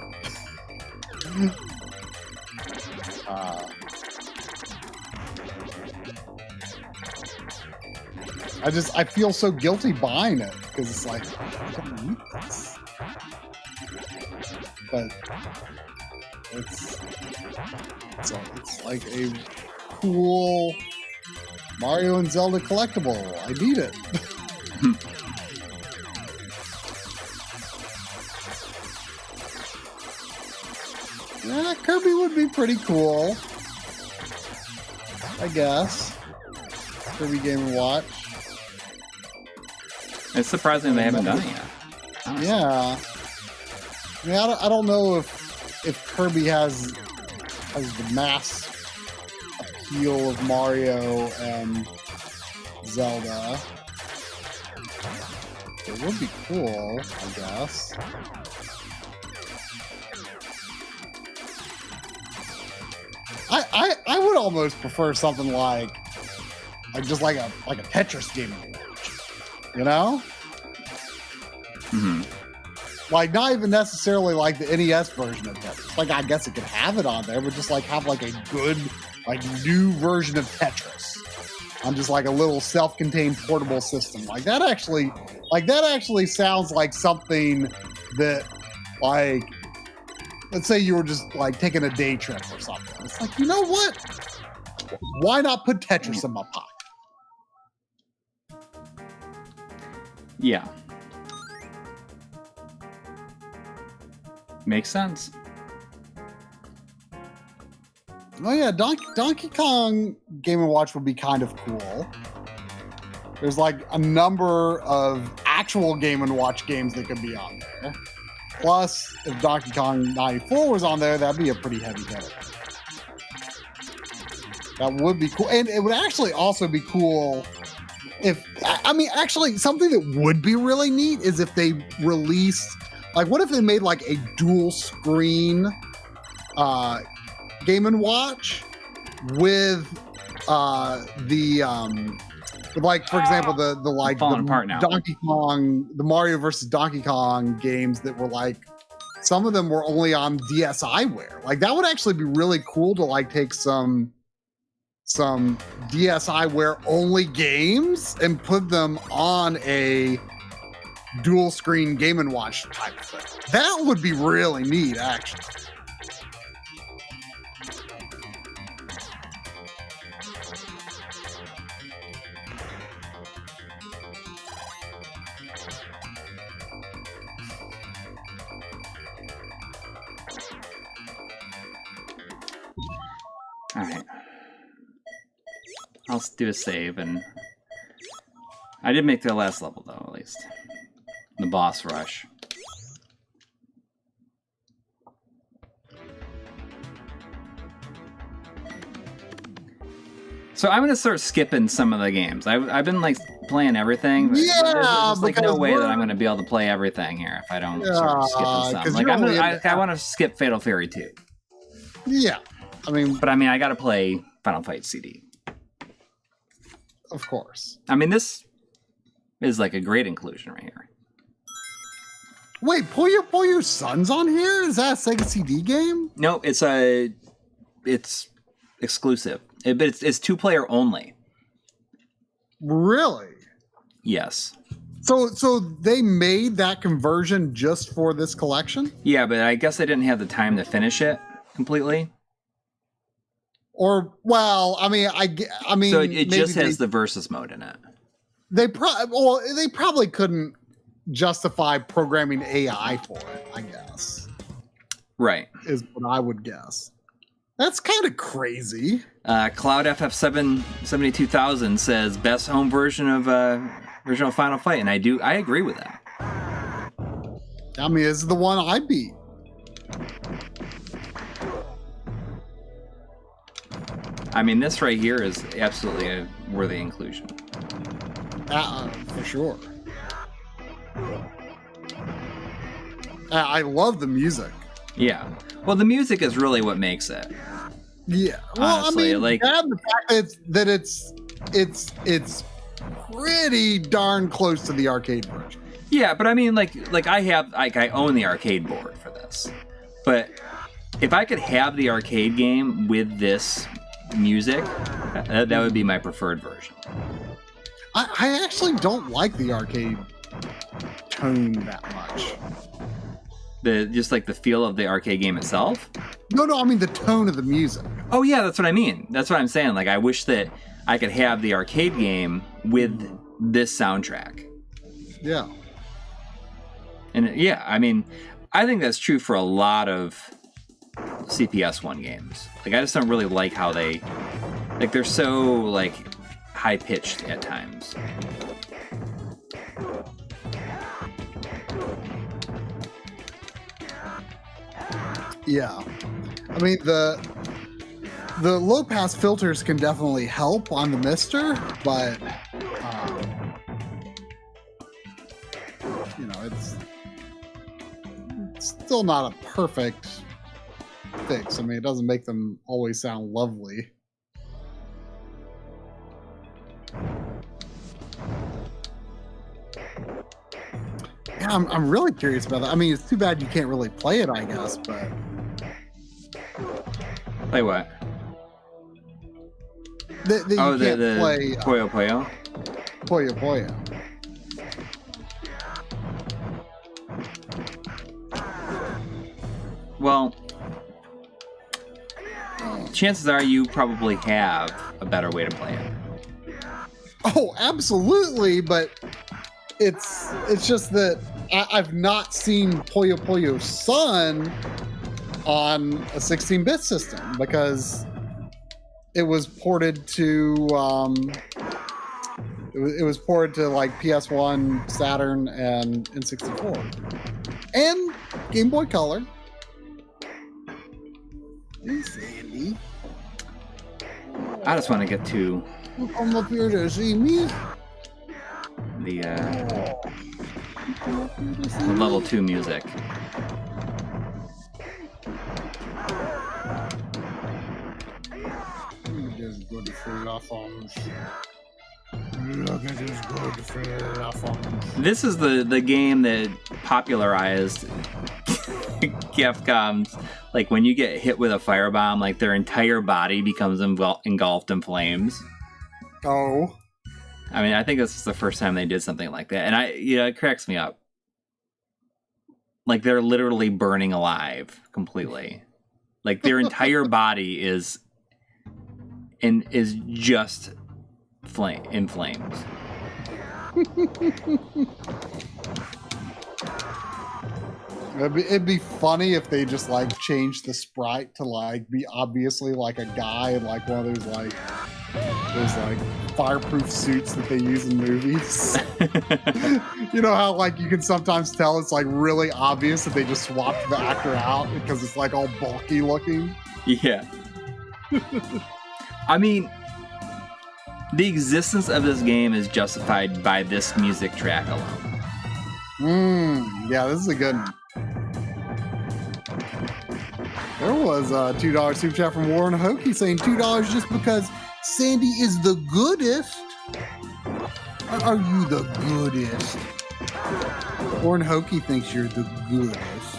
I feel so guilty buying it because it's like, I don't need this. But it's like a cool Mario and Zelda collectible. I need it. Yeah, Kirby would be pretty cool. I guess. Kirby Game & Watch. It's surprising they haven't done it yet. Honestly. Yeah. I mean, I don't know if Kirby has the mass appeal of Mario and Zelda. It would be cool, I guess. I would almost prefer something like just like a Tetris game to watch, you know? Mm-hmm. Like not even necessarily like the NES version of Tetris. Like I guess it could have it on there, but just like have like a good like new version of Tetris on just like a little self-contained portable system. Like that actually sounds like something that like, let's say you were just like taking a day trip or something. It's like, you know what? Why not put Tetris in my pocket? Yeah. Makes sense. Oh yeah, Donkey Kong Game & Watch would be kind of cool. There's like a number of actual Game & Watch games that could be on there. Plus, if Donkey Kong 94 was on there, that'd be a pretty heavy hitter. That would be cool. And it would actually also be cool if, I mean, actually, something that would be really neat is if they released, like, what if they made like a dual screen Game & Watch with with like, for example, the like the Donkey Kong, the Mario versus Donkey Kong games that were like, some of them were only on DSiWare. Like that would actually be really cool to like take some DSiWare only games and put them on a dual screen Game & Watch type thing. That would be really neat, actually. All right. I'll do a save, and I did make the last level though, at least the boss rush. So I'm gonna start skipping some of the games. I've been like playing everything. But there's like no way that I'm gonna be able to play everything here if I don't start skipping some. Like I want to skip Fatal Fury 2. Yeah, I mean, I gotta play Final Fight CD. Of course. I mean, this is like a great inclusion right here. Wait, pull your sons on here? Is that a Sega CD game? No, it's exclusive. But it's 2-player only. Really? Yes. So they made that conversion just for this collection? Yeah, but I guess they didn't have the time to finish it completely. Or, well, I mean, so it just has the versus mode in it. They probably couldn't justify programming AI for it, I guess. Right. Is what I would guess. That's kind of crazy. Cloud FF772,000 says best home version of original Final Fight, and I agree with that. I mean, this is the one I beat. I mean, this right here is absolutely a worthy inclusion. For sure. I love the music. Yeah. Well, the music is really what makes it. Yeah. Well, honestly, I mean, like and the fact that it's pretty darn close to the arcade version. Yeah, but I mean, like I own the arcade board for this. But if I could have the arcade game with this music, that would be my preferred version. I actually don't like the arcade tone that much. Just like the feel of the arcade game itself? No, I mean the tone of the music. Oh yeah, that's what I mean. That's what I'm saying. Like I wish that I could have the arcade game with this soundtrack. Yeah. And yeah, I mean, I think that's true for a lot of CPS1 games. Like I just don't really like how they're so like high pitched at times. Yeah. I mean the low pass filters can definitely help on the Mister, but you know, it's still not a perfect fix. I mean, it doesn't make them always sound lovely. Yeah, I'm really curious about that. I mean, it's too bad you can't really play it, I guess, but... Play what? That you can't play... Puyo Puyo? Puyo Puyo. Well, chances are you probably have a better way to play it. Oh, absolutely, but it's just that I've not seen Puyo Puyo Sun on a 16-bit system because it was ported to it was ported to like PS1, Saturn, and N64, and Game Boy Color. Hey, Sandy. I just want to get to You come up here to see me? the level 2 music. Look at this good fluffums. Look at this good fluffums. This is the game that popularized Capcom's, like when you get hit with a firebomb, like their entire body becomes engulfed in flames. Oh. I mean, I think this is the first time they did something like that, and it cracks me up. Like they're literally burning alive completely. Like their entire body is just in flames. It'd be funny if they just like changed the sprite to like be obviously like a guy in like one of those like fireproof suits that they use in movies. You know how like you can sometimes tell it's like really obvious that they just swapped the actor out because it's like all bulky looking. Yeah. I mean, the existence of this game is justified by this music track alone. Yeah, this is a good one. There was a $2 super chat from Warren Hokie saying $2 just because Sandy is the goodest. Are you the goodest? Warren Hokie thinks you're the goodest.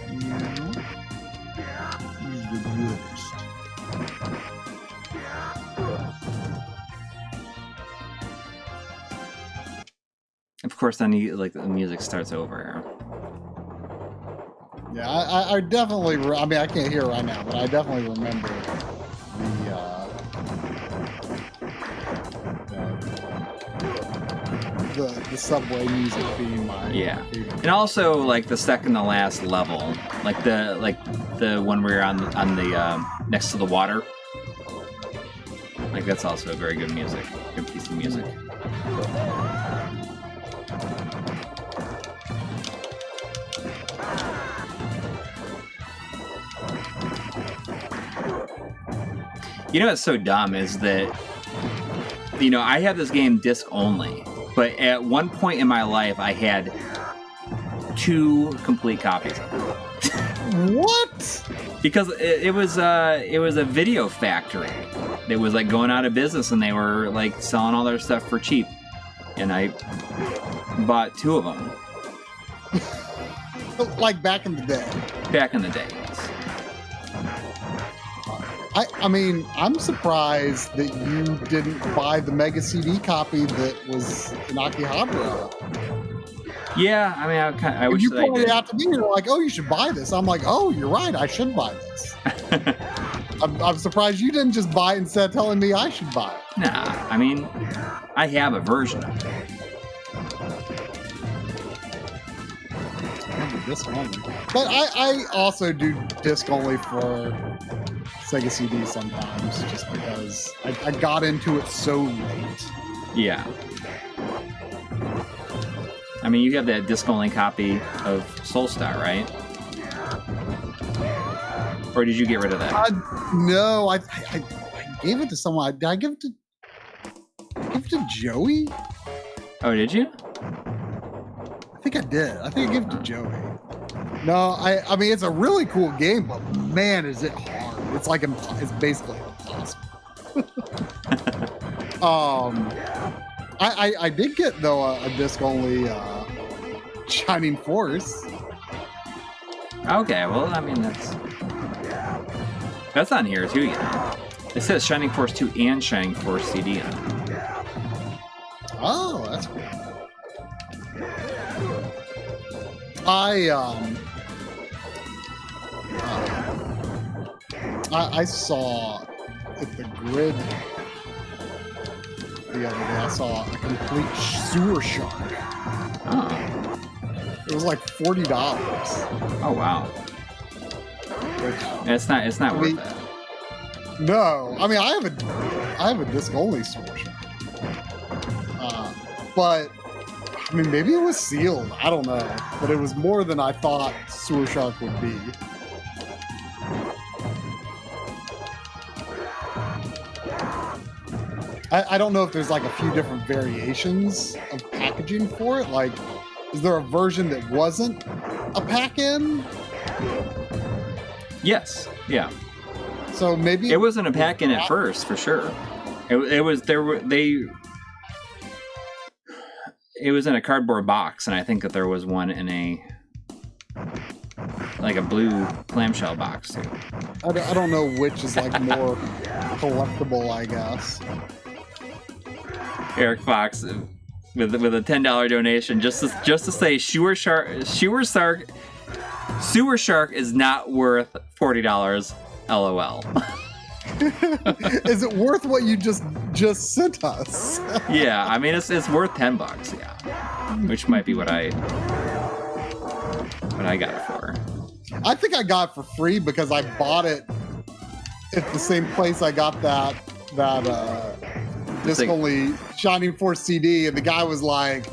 Yeah. He's the goodest. Of course, then the music starts over here. Yeah, I definitely. I mean, I can't hear it right now, but I definitely remember the subway music being my favorite. And also like the second to last level, like the one where you're on the next to the water. Like that's also very good music, good piece of music. You know what's so dumb is that, you know, I have this game disc only, but at one point in my life I had 2 complete copies of it. What? Because it was a video factory that was like going out of business, and they were like selling all their stuff for cheap, and I bought 2 of them. Like back in the day. Back in the day, yes. I mean, I'm surprised that you didn't buy the Mega CD copy that was in Akihabara. Yeah, I mean, I wish you that I pointed did. it out to me. You're like, "Oh, you should buy this." I'm like, "Oh, you're right. I should buy this." I'm surprised you didn't just buy it instead of telling me I should buy it. Nah, I mean, I have a version of it. Disc only. But I also do disc only for Sega CD sometimes, just because I got into it so late. Yeah. I mean, you have that disc-only copy of Soulstar, right? Or did you get rid of that? No, I gave it to someone. Did I give it to Joey? Oh, did you? I think I did. I think I gave it to Joey. No, I mean, it's a really cool game, but man, is it hard. It's like, it's basically impossible. I did get, though, a disc-only Shining Force. Okay, well, I mean, that's on here, too, you know. It says Shining Force 2 and Shining Force CD on it. Oh, that's cool. I saw at the Grid the other day, I saw a complete sewer shark. Oh. It was like $40. Oh, wow. Which, It's not worth it. no, I mean, I have a disc-only sewer shark. But, I mean, maybe it was sealed. I don't know. But it was more than I thought sewer shark would be. I don't know if there's like a few different variations of packaging for it. Like, is there a version that wasn't a pack-in? Yes, yeah. So maybe It wasn't a pack-in at first, for sure. It was in a cardboard box, and I think that there was one in a blue clamshell box too. I don't know which is like more collectible, I guess. Eric Fox with a $10 donation just to say sewer shark is not worth $40. LOL. Is it worth what you just sent us? Yeah, I mean it's worth $10. Yeah, which might be what I got it for. I think I got it for free because I bought it at the same place I got that disc-only Shining Force CD, and the guy was like,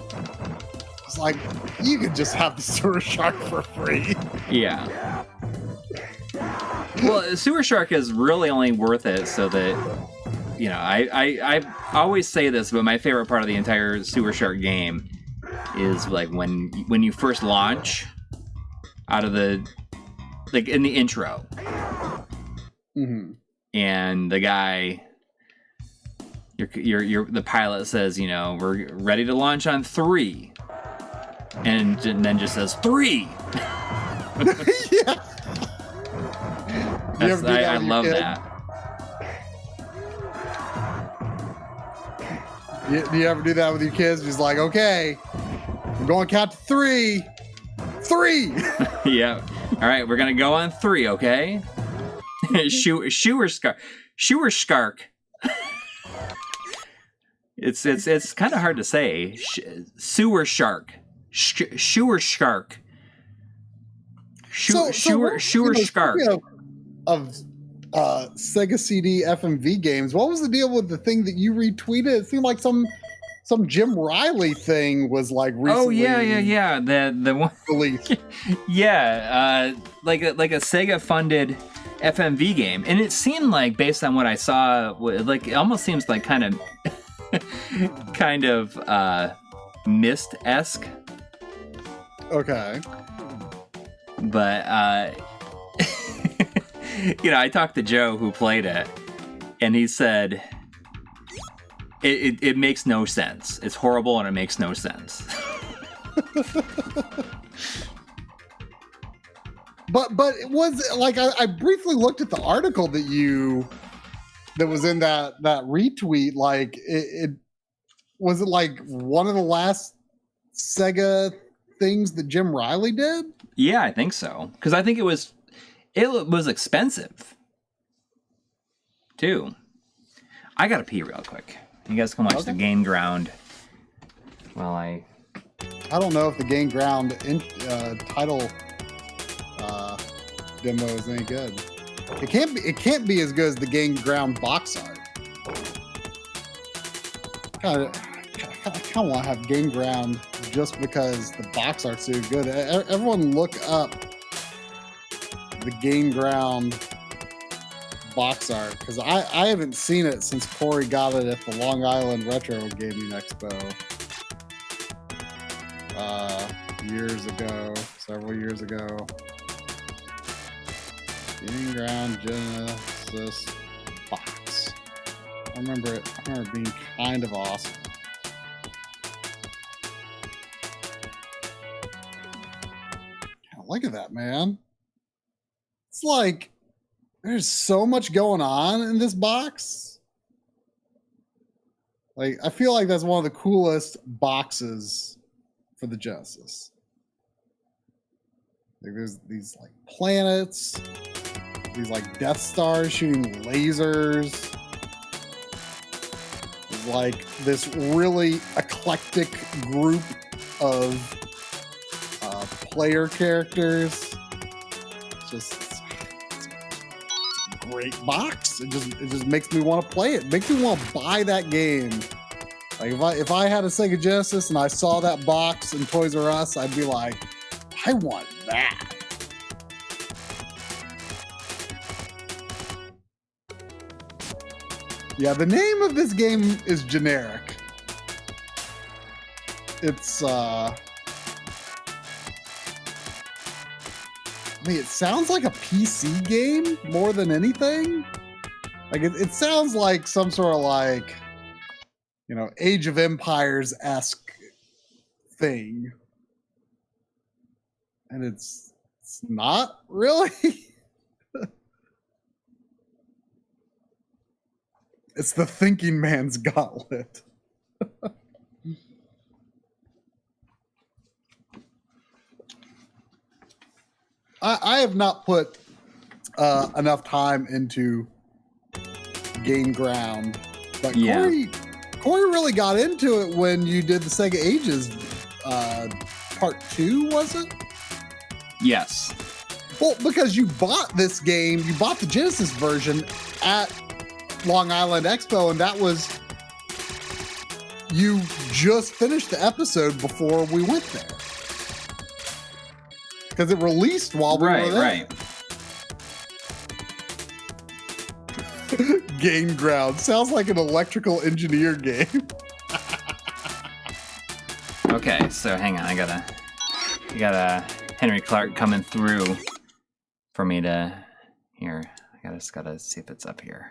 you could just have the sewer shark for free. Yeah. Well, Sewer Shark is really only worth it so that, you know, I always say this, but my favorite part of the entire Sewer Shark game is like when you first launch out of the, like in the intro. Mm-hmm. And the guy, the pilot says, you know, we're ready to launch on 3. And then just says 3. Yeah. I love that. Do you ever do that with your kids? Just like, okay, I'm going to count to 3. 3. Yeah. All right, we're gonna go on 3, okay? Sewer Shark. It's kind of hard to say. Sewer shark. Sewer shark. Sewer shark. Of Sega CD FMV games, what was the deal with the thing that you retweeted? It seemed like some Jim Riley thing was like recently. Oh yeah. The one released. Yeah, like a Sega funded FMV game, and it seemed like, based on what I saw, like it almost seems like kind of Myst-esque. Okay. But I talked to Joe who played it, and he said it makes no sense. It's horrible and it makes no sense. But it was like I briefly looked at the article that was in that retweet. Like it was it like one of the last Sega things that Jim Riley did? Yeah, I think so. Because I think it was expensive too. I gotta pee real quick. You guys can watch the Game Ground while I don't know if the Game Ground title demo is any good. It can't be as good as the Game Ground box art. I kind of want to have Game Ground just because the box art's so good. Everyone look up the Game Ground box art, because I haven't seen it since Coury got it at the Long Island Retro Gaming Expo several years ago. Game Ground Genesis box. I remember it being kind of awesome. Look at that, man. It's like there's so much going on in this box. Like, I feel like that's one of the coolest boxes for the Genesis. Like, there's these like planets, these like Death Stars shooting lasers. There's like this really eclectic group of player characters. It's a great box. It just makes me want to play it. Makes me want to buy that game. Like if I had a Sega Genesis and I saw that box in Toys R Us, I'd be like, I want that. Yeah, the name of this game is generic. It's it sounds like a PC game more than anything. Like it sounds like some sort of like, Age of Empires-esque thing. And it's not really. It's the thinking man's gauntlet. I have not put enough time into Game Ground, but Coury really got into it when you did the Sega Ages Part 2, was it? Yes. Well, because you bought this game, you bought the Genesis version at Long Island Expo, and that was, you just finished the episode before we went there. Because it released while we were there. Right. Game Ground. Sounds like an electrical engineer game. Okay, so hang on. I got a Henry Clark coming through for me to... Here, I just gotta see if it's up here.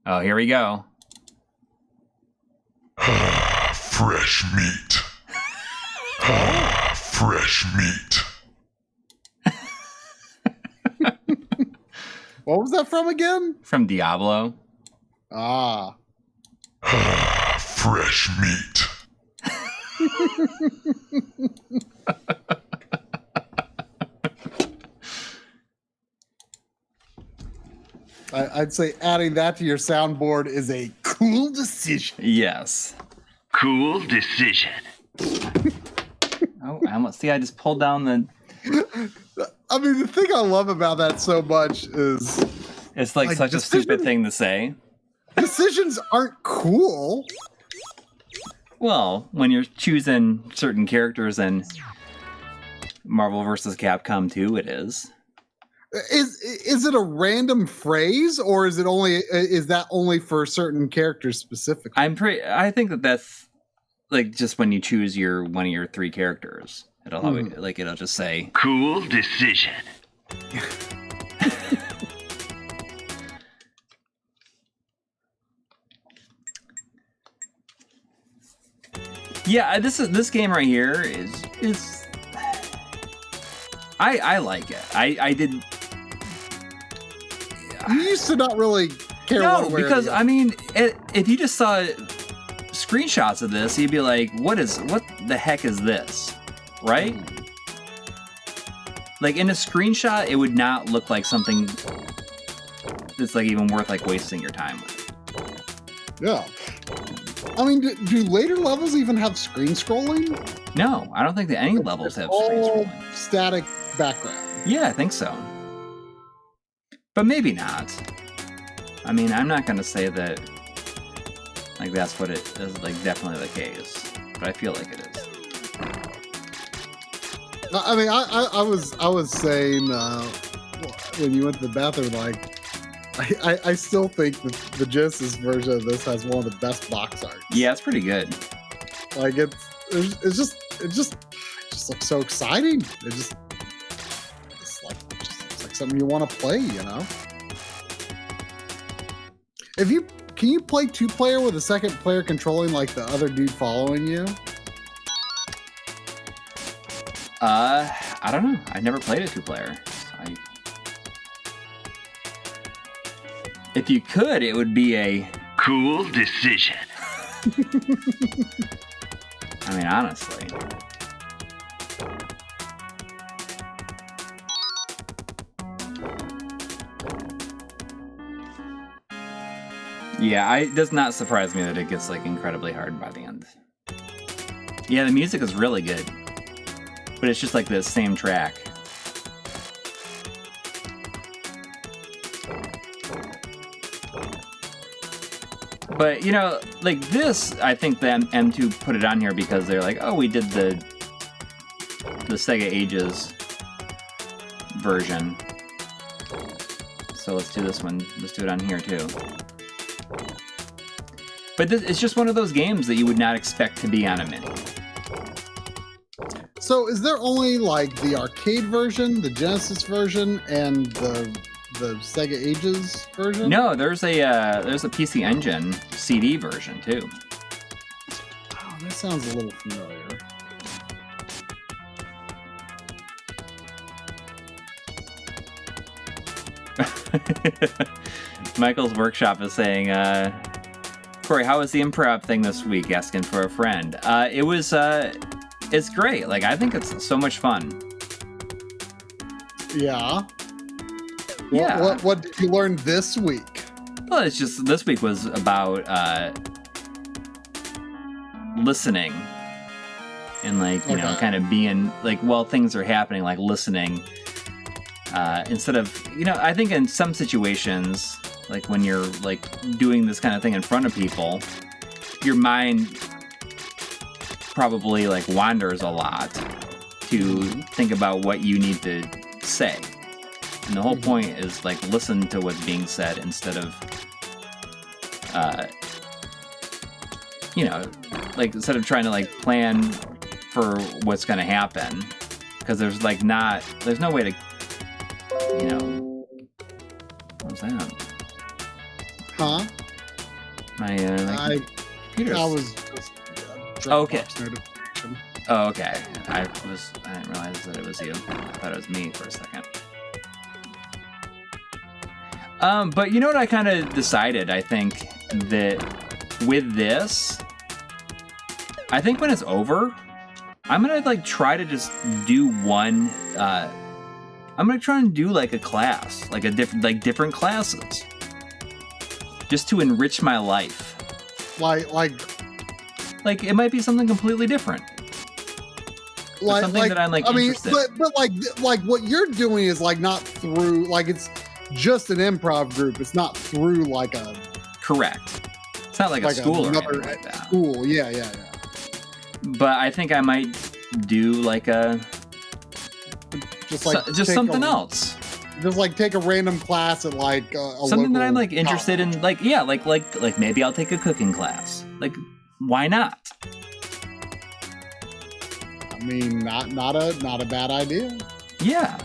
Oh, here we go. Fresh meat. Fresh meat. What was that from again? From Diablo. Ah. Fresh meat. I'd say adding that to your soundboard is a Cool decision. Yes. Cool decision. Oh, I almost see. I just pulled down the. I mean, the thing I love about that so much is It's like such a stupid thing to say. decisions aren't cool. Well, when you're choosing certain characters in Marvel vs. Capcom 2, it is. Is it a random phrase, or is that only for certain characters specifically? I think that's like just when you choose one of your 3 characters, it'll it'll just say Cool decision. Yeah, this game right here is I like it. I did. You used to not really care. No, because I mean, if you just saw screenshots of this, you'd be like, what the heck is this? Right? Like in a screenshot, it would not look like something that's like even worth like wasting your time with. Yeah. I mean, do later levels even have screen scrolling? No, I don't think that any levels have screen All scrolling. static background. Yeah, I think so. But maybe not. I mean, I'm not going to say that like that's what it is, like definitely the case, but I feel like it is. I mean, I was saying when you went to the bathroom, like, I still think that the Genesis version of this has one of the best box art. Yeah, it's pretty good. Like it just looks so exciting. It's like something you want to play, you know. Can you play 2-player with a second player controlling like the other dude following you? I don't know. I never played a 2-player. If you could, it would be a cool decision. I mean, honestly. Yeah, it does not surprise me that it gets like incredibly hard by the end. Yeah, the music is really good, but it's just like the same track. But, you know, like this, I think the M2 put it on here because they're like, oh, we did the Sega Ages version. So let's do this one. Let's do it on here, too. But it's just one of those games that you would not expect to be on a Mini. So is there only, like, the arcade version, the Genesis version, and the Sega Ages version? No, there's a PC Engine CD version too. Oh, that sounds a little familiar. Michael's Workshop is saying, Coury, how was the improv thing this week? Asking for a friend. It's great. Like, I think it's so much fun. Yeah. Yeah. What did you learn this week? Well, it's just this week was about listening and like you know kind of being like while things are happening, like listening instead of I think in some situations like when you're like doing this kind of thing in front of people, your mind probably like wanders a lot to think about what you need to say. And the whole point is like listen to what's being said instead of, like instead of trying to like plan for what's going to happen, because there's no way to, what was that? Huh? My computer's... I was just okay. Notification. Oh, okay. I didn't realize that it was you. I thought it was me for a second. But you know what I kind of decided? I think that with this, I think when it's over, I'm gonna like try to just do one. I'm gonna try and do like a class, like different classes, just to enrich my life. Like it might be something completely different. Something that I'm interested. But like what you're doing is like not through, like it's just an improv group. It's not through like a. Correct. It's not like a school or anything like that. School, yeah. But I think I might do like a. Just something else. Just like take a random class at like a something that I'm like local interested in. Like maybe I'll take a cooking class. Like why not? I mean, not a bad idea. Yeah.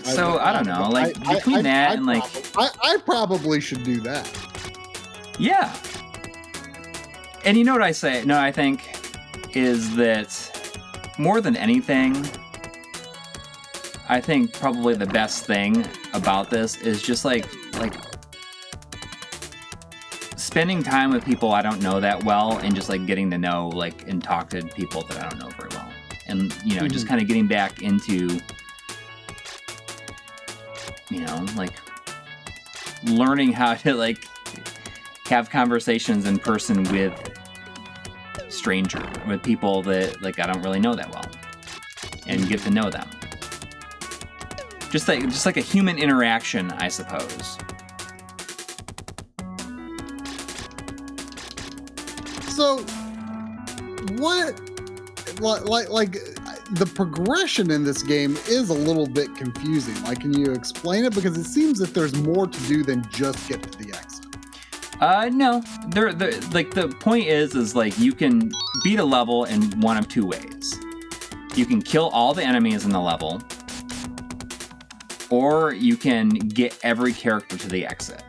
So I don't know, like between that and like I probably should do that. Yeah. And you know what I say? No, I think is that more than anything, I think probably the best thing about this is just like spending time with people I don't know that well and just like getting to know like and talk to people that I don't know very well. And you know, just kind of getting back into like learning how to like have conversations in person with people that like I don't really know that well and get to know them. Just like a human interaction, I suppose. So what like the progression in this game is a little bit confusing. Like, can you explain it? Because it seems that there's more to do than just get to the exit. No. The point is like you can beat a level in one of two ways. You can kill all the enemies in the level, or you can get every character to the exit.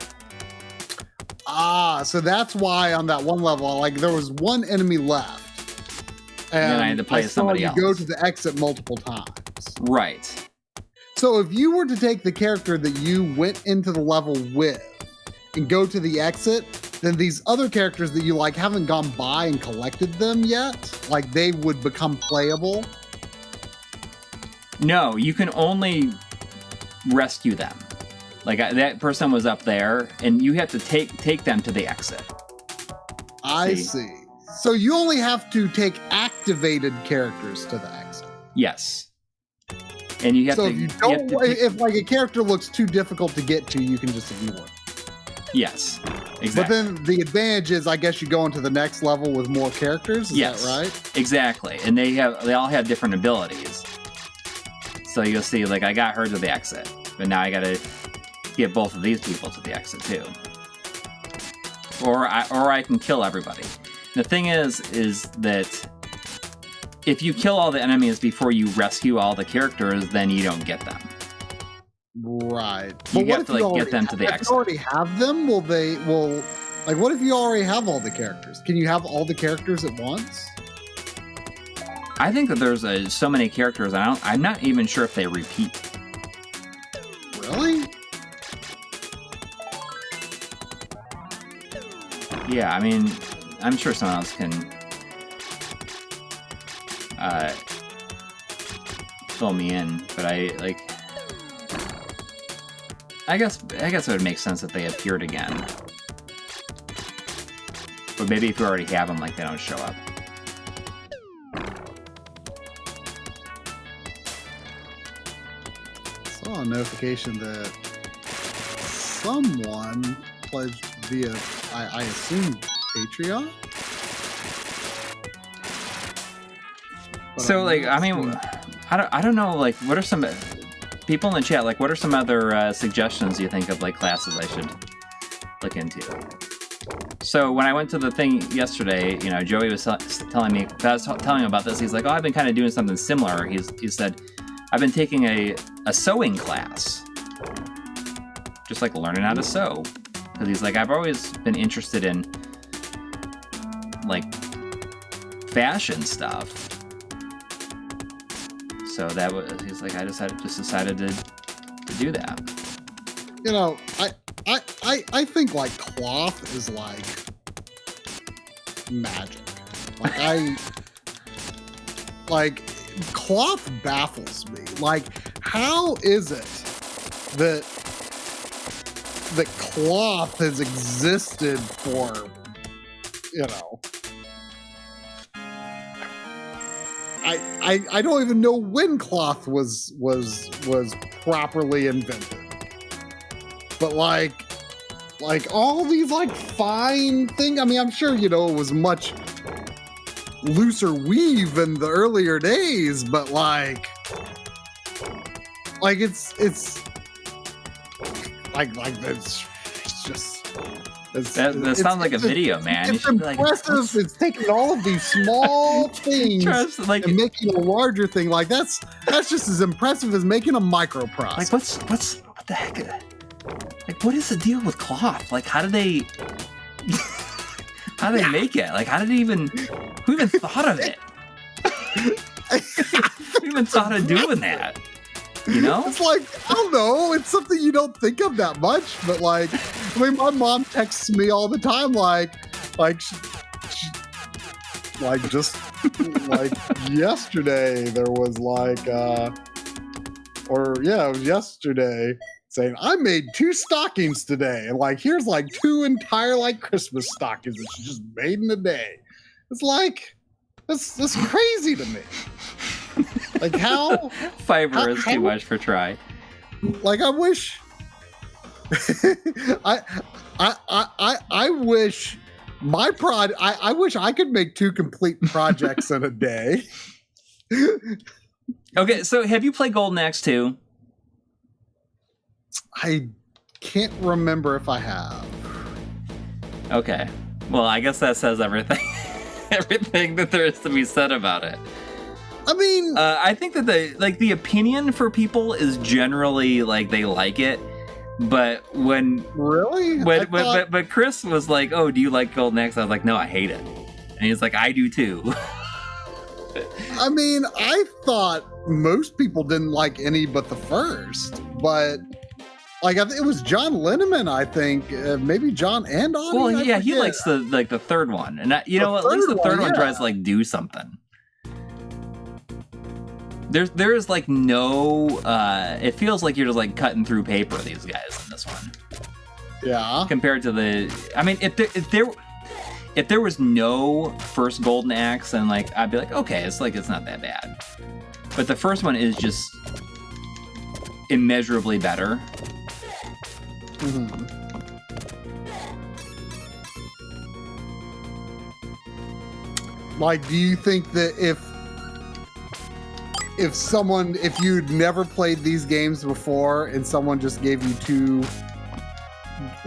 So that's why on that one level, like there was one enemy left. And then I had to play somebody else. You go to the exit multiple times. Right. So if you were to take the character that you went into the level with and go to the exit, then these other characters that you like haven't gone by and collected them yet, like they would become playable. No, you can only rescue them. Like that person was up there, and you have to take them to the exit. I see. So you only have to take activated characters to the exit. Yes. And you have so to. So if you don't, if like a character looks too difficult to get to, you can just ignore it. Yes. Exactly. But then the advantage is, I guess, you go into the next level with more characters. Is that right? Exactly. And they all have different abilities. So you'll see, like, I got her to the exit, but now I gotta get both of these people to the exit too. Or I can kill everybody. The thing is that if you kill all the enemies before you rescue all the characters, then you don't get them. Right. You have to like get them to the exit. If you already have them, what if you already have all the characters? Can you have all the characters at once? I think that there's so many characters. I'm not even sure if they repeat. Really? Yeah, I mean, I'm sure someone else can fill me in, but I guess it would make sense that they appeared again. But maybe if you already have them, like, they don't show up. Saw a notification that someone pledged via, I assume, Patreon? So, like, I mean, I don't know, like, what are some... People in the chat, like, what are some other suggestions you think of, like, classes I should look into? So when I went to the thing yesterday, you know, Joey was telling me about this. He's like, oh, I've been kind of doing something similar. He said, I've been taking a sewing class. Just, like, learning how to sew. Because he's like, I've always been interested in, like, fashion stuff. So that was, he's like, I decided to do that. You know, I think like cloth is like magic. Like cloth baffles me. Like, how is it that that cloth has existed for, you know, I don't even know when cloth was properly invented. But like all these like fine thing. I mean, I'm sure, you know, it was much looser weave in the earlier days, but like it's just that sounds like a video, man. It's impressive. It's taking all of these small things and making a larger thing. Like that's just as impressive as making a microprocessor. Like what the heck? Like, what is the deal with cloth? Like, how do they make it? Like, who even thought of it? Who even thought of doing that? You know? It's like, I don't know. It's something you don't think of that much, but like, I mean, my mom texts me all the time, like just like yesterday, there was like, it was yesterday, saying, I made 2 stockings today. And like, here's like 2 entire like Christmas stockings that she just made in a day. It's like, that's crazy to me. Like how fiber is too much for try. Like I wish I wish my I wish I could make 2 complete projects in a day. Okay, so have you played Golden Axe 2? I can't remember if I have. Okay. Well, I guess that says everything. Everything that there is to be said about it. I mean, I think that the opinion for people is generally like they like it, but but Chris was like, "Oh, do you like Golden Axe?" I was like, "No, I hate it," and he's like, "I do too." I mean, I thought most people didn't like any but the first, but like it was John Linneman, I think, maybe John and Ani. Well, yeah, he likes the third one, and at least the third one tries to like do something. There is like no. It feels like you're just like cutting through paper. These guys in this one. Yeah. Compared to I mean, if there was no first Golden Axe, then like I'd be like, okay, it's not that bad. But the first one is just immeasurably better. Mm-hmm. Like, do you think that if you'd never played these games before and someone just gave you 2,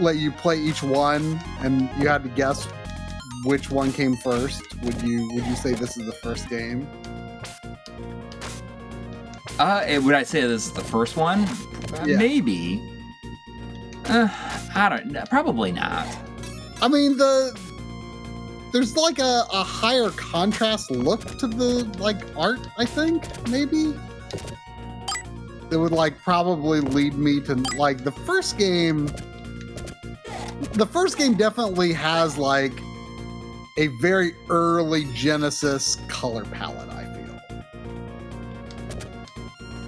let you play each one and you had to guess which one came first, would you say this is the first game? Would I say this is the first one? Yeah. Maybe. I don't know. Probably not. I mean, there's like a higher contrast look to the like art, I think, maybe. That would like probably lead me to like the first game. The first game definitely has like a very early Genesis color palette, I feel.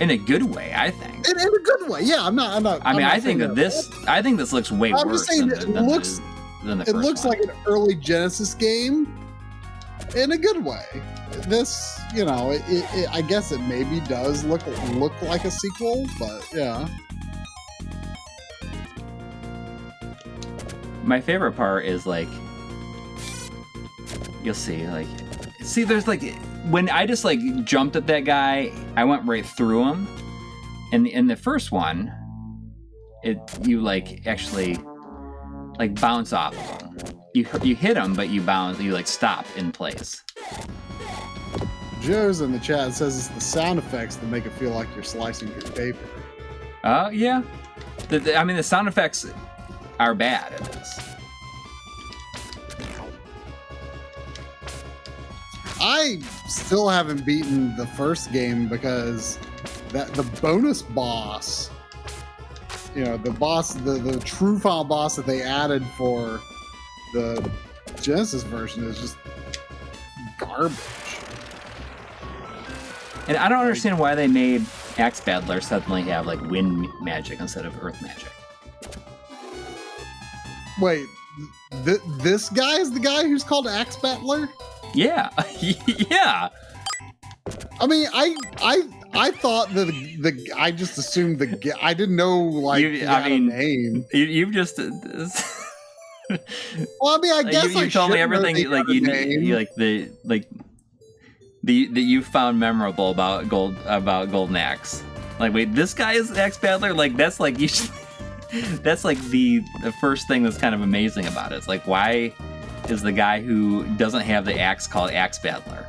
In a good way, I think. In a good way, yeah. I'm not. I mean, I think this looks way worse. I'm just saying than the first it looks one. like an early Genesis game in a good way. This, you know, I guess it maybe does look like a sequel, but yeah. My favorite part is like, you'll see, there's like, when I just like jumped at that guy, I went right through him. And in the first one, you like actually like bounce off of him. You hit him, but you like stop in place. Joe's in the chat says it's the sound effects that make it feel like you're slicing through paper. Yeah. I mean, the sound effects are bad at this. I still haven't beaten the first game because the bonus boss, you know, the true final boss that they added for the Genesis version is just garbage. And I don't understand why they made Axe Battler suddenly have like wind magic instead of earth magic. Wait, this guy is the guy who's called Axe Battler? Yeah. Yeah. I mean, I thought that I just assumed I didn't know like he had a name. You've just. Well, I mean, I guess you told me everything like you like that you found memorable about Golden Axe. Like, wait, this guy is Axe Battler? Like, that's like that's like the first thing that's kind of amazing about it. It's like, why is the guy who doesn't have the axe called Axe Battler?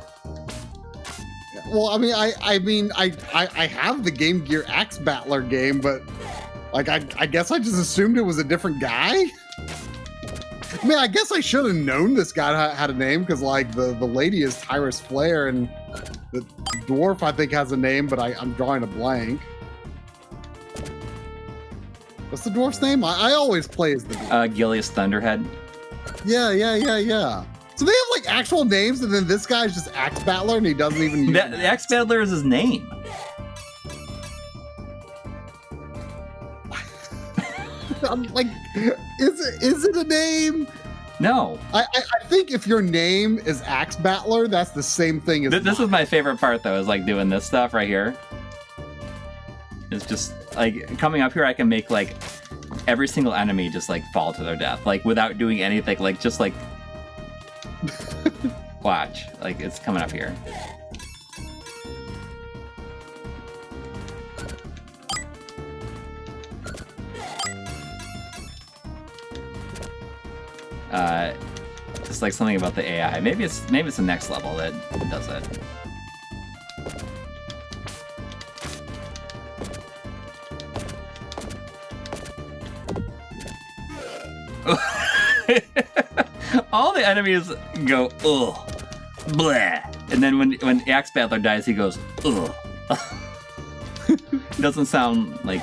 Well, I mean, I have the Game Gear Axe Battler game, but like I guess I just assumed it was a different guy. I mean, I guess I should have known this guy had a name because, like, the lady is Tyrus Flair, and the dwarf, I think, has a name, but I'm drawing a blank. What's the dwarf's name? I always play as the dwarf. Gilius Thunderhead. Yeah. So they have, like, actual names, and then this guy's just Axe Battler, and he doesn't even use The Axe Battler is his name. I'm like, is it a name? No. I think if your name is Axe Battler, that's the same thing as This is my favorite part, though, is like doing this stuff right here. It's just like coming up here, I can make like every single enemy just like fall to their death, like without doing anything, like just like watch, like it's coming up here. Just like something about the AI. Maybe it's the next level that does it. All the enemies go ugh, bleh, and then when Axe Battler dies, he goes ugh. Doesn't sound like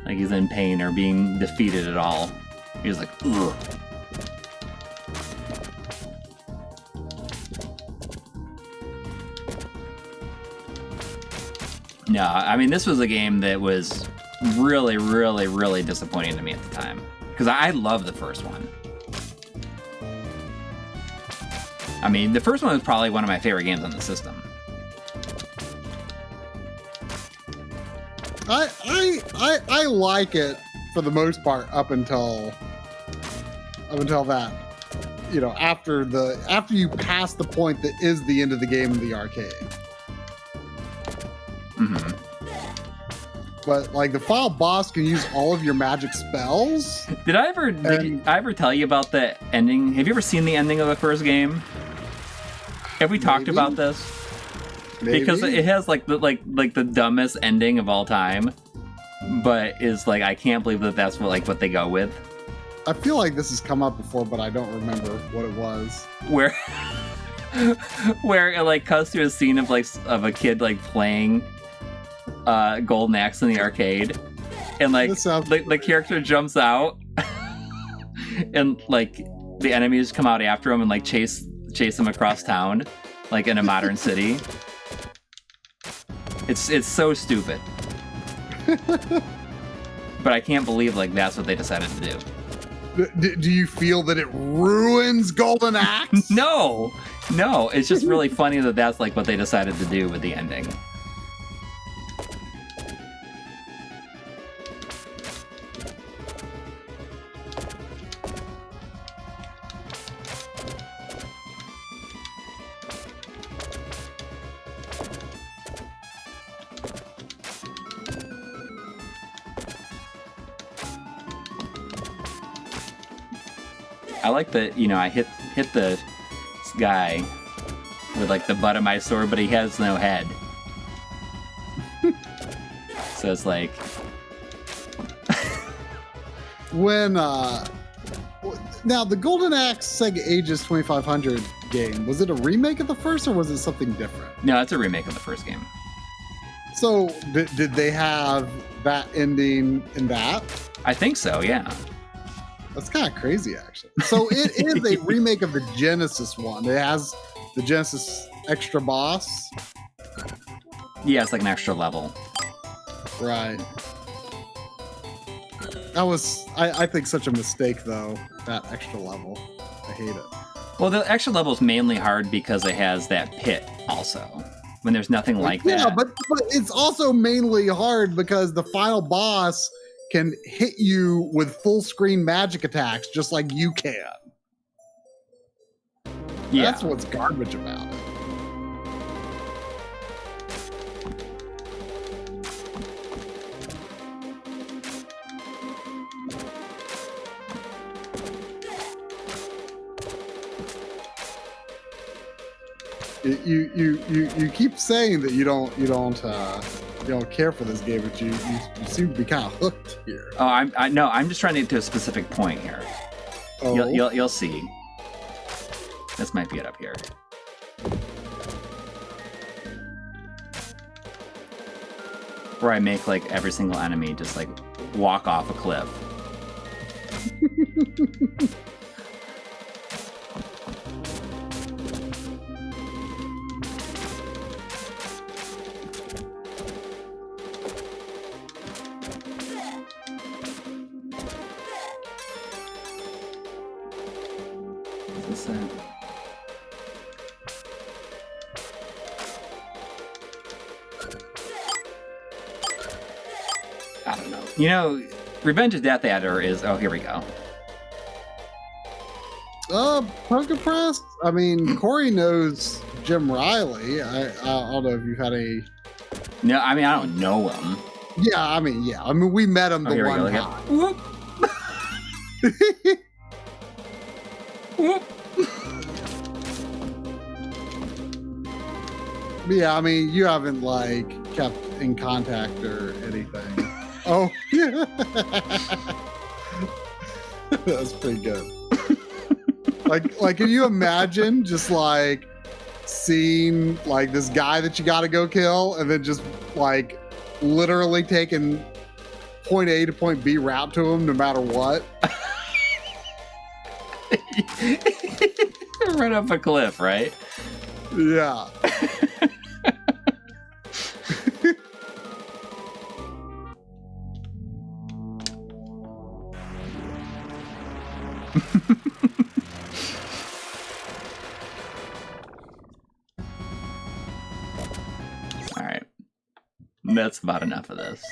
he's in pain or being defeated at all. He's like, ugh. No, I mean, this was a game that was really, really, really disappointing to me at the time. Because I love the first one. I mean, the first one was probably one of my favorite games on the system. I like it for the most part up until that, you know, after you pass the point that is the end of the game in the arcade. Mm-hmm. But like the final boss can use all of your magic spells. Did I ever tell you about the ending? Have you ever seen the ending of the first game? Have we talked about this? Maybe. Because it has like the dumbest ending of all time, but is like, I can't believe that that's what they go with. I feel like this has come up before, but I don't remember what it was. Where it like cuts to a scene of a kid like playing Golden Axe in the arcade, and like the character jumps out, and like the enemies come out after him and like chase him across town, like in a modern city. It's so stupid. But I can't believe like that's what they decided to do. Do you feel that it ruins Golden Axe? No, it's just really funny that that's like what they decided to do with the ending. I like that, you know, I hit the guy with like the butt of my sword, but he has no head. So it's like when now the Golden Axe Sega Ages 2500 game, was it a remake of the first or was it something different? No, it's a remake of the first game. So did they have that ending in that? I think so, yeah. That's kind of crazy, actually. So it is a remake of the Genesis one. It has the Genesis extra boss. Yeah, it's like an extra level. Right. That was, I think, such a mistake, though, that extra level. I hate it. Well, the extra level is mainly hard because it has that pit also. When there's nothing like that. Yeah, but it's also mainly hard because the final boss can hit you with full screen magic attacks just like you can. Yeah. That's what's garbage about it. You keep saying that you don't care for this game, but you seem to be kind of hooked here. Oh, I'm just trying to get to a specific point here. Oh. You'll see. This might be it up here. Where I make like every single enemy just like walk off a cliff. I don't know. You know, Revenge of Death Adder is... Oh, here we go. Poker Press? I mean, Coury knows Jim Riley. I don't know if you've had a... No, I mean, I don't know him. Yeah, I mean, we met him the one time. Whoop. Whoop. Yeah, I mean, you haven't, like, kept in contact or anything. Oh, yeah. That's pretty good. like, can you imagine just, like, seeing, like, this guy that you gotta go kill and then just, like, literally taking point A to point B route to him no matter what? Right off a cliff, right? Yeah. All right. That's about enough of this.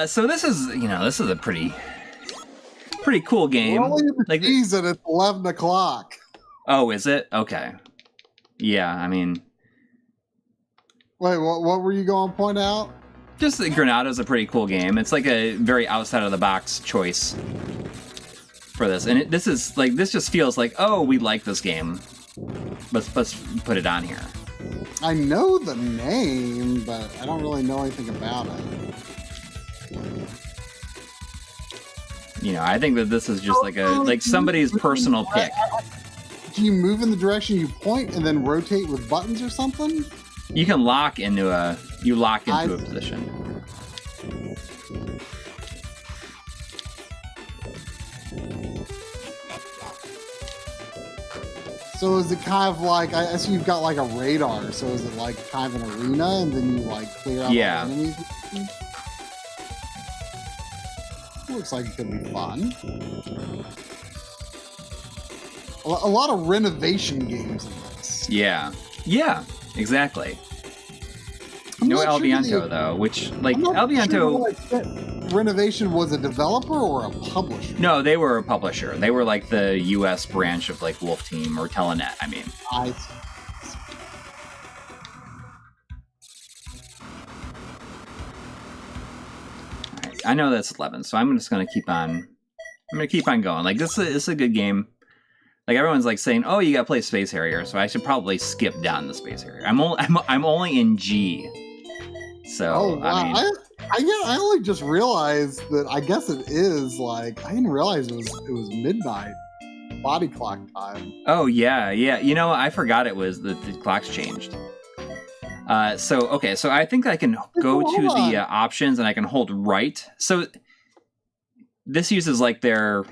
So this is a pretty cool game. We're only in the Like, season at 11 o'clock. oh, is it? Okay. Yeah, I mean, Wait, what were you going to point out? just that Granada's a pretty cool game. It's like a very outside of the box choice for this, and this just feels like, oh, we like this game. Let's put it on here. I know the name, but I don't really know anything about it. You know, I think that this is just like somebody's personal pick. Do you move in the direction you point and then rotate with buttons or something? You can lock into a position. So is it kind of like, I see you've got like a radar, so is it like kind of an arena and then you like clear out Yeah. the enemies? Looks like it could be fun. A lot of renovation games in this. Yeah, exactly. I'm No not sure Albianto they- though, which like I'm not Albianto. sure, like, Renovation was a developer or a publisher? No, they were a publisher. They were like the U.S. branch of like Wolf Team or Telenet. I mean, I I know that's 11, so I'm just gonna keep on. I'm gonna keep on going. Like this is a good game. Like everyone's like saying, "Oh, you gotta play Space Harrier," so I should probably skip down the Space Harrier. I'm only in G. So Oh wow! I mean, I only just realized that. I guess it is like I didn't realize it was midnight, body clock time. oh yeah. You know, I forgot it was the clocks changed. So I think I can go Hold to on. the options and I can hold right. So this uses like their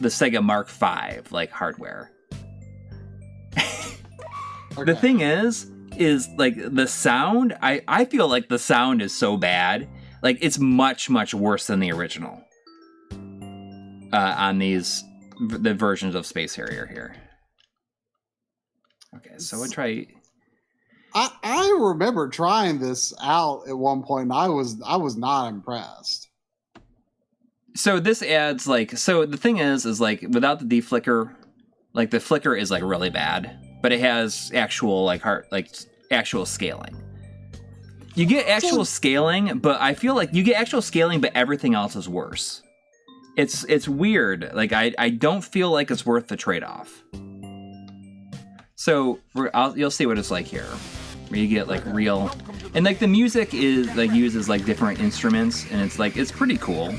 the Sega Mark V like hardware. Okay. The thing is like the sound, I feel like the sound is so bad. Like it's much, much worse than the original. On the versions of Space Harrier here. Okay, so we'll try. I remember trying this out at one point, and I was not impressed. So this adds like, so the thing is like without the deflicker, like the flicker is like really bad, but it has actual like actual scaling. You get actual scaling, but I feel like you get actual scaling, but everything else is worse. It's weird. Like I don't feel like it's worth the trade-off. So you'll see what it's like here, where you get like real, and like the music is like uses like different instruments, and it's pretty cool.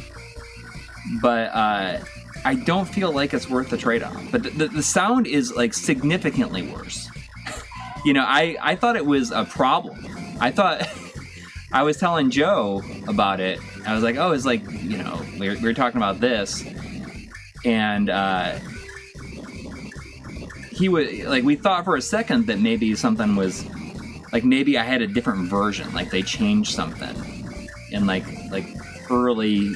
But I don't feel like it's worth the trade-off. But the sound is like significantly worse. You know, I thought it was a problem. I thought I was telling Joe about it. I was like, oh, it's like, you know, we were talking about this, and he was like, we thought for a second that maybe something was like, maybe I had a different version, like they changed something in like early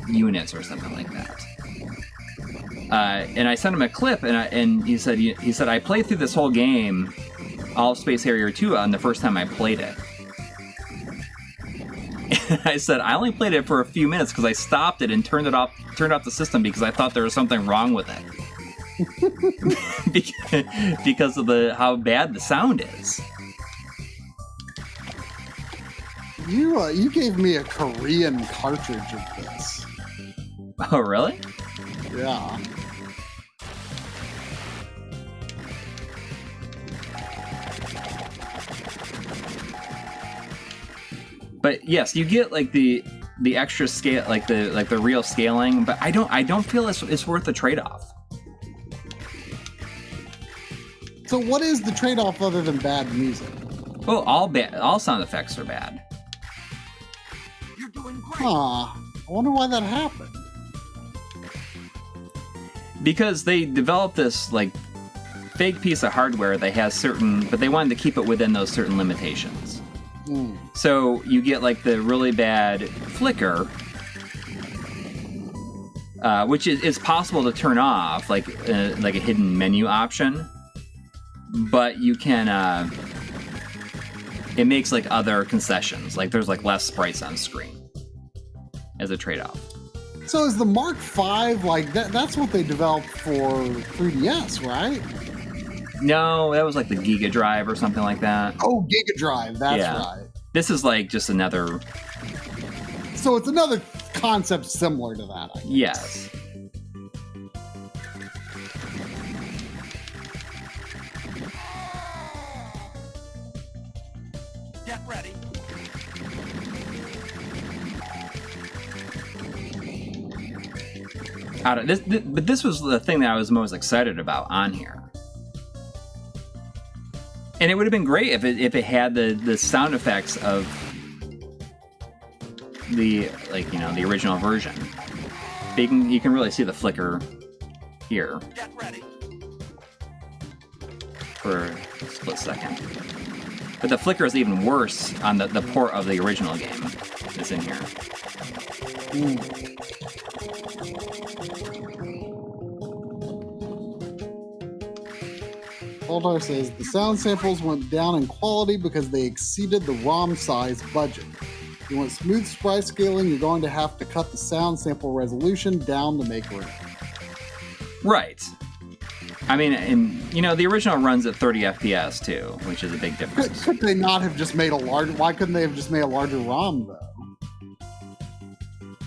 units or something like that. And I sent him a clip, and he said I played through this whole game, all of Space Harrier 2, on the first time I played it. And I said I only played it for a few minutes because I stopped it and turned off the system because I thought there was something wrong with it. because of how bad the sound is. You gave me a Korean cartridge of this. Oh, really? Yeah. But yes, you get like the extra scale, like the real scaling. But I don't feel it's worth the trade-off. So what is the trade-off other than bad music? Well, all sound effects are bad. Huh. I wonder why that happened. Because they developed this like fake piece of hardware that has certain, but they wanted to keep it within those certain limitations. So you get like the really bad flicker, which is possible to turn off, like a hidden menu option. But you can, it makes like other concessions, like there's like less sprites on screen as a trade-off. So is the Mark V like that? That's what they developed for 3DS, right? No, that was like the Giga Drive or something like that. Oh, Giga Drive, that's right. This is like just another. So it's another concept similar to that, I guess. Yes. Get ready. But this was the thing that I was most excited about on here. And it would have been great if it had the sound effects of the the original version. But you can really see the flicker here. Get ready. For a split second. But the flicker is even worse on the port of the original game that's in here. Baltar says the sound samples went down in quality because they exceeded the ROM size budget. If you want smooth sprite scaling, you're going to have to cut the sound sample resolution down to make room. Right. I mean, and the original runs at 30 FPS too, which is a big difference. Could they not have just made a larger? Why couldn't they have just made a larger ROM though?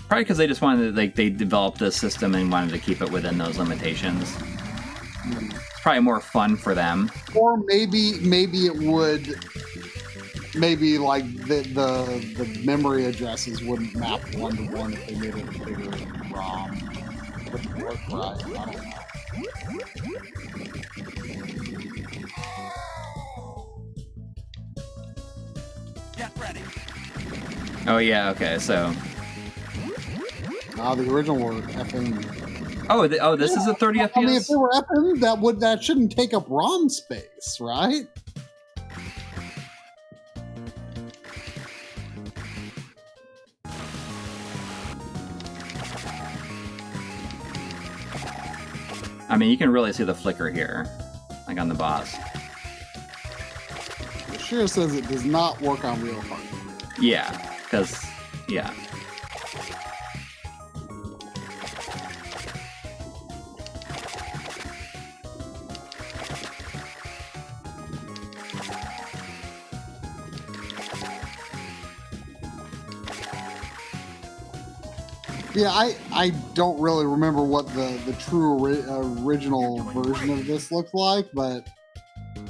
Probably because they just wanted to, they developed this system and wanted to keep it within those limitations. It's probably more fun for them. Or maybe it would. Maybe like the memory addresses wouldn't map 1-to-1 if they made it a bigger ROM. It wouldn't work right. I don't know. Get ready. Oh yeah, okay, so The original were effing Oh, this is a 30 FPS? I mean, if they were FM, that shouldn't take up ROM space, right? I mean, you can really see the flicker here, like on the boss. It sure says it does not work on real hardware. Yeah, because, yeah. Yeah, I don't really remember what the true original version of this looked like, but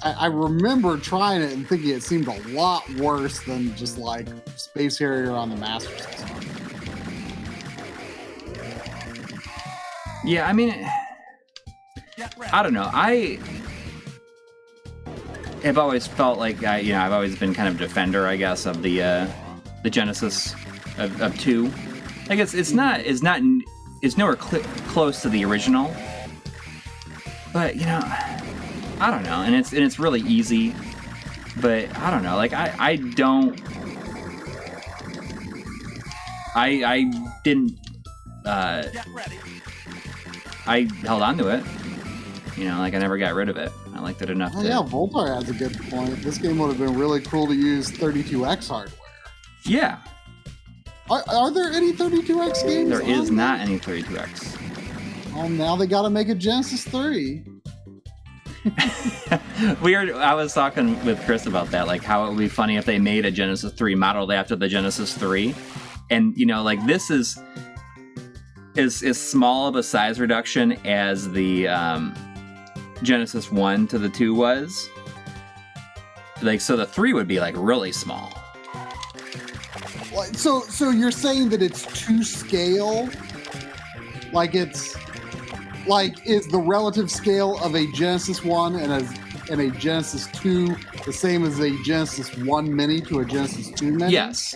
I remember trying it and thinking it seemed a lot worse than just like Space Harrier on the Master System. Yeah, I mean, I don't know. I have always felt like I've always been kind of a defender, I guess, of the Genesis of 2. Like it's nowhere close to the original, but I don't know, and it's really easy, but I don't know, like I didn't I held on to it, like I never got rid of it. I liked it enough. Yeah, Voltar has a good point. This game would have been really cool to use 32X hardware. Yeah. Are there any 32X games? There is not any 32X. Oh, now they got to make a Genesis 3. I was talking with Chris about that, like how it would be funny if they made a Genesis 3 modeled after the Genesis 3, and like this is small of a size reduction as the Genesis 1 to the 2 was. Like, so the 3 would be like really small. So you're saying that it's to scale? Like it's like, is the relative scale of a Genesis 1 and a Genesis 2 the same as a Genesis 1 Mini to a Genesis 2 Mini? Yes.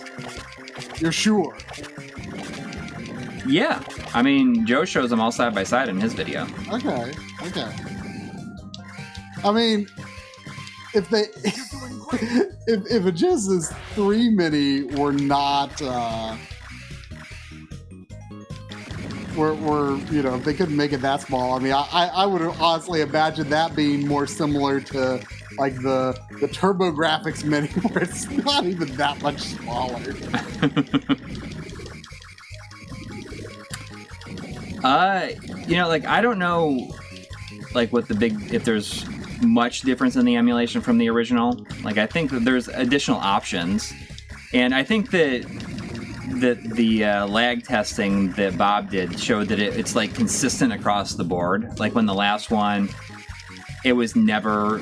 You're sure? Yeah. I mean, Joe shows them all side by side in his video. Okay. I mean, if they... if a Genesis 3 Mini were not, if they couldn't make it that small, I mean, I would honestly imagine that being more similar to like the TurboGrafx Mini, where it's not even that much smaller. Like I don't know, like what if there's much difference in the emulation from the original. Like I think that there's additional options, and I think that the lag testing that Bob did showed that it's like consistent across the board. Like when the last one, it was never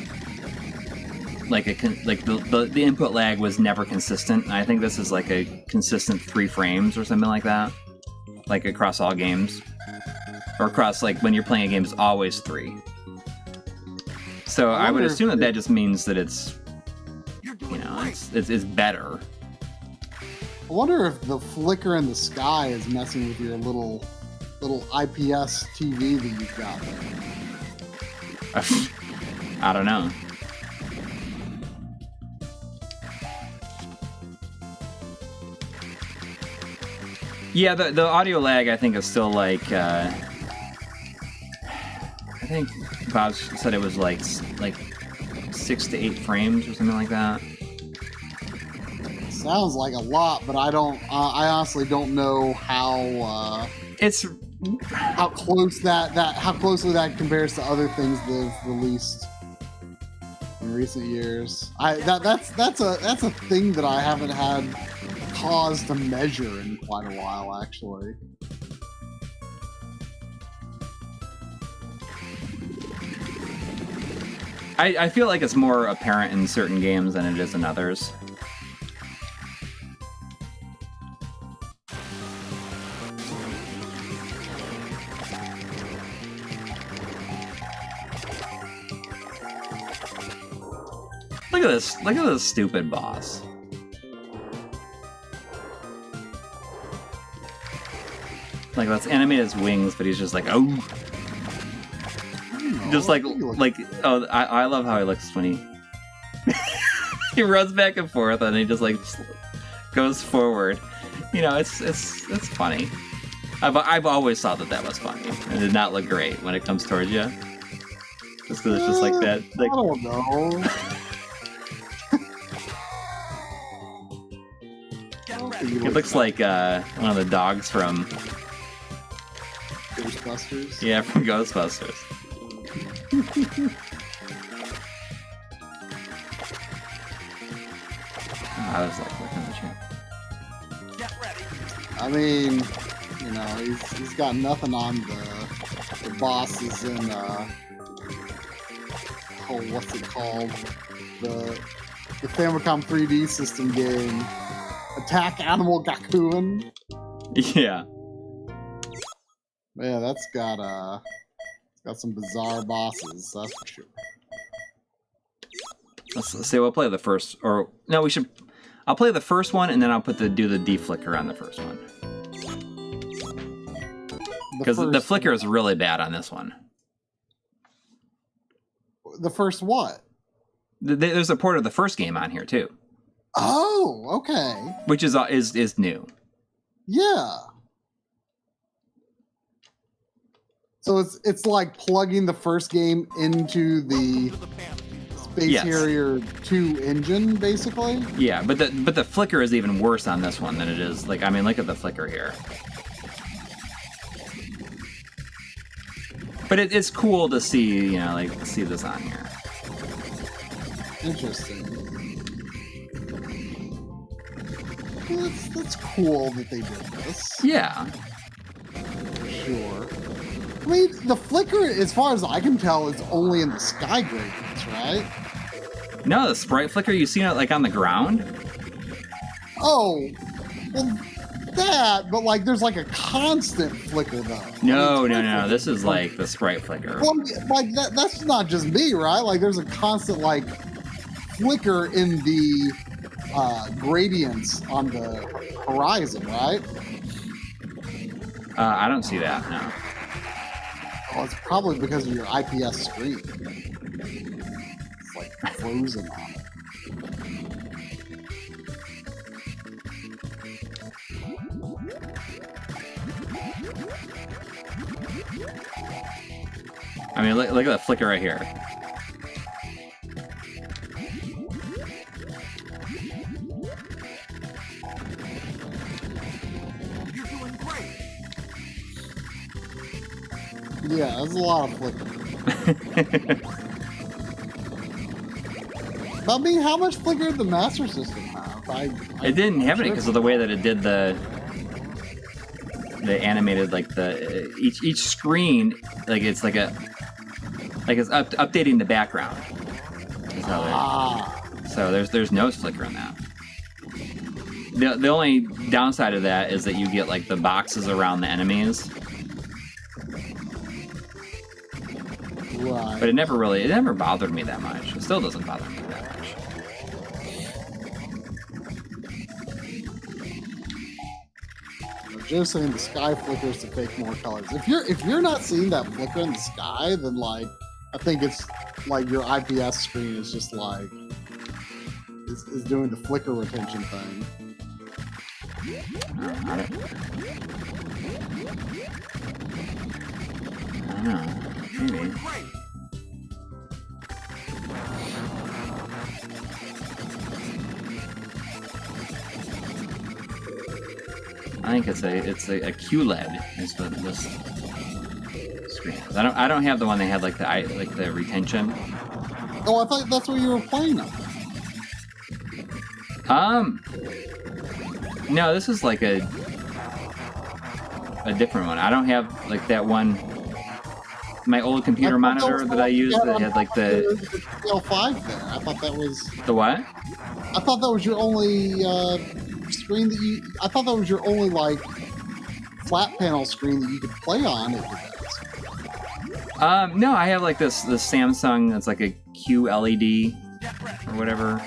like the input lag was never consistent. And I think this is like a consistent 3 frames or something like that, like across all games, or across like when you're playing a game, it's always 3. So I would assume that just means that it's better. I wonder if the flicker in the sky is messing with your little IPS TV that you've got there. I don't know. Yeah, the audio lag I think is still like I think Bob said it was like 6 to 8 frames or something like that. Sounds like a lot, but I honestly don't know how closely that compares to other things they've released in recent years. That's a thing that I haven't had cause to measure in quite a while, actually. I feel like it's more apparent in certain games than it is in others. Look at this. Look at this stupid boss. Like, let's animate his wings, but he's just like, oh. Just like, oh, I love how he looks when he he runs back and forth, and he just like goes forward. You know, it's funny. I've always thought that was funny. It did not look great when it comes towards you. Just because it's just like that. Like, I don't know. It looks like one of the dogs from Ghostbusters. Yeah, from Ghostbusters. I was like looking at you. I mean, you know, he's got nothing on the bosses in what's it called? The Famicom 3D system game. Attack Animal Gakuen. Yeah. Yeah, that's got some bizarre bosses, that's for sure. Let's see. We'll play the first, or no, we should. I'll play the first one, and then I'll do the deflicker on the first one. Because the flicker is really bad on this one. The first what? There's a port of the first game on here too. Oh, okay. Which is new. Yeah. So it's like plugging the first game into the Space Harrier 2 engine, basically. Yeah, but the flicker is even worse on this one than it is. Like, I mean, look at the flicker here. But it's cool to see, you know, like see this on here. Interesting. Well, that's cool that they did this. Yeah. Sure. I mean, the flicker, as far as I can tell, is only in the sky gradients, right? No, the sprite flicker, you seen it like on the ground? Oh, well, that, but like there's like a constant flicker though. No. This is like the sprite flicker. Well, like that's not just me, right? Like there's a constant like flicker in the gradients on the horizon, right? I don't see that, no. Oh, it's probably because of your IPS screen. It's like frozen on it. I mean, look at that flicker right here. Yeah, there's a lot of flicker. I mean, how much flicker did the Master System have? It didn't have any because of the way that it did the animated, like the each screen, like it's like it's updating the background. So there's no flicker in that. The only downside of that is that you get like the boxes around the enemies. Right. But it never bothered me that much. It still doesn't bother me that much. Joe's saying the sky flickers to fake more colors. If you're not seeing that flicker in the sky, then like I think it's like your IPS screen is just like is doing the flicker retention thing. I don't know. Maybe. I think it's a QLED is what this screen is. I don't have the one they had like the retention. Oh, I thought that's what you were playing on. No, this is like a different one. I don't have like that one. My old computer monitor that I used that had like the L5 there. I thought that was the what? I thought that was your only screen that you. I thought that was your only like flat panel screen that you could play on. No, I have like this Samsung that's like a QLED or whatever.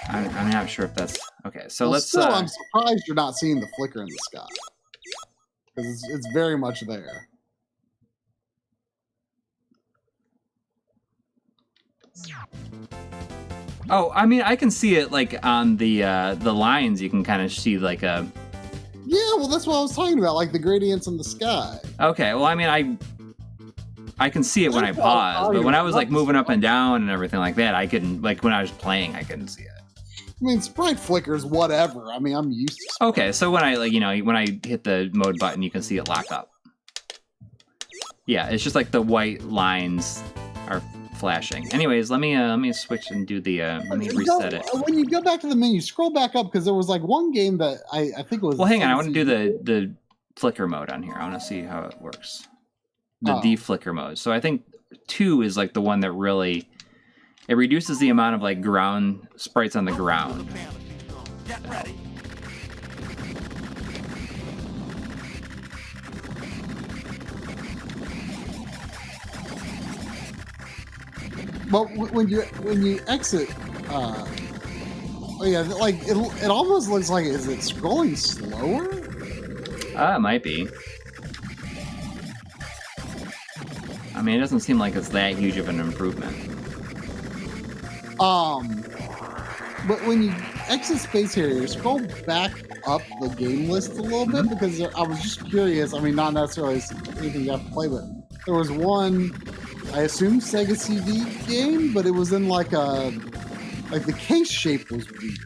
I'm not sure if that's okay. So well, let's. Still, I'm surprised you're not seeing the flicker in the sky. because it's very much there. Oh, I mean, I can see it like on the lines. You can kind of see like a. Yeah, well, that's what I was talking about, like the gradients in the sky. Okay, well, I mean, I can see it when I pause, but when I was like moving up and down and everything like that, I couldn't. Like when I was playing, I couldn't see it. I mean, sprite flickers, whatever. I mean, I'm used to. Okay, so when I when I hit the mode button, you can see it lock up. Yeah, it's just like the white lines are flashing. Anyways, let me switch and do the let me reset it. When you go back to the menu, scroll back up because there was like one game that I think it was. Well, hang on, I want to do the flicker mode on here. I want to see how it works. The de-flicker mode. So I think 2 is like the one that really it reduces the amount of like ground sprites on the ground. But when you exit, oh yeah, like it almost looks like, is it scrolling slower? It might be. I mean, it doesn't seem like it's that huge of an improvement. But when you exit Space Harrier, scroll back up the game list a little bit, because I was just curious. I mean, not necessarily anything you have to play, but there was one, I assume Sega CD game, but it was in like the case shape was weird.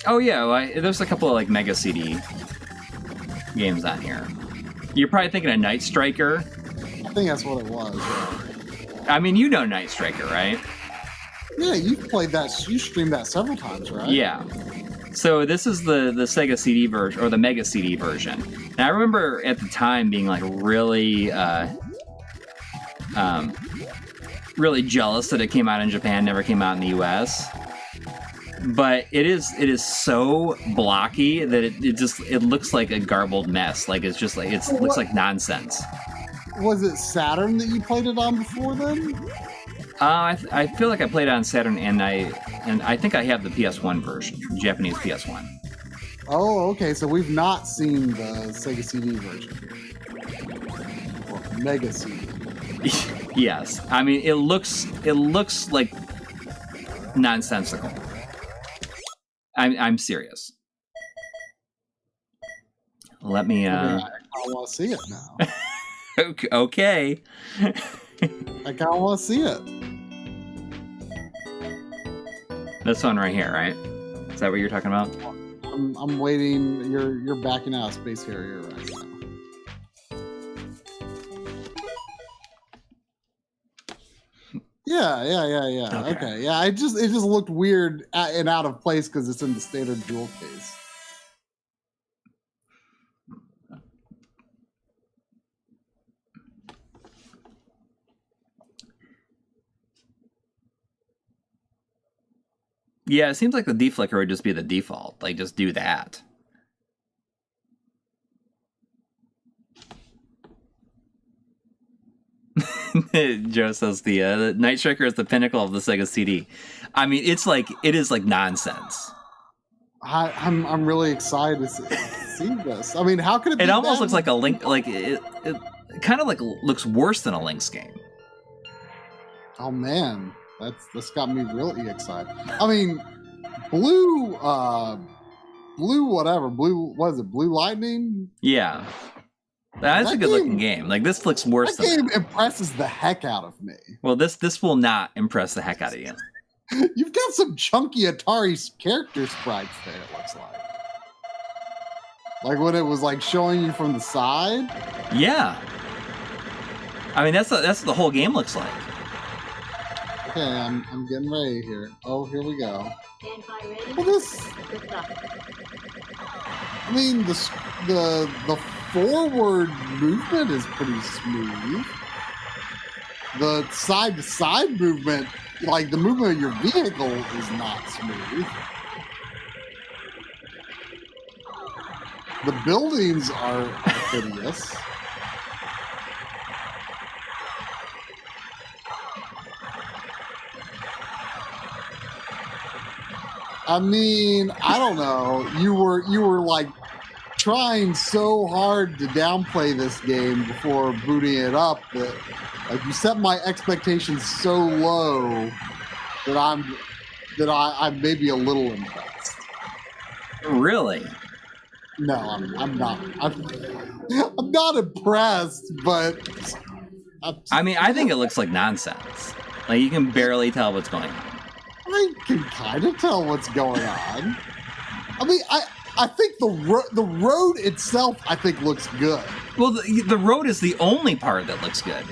Oh yeah, well, there's a couple of like Mega CD games on here. You're probably thinking of Night Striker. I think that's what it was. Yeah. I mean, you know Night Striker, right? Yeah, you've played that. You streamed that several times, right? Yeah. So this is the Sega CD version, or the Mega CD version. And I remember at the time being like really, really jealous that it came out in Japan, never came out in the US. But it is so blocky that it looks like a garbled mess. Like it's just like looks like nonsense. Was it Saturn that you played it on before then? I feel like I played it on Saturn, and I think I have the PS1 version, Japanese PS1. Oh, okay. So we've not seen the Sega CD version, or Mega CD. Yes, I mean it looks like nonsensical. I'm serious. Let me. I want to see it now. Okay. I kind of want to see it. This one right here, right? Is that what you're talking about? I'm waiting. You're backing out of Space Harrier right now. Yeah. Okay. Yeah, it just looked weird and out of place because it's in the standard jewel case. Yeah, it seems like the deflicker would just be the default. Like, just do that. Joe says the Night Striker is the pinnacle of the Sega CD. I mean, it is like nonsense. I'm really excited to see this. I mean, how could it be? It almost looks like a Link, like it kind of like looks worse than a Link's game. Oh man, that's got me really excited. I mean, Blue, what is it? Blue Lightning? Yeah. That's a good looking game. Like, this looks worse than that. That game impresses the heck out of me. Well, this will not impress the heck out of you. You've got some chunky Atari character sprites there, it looks like. Like when it was like showing you from the side? Yeah. I mean, that's what the whole game looks like. Okay, I'm getting ready here. Oh, here we go. Well, this... I mean, the forward movement is pretty smooth. The side-to-side movement, like the movement of your vehicle, is not smooth. The buildings are hideous. I mean, I don't know. You were like trying so hard to downplay this game before booting it up that like you set my expectations so low that I'm maybe a little impressed. Really? No, I'm not. I'm not impressed, but I mean, I think it looks like nonsense. Like you can barely tell what's going on. I can kind of tell what's going on. I mean, I think the road itself, I think, looks good. Well, the road is the only part that looks good.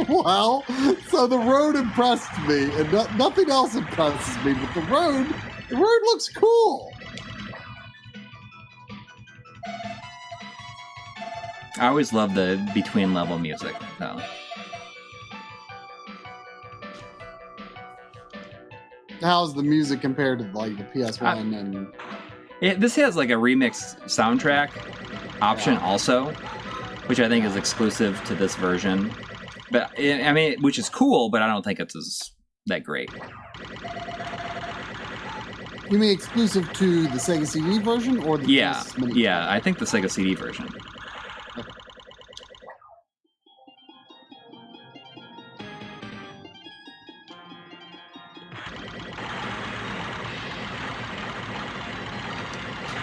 Well, so the road impressed me, and nothing else impresses me, but the road looks cool. I always love the between level music, though. How's the music compared to like the PS1 and? This has like a remix soundtrack option also, which I think is exclusive to this version. But I mean, which is cool, but I don't think it's that great. You mean exclusive to the Sega CD version or the Genesis Mini? Yeah, I think the Sega CD version.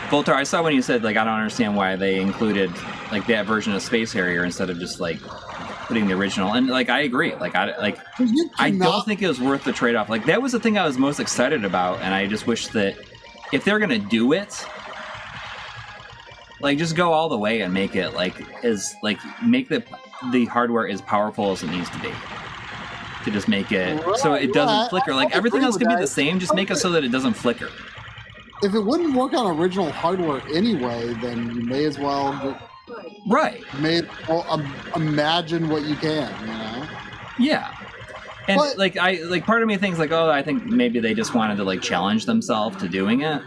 Voltar, I saw when you said, like, I don't understand why they included, like, that version of Space Harrier instead of just, like, putting the original. And, like, I agree. I don't think it was worth the trade-off. Like, that was the thing I was most excited about, and I just wish that if they're going to do it, like, just go all the way and make it, make the hardware as powerful as it needs to be. To just make it so it doesn't flicker. Like, everything else can be the same, just make it so that it doesn't flicker. If it wouldn't work on original hardware anyway, then you may as well imagine what you can, you know? Yeah. And part of me thinks like, I think maybe they just wanted to like challenge themselves to doing it.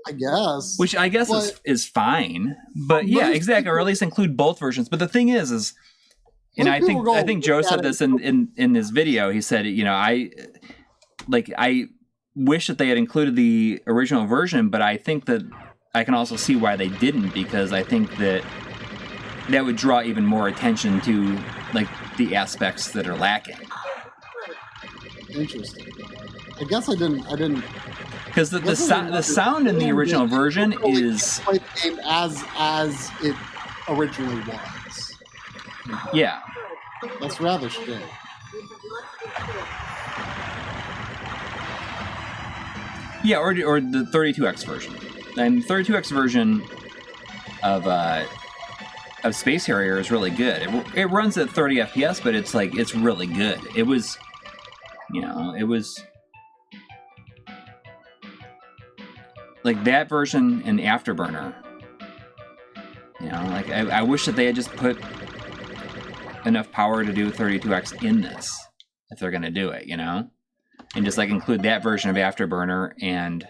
I guess. Which I guess is fine. But yeah, exactly. Or at least include both versions. But the thing is and I think Joe said this in his video. He said, you know, I wish that they had included the original version, but I think that I can also see why they didn't, because I think that would draw even more attention to like the aspects that are lacking. Interesting. I guess I didn't because the sound in the original version is play the game as it originally was. Yeah, that's rather strange. Yeah, or the 32X version. And the 32X version of Space Harrier is really good. It runs at 30 FPS, but it's really good. It was like that version in Afterburner. You know, like I wish that they had just put enough power to do 32X in this if they're gonna do it, you know? And just like include that version of Afterburner and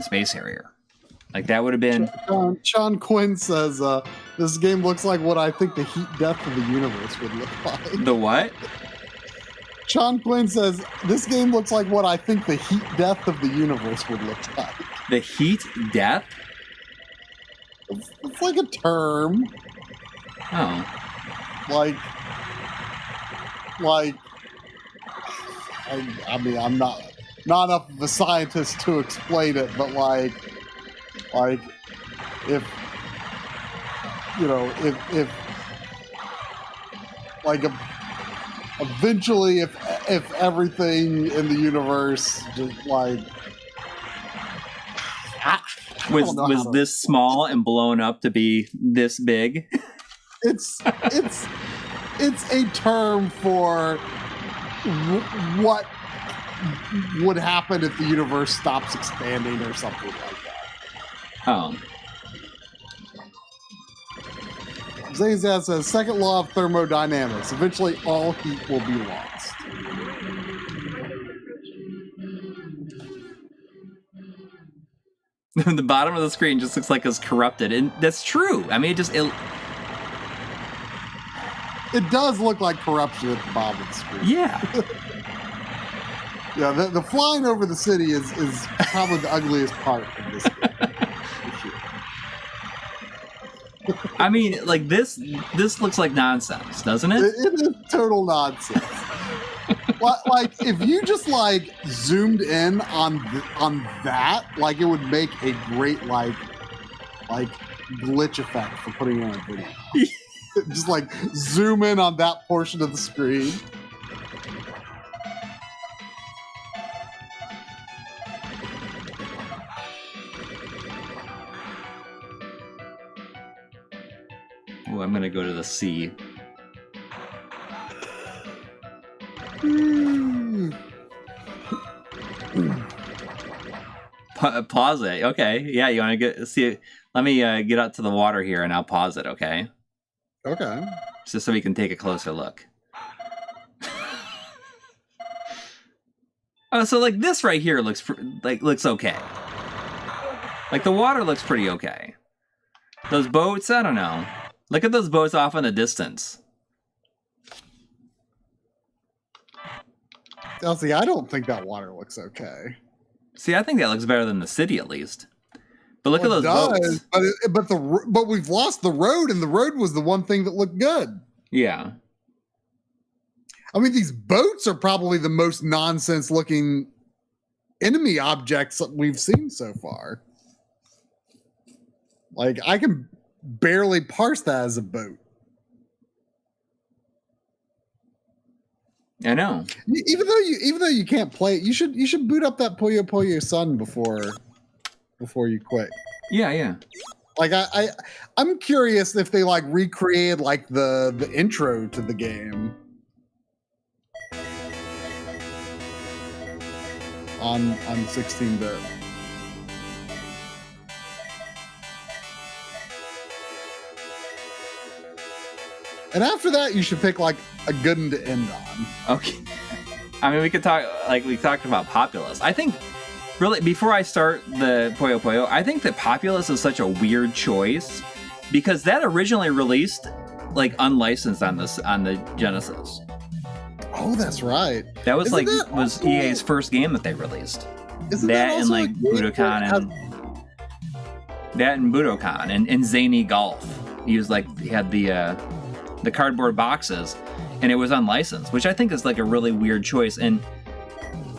Space Harrier. Like that would have been. Sean Quinn says, "This game looks like what I think the heat death of the universe would look like." The what? Sean Quinn says, "This game looks like what I think the heat death of the universe would look like." The heat death? It's like a term. Oh. Like. I mean, I'm not enough of a scientist to explain it, but like if you know, if like eventually if everything in the universe just like was this small and blown up to be this big? It's a term for what would happen if the universe stops expanding or something like that. Oh. Zayzaz says, second law of thermodynamics. Eventually all heat will be lost. The bottom of the screen just looks like it's corrupted. And that's true. I mean, it does look like corruption at the bottom of the screen. Yeah. Yeah, the flying over the city is probably the ugliest part of this game. I mean, like this looks like nonsense, doesn't it? It is total nonsense. Like if you just like zoomed in on that, like it would make a great like glitch effect for putting in a video. Just like zoom in on that portion of the screen. Oh, I'm gonna go to the sea. Pause it. Okay. Yeah, you want to see it? Let me get out to the water here, and I'll pause it. Okay. Okay. Just so we can take a closer look. Oh, so like this right here looks okay. Like the water looks pretty okay. Those boats, I don't know. Look at those boats off in the distance. Elsie, I don't think that water looks okay. See, I think that looks better than the city at least. But look at those boats. But we've lost the road, and the road was the one thing that looked good. Yeah. I mean, these boats are probably the most nonsense-looking enemy objects that we've seen so far. Like, I can barely parse that as a boat. I know. Even though you can't play it, you should boot up that Puyo Puyo Sun before you quit. Yeah. Like I'm curious if they like recreated like the intro to the game on 16-bit. And after that, you should pick like a good one to end on. Okay. I mean, we talked about Populous. I think, really, before I start the Puyo Puyo, I think that Populous is such a weird choice because that originally released like unlicensed on the Genesis. Oh, that's right. That was was EA's first game that they released. That and like Budokan and Budokan and Zany Golf. He had the cardboard boxes, and it was unlicensed, which I think is like a really weird choice. And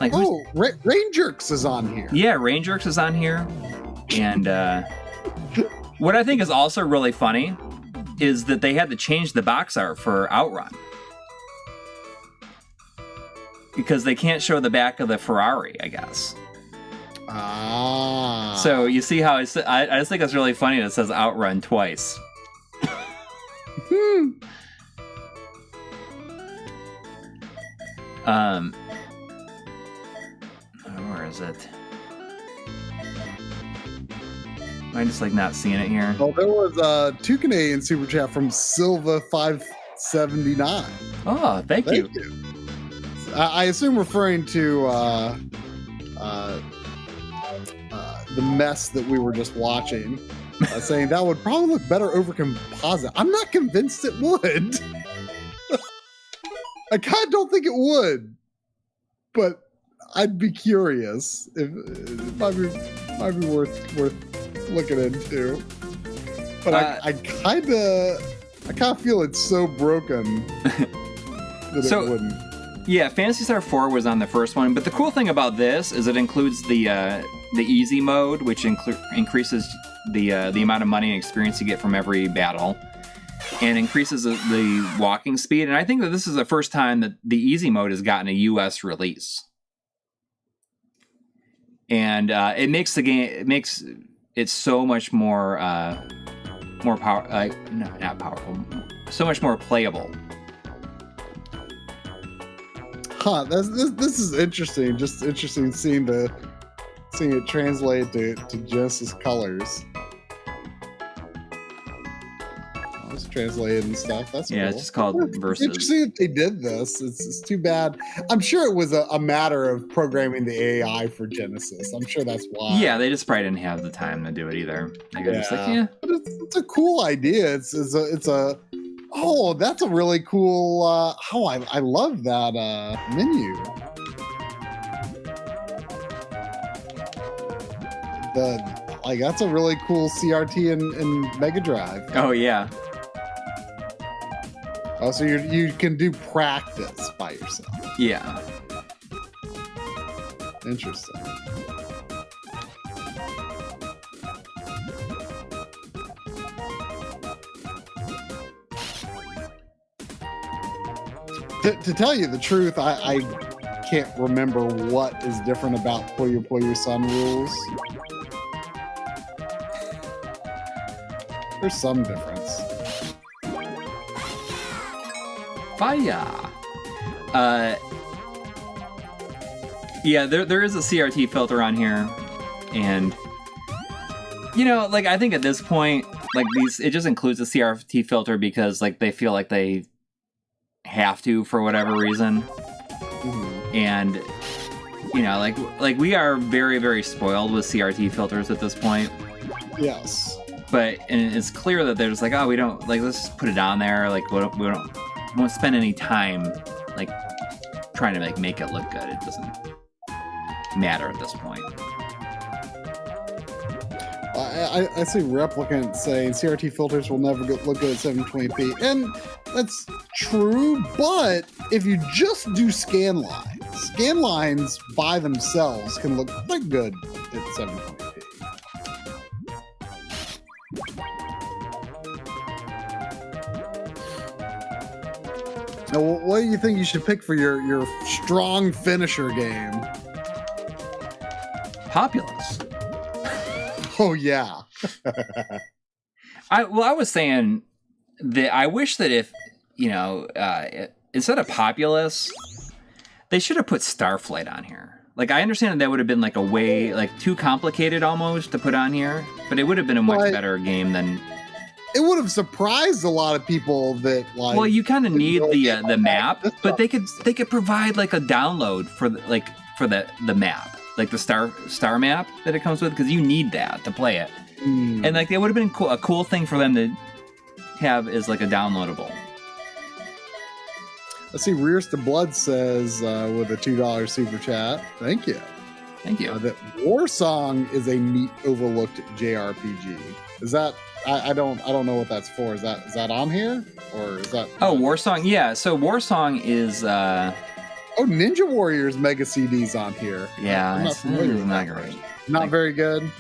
like, Rangerx is on here. Yeah, Rangerx is on here. And what I think is also really funny is that they had to change the box art for Outrun because they can't show the back of the Ferrari, I guess. Ah. So you see how I just think it's really funny that it says Outrun twice. Where is it? Am I just like not seeing it here? Oh, there was 2 Canadian super chat from Silva579. Oh, thank you. I assume referring to the mess that we were just watching, saying that would probably look better over composite. I'm not convinced it would. I kind of don't think it would, but I'd be curious. If it might be worth looking into. But I kind of feel it's so broken that it wouldn't. Yeah, Phantasy Star 4 was on the first one, but the cool thing about this is it includes the easy mode, which increases the amount of money and experience you get from every battle, and increases the walking speed. And I think that this is the first time that the easy mode has gotten a US release. And it makes the game, it so much more power, no, not powerful, so much more playable. Huh, this is interesting. Just interesting seeing it translate to Genesis colors. It's translated and stuff. That's yeah, cool. It's just called Versus. Interesting that they did this. It's too bad. I'm sure it was a matter of programming the AI for Genesis. I'm sure that's why. Yeah, they just probably didn't have the time to do it either. Like, just like, yeah. But it's a cool idea. It's a oh, that's a really cool. I love that menu. Like, that's a really cool CRT in Mega Drive. Oh yeah. Oh, so you can do practice by yourself. Yeah. Interesting. To tell you the truth, I can't remember what is different about Puyo Sun rules. There's some difference. Fire. Yeah, there is a CRT filter on here, and you know, like I think at this point, like it just includes a CRT filter because like they feel like they have to for whatever reason. Mm-hmm. And you know, like we are very, very spoiled with CRT filters at this point. Yes. But and it's clear that they're just like, oh, we don't like, let's just put it on there. Like we won't spend any time like trying to like make it look good. It doesn't matter at this point. I see Replicant saying CRT filters will never look good at 720p, and that's true. But if you just do scan lines by themselves can look quite good at 720p. Now, what do you think you should pick for your strong finisher game? Populous. Oh yeah. I was saying that I wish that if, you know, instead of Populous, they should have put Starflight on here. Like, I understand that would have been like a way, like too complicated almost to put on here, but it would have been a much better game than. It would have surprised a lot of people that like. Well, you kind of need the map, but they could provide like a download for the map, like the star map that it comes with, because you need that to play it. And like it would have been a cool thing for them to have is like a downloadable. Let's see, Rears to Blood says with a $2 super chat. Thank you. Thank you. That Warsong is a neat overlooked JRPG. Is that I don't know what that's for. Is that on here or is that? Oh, Warsong. Yeah. So Warsong is. Oh, Ninja Warriors Mega CD's on here. Yeah, I'm not familiar with not that. great. Not very good.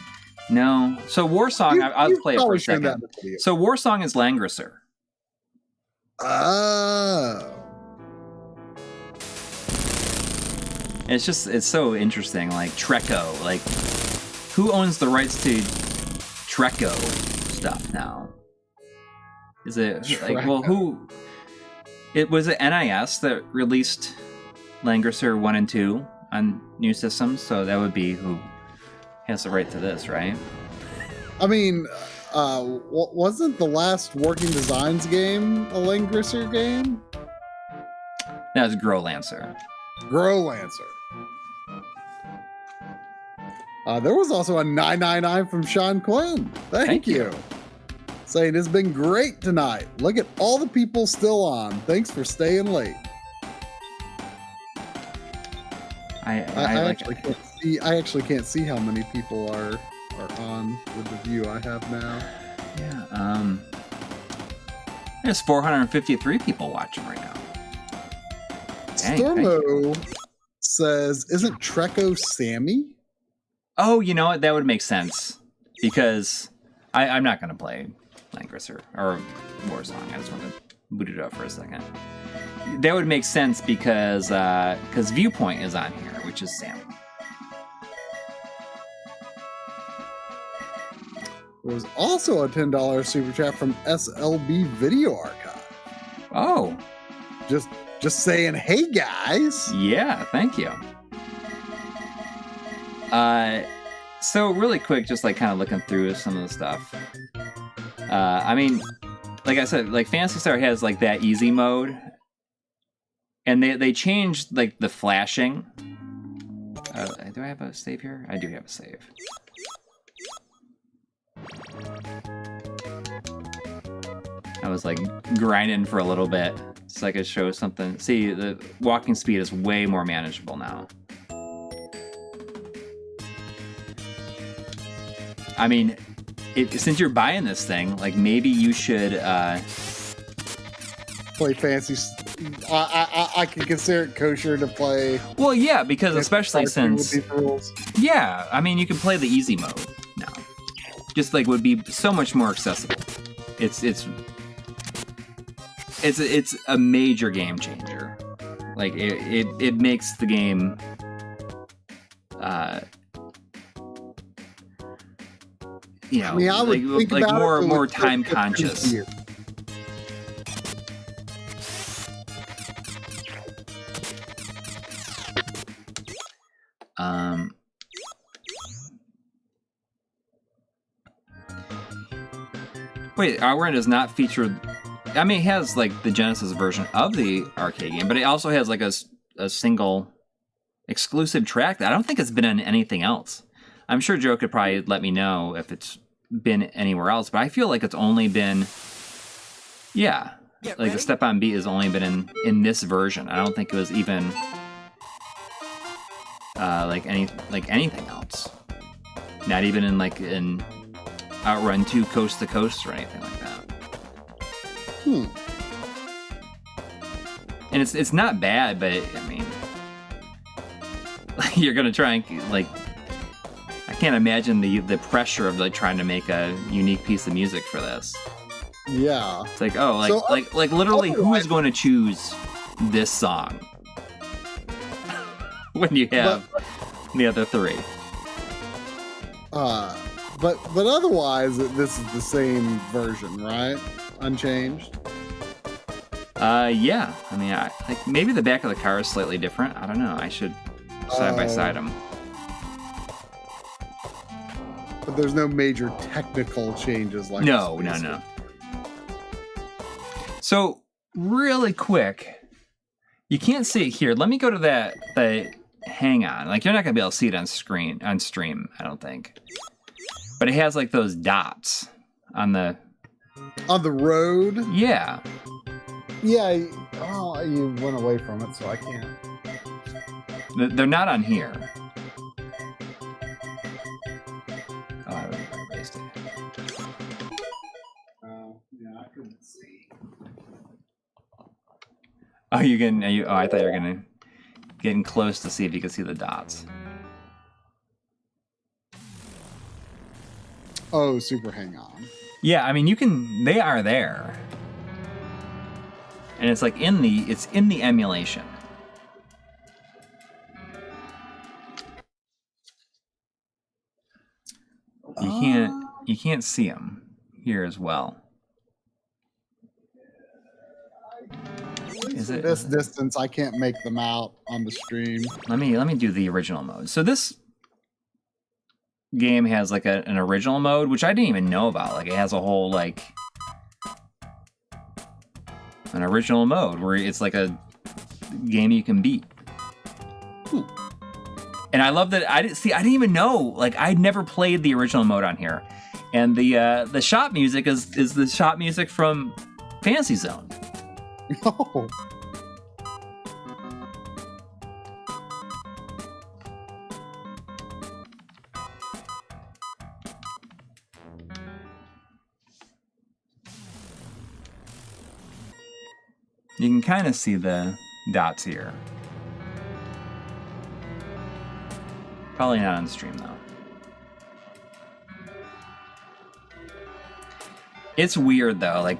No. So Warsong, I'll play it for a second. That So Warsong is Langrisser. Oh. And it's so interesting. Like Treco, like who owns the rights to Treco stuff now? Is it like, well, who? It was it NIS that released Langrisser 1 and 2 on new systems, so that would be who has the right to this, right? I mean, wasn't the last Working Designs game a Langrisser game? That was Growlancer. Growlancer. There was also a 999 from Sean Quinn. Thank you. Saying it's been great tonight. Look at all the people still on. Thanks for staying late. I actually can't see how many people are on with the view I have now. Yeah. There's 453 people watching right now. Dang, Stormo says, "Isn't Treco Sammy?" Oh, you know what? That would make sense because I'm not going to play Langrisser or Warsong. I just want to boot it up for a second. That would make sense because Viewpoint is on here, which is Sammy. There was also a $10 super chat from SLB Video Archive. Oh, just saying, hey guys. Yeah, thank you. So really quick, just like kind of looking through some of the stuff. I mean, like I said, like Phantasy Star has like that easy mode, and they changed like the flashing. Do I have a save here? I do have a save. I was like grinding for a little bit so I could show something. See, the walking speed is way more manageable now. I mean, since you're buying this thing, like maybe you should play fancy. I can consider it kosher to play. Well, yeah, because especially since with these rules. yeah, I mean, you can play the easy mode now. Just like would be so much more accessible. It's a major game changer. Like it makes the game you know, I mean, I would think like about more time conscious. Wait, Outrun does not feature. I mean, it has like the Genesis version of the arcade game, but it also has like a single exclusive track that I don't think it's been on anything else. I'm sure Joe could probably let me know if it's been anywhere else, but I feel like it's only been, like the Step on Beat has only been in this version. I don't think it was even like anything else. Not even in like in Outrun 2 Coast to Coast or anything like that. And it's not bad, but I mean, you're gonna try and like. I can't imagine the pressure of like trying to make a unique piece of music for this. Yeah. It's like, oh, like literally, who is going to choose this song when you have the other three? But otherwise, this is the same version, right? Unchanged. Yeah. I mean, like maybe the back of the car is slightly different. I don't know. I should side by side them. But there's no major technical changes like No. So really quick, you can't see it here. Let me go to the hang on. Like you're not gonna be able to see it on stream, I don't think. But it has like those dots on the road. Yeah. Yeah. Oh, you went away from it, so I can't. They're not on here. Oh, I erased it. Oh, yeah, I couldn't see. Oh, I thought you were getting close to see if you could see the dots. Oh, super hang on. Yeah, I mean they are there. And it's like in the emulation. You can't see them here as well. Is it this distance? I can't make them out on the stream. Let me do the original mode. So this game has like an original mode, which I didn't even know about. Like it has a whole like an original mode where it's like a game you can beat. Ooh. And I love that I didn't even know. Like I'd never played the original mode on here. And the shop music is the shop music from Fantasy Zone. Oh. You can kind of see the dots here. Probably not on the stream though. It's weird though, like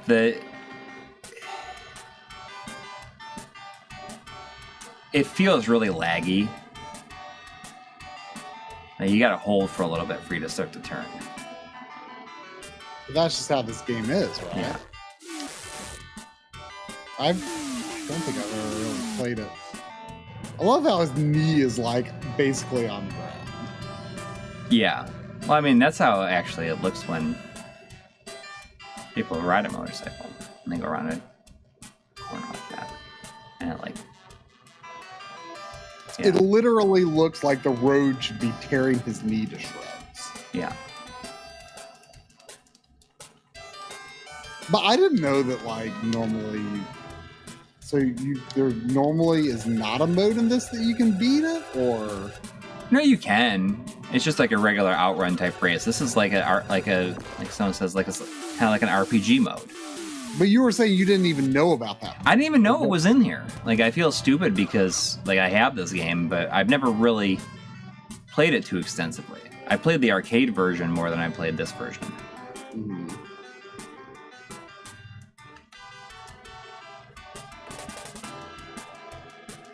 it feels really laggy. Now you gotta hold for a little bit for you to start to turn. But that's just how this game is, right? Yeah. I don't think I've ever really played it. I love how his knee is like basically on the ground. Yeah. Well, I mean, that's how actually it looks when people ride a motorcycle and they go around a corner like that. And it like... Yeah. It literally looks like the road should be tearing his knee to shreds. Yeah. But I didn't know that like normally... So there normally is not a mode in this that you can beat it, or... No, you can. It's just like a regular outrun type race. This is like like someone says, like it's kind of like an RPG mode. But you were saying you didn't even know about that. I didn't even know it was in here. Like, I feel stupid because like I have this game, but I've never really played it too extensively. I played the arcade version more than I played this version. Mm.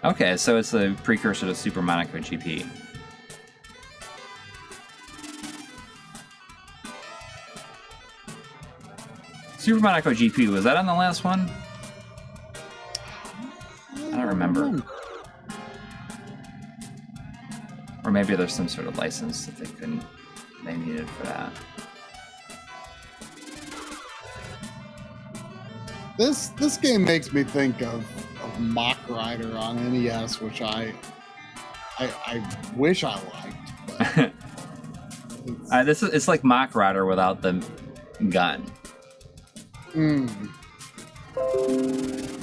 Okay, so it's the precursor to Super Monaco GP. Super Monaco GP, was that on the last one? I don't remember. Or maybe there's some sort of license that they needed for that. This game makes me think of Mach Rider on NES, which I wish I liked. But it's like Mach Rider without the gun.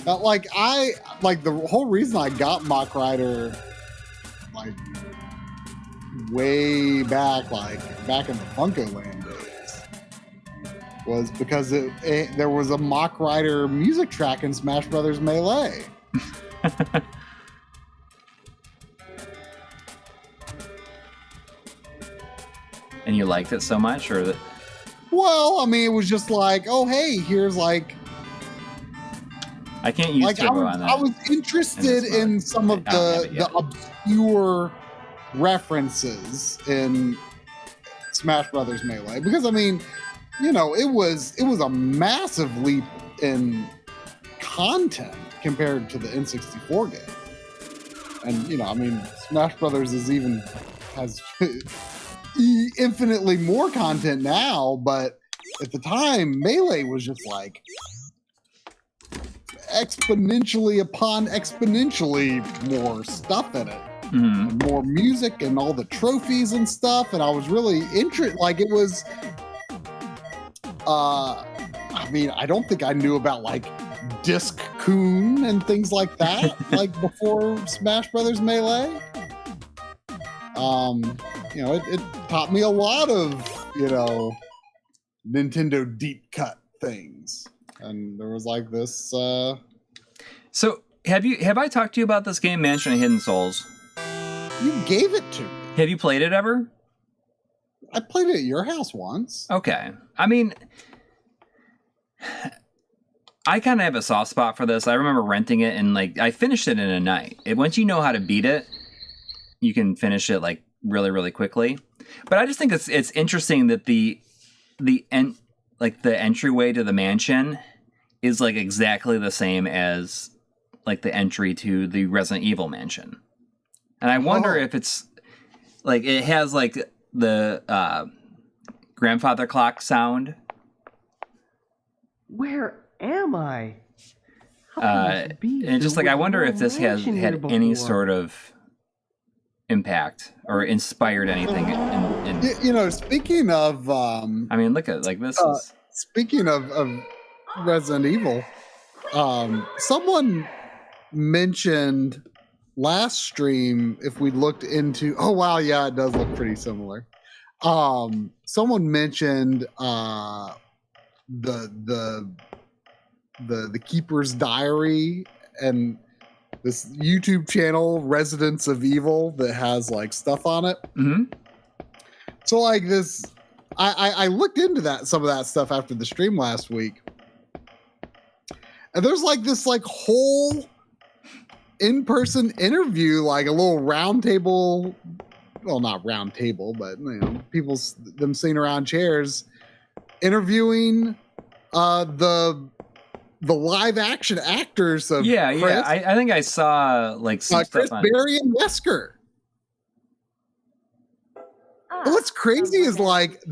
But like the whole reason I got Mach Rider like way back, like back in the Funko Land days, was because there was a Mach Rider music track in Smash Brothers Melee. And you liked it so much, or that? Well, I mean, it was just like, oh, hey, here's like. I can't use Turbo on that. I was interested in some of the obscure references in Smash Brothers Melee, because I mean, you know, it was a massive leap in content compared to the N64 game. And you know, I mean, Smash Brothers has infinitely more content now, but at the time, Melee was just like exponentially upon exponentially more stuff in it. Mm-hmm. And more music and all the trophies and stuff, and I was really interested. Like, it was I mean, I don't think I knew about like Disc Coon and things like that like before Smash Brothers Melee. You know, it taught me a lot of, you know, Nintendo deep cut things. And there was like this So have I talked to you about this game, Mansion of Hidden Souls? You gave it to me. Have you played it ever? I played it at your house once. Okay. I mean, I kind of have a soft spot for this. I remember renting it and like I finished it in a night. Once you know how to beat it, you can finish it like really, really quickly. But I just think it's interesting that the entryway to the mansion is like exactly the same as like the entry to the Resident Evil mansion. And I wonder if it's like it has like the grandfather clock sound. Where am I? How can this be? And just like I wonder if this has mansion had here any before. sort of impact or inspired anything in You know, speaking of I mean, look at like this is speaking of Resident Evil, someone mentioned last stream, if we looked into, oh wow, yeah, it does look pretty similar. Someone mentioned the Keeper's Diary and this YouTube channel, Residents of Evil, that has like stuff on it. Mm-hmm. So like this, I looked into some of that stuff after the stream last week, and there's like this like whole in-person interview, like a little round table, well, not round table, but you know, them sitting around chairs interviewing the live action actors of yeah. Chris, I think I saw like some Chris stuff on Berry and Wesker. But what's crazy is like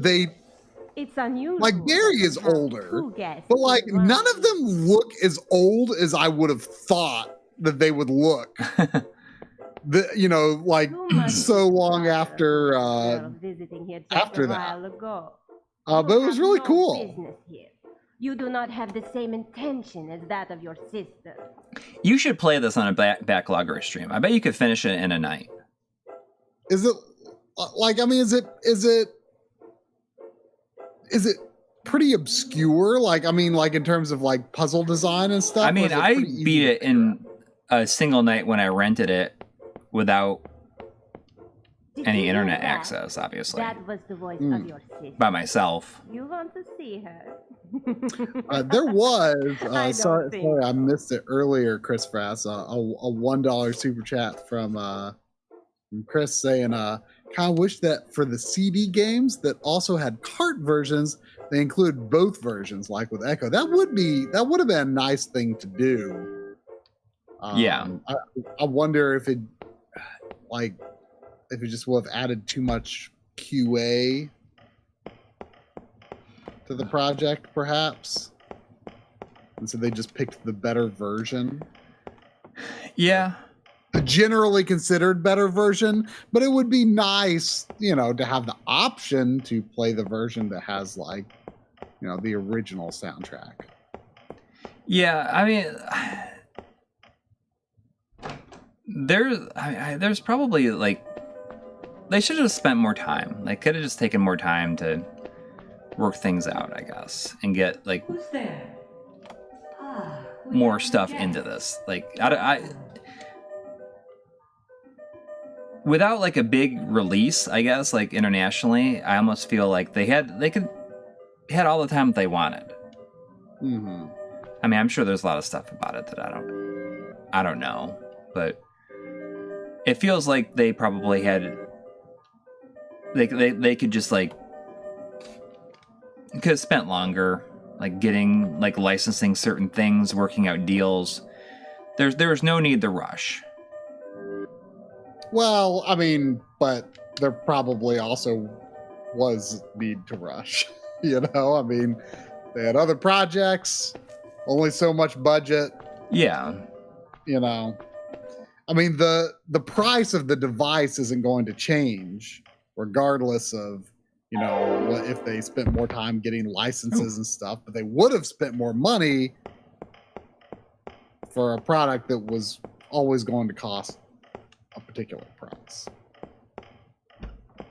It's unusual. like Barry is older, but like none of them look as old as I would have thought that they would look. You know, like so long after that. But it was really cool. You do not have the same intention as that of your sister. You should play this on a backlogger stream. I bet you could finish it in a night. Is it like, I mean, is it pretty obscure? Like, I mean, like in terms of like puzzle design and stuff. I mean, I beat it in a single night when I rented it without any internet access, obviously. That was the voice of your sister. By myself. You want to see her? There was, sorry, I missed it earlier, Chris Frass, a $1 super chat from Chris saying, kind of wish that for the CD games that also had cart versions, they include both versions, like with Echo. That would have been a nice thing to do. Yeah. I wonder if it just would have added too much QA to the project, perhaps. And so they just picked the better version. Yeah. The generally considered better version, but it would be nice, to have the option to play the version that has the original soundtrack. Yeah, I mean, there's probably they should have spent more time. They could have just taken more time to work things out, I guess, and get Who's there? more stuff into this. Without a big release, I guess, internationally, I almost feel like they had all the time that they wanted. Mm-hmm. I mean, I'm sure there's a lot of stuff about it that I don't know, but it feels like they probably had. They could just could have spent longer, getting licensing certain things, working out deals. There was no need to rush. Well, I mean, but there probably also was need to rush. I mean, they had other projects, only so much budget. Yeah. I mean, the price of the device isn't going to change regardless of, what if they spent more time getting licenses and stuff, but they would have spent more money for a product that was always going to cost a particular price.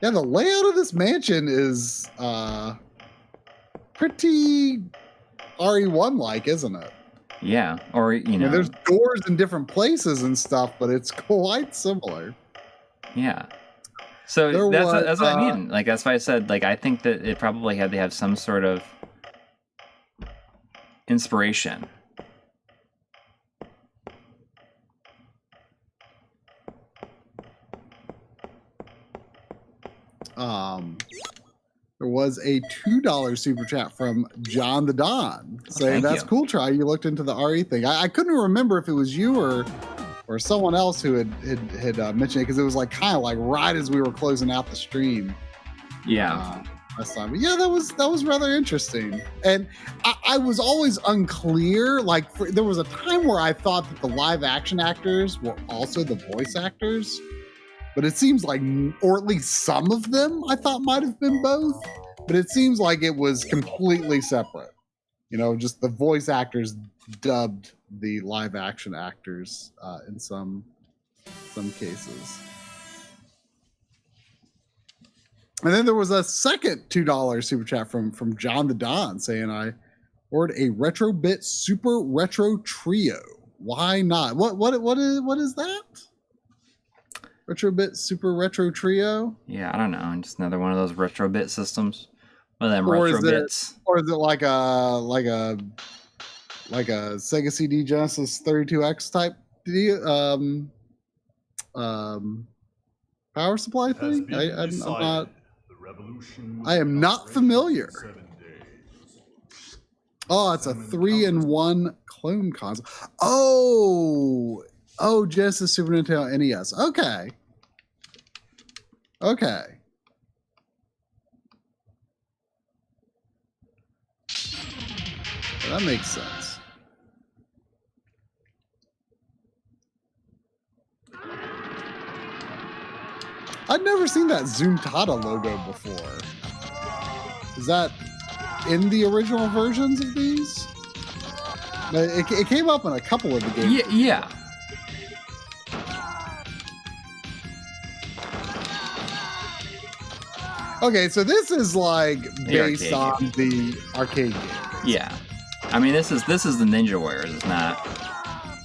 Yeah, the layout of this mansion is pretty RE1-like, isn't it? Yeah, or, I mean, there's doors in different places and stuff, but it's quite similar. Yeah. So that's what I mean. That's why I said, I think that it probably had to have some sort of inspiration. There was a $2 super chat from John the Don saying, "That's cool, Try. You looked into the RE thing." I couldn't remember if it was you or someone else who had mentioned it, because it was kind of right as we were closing out the stream. Yeah. Last time. But yeah, that was rather interesting. And I was always unclear. There was a time where I thought that the live action actors were also the voice actors. But it seems or at least some of them I thought might have been both. But it seems like it was completely separate. Just the voice actors dubbed the live action actors in some cases. And then there was a second $2 super chat from John the Don saying, "I ordered a Retrobit Super Retro Trio. Why not?" What is that? Retrobit Super Retro Trio? Yeah, I don't know. Just another one of those Retrobit systems. One of them Retrobits. Or is it like a Sega CD Genesis 32X type power supply thing? I am not familiar. Oh, it's a 3-in-1 clone console. Oh, Genesis, Super Nintendo, NES. Okay. Well, that makes sense. I'd never seen that Zuntata logo before. Is that in the original versions of these? It came up in a couple of the games. Yeah. Okay, so this is like based arcade on game. the arcade game. Yeah. I mean, this is the Ninja Warriors. It's not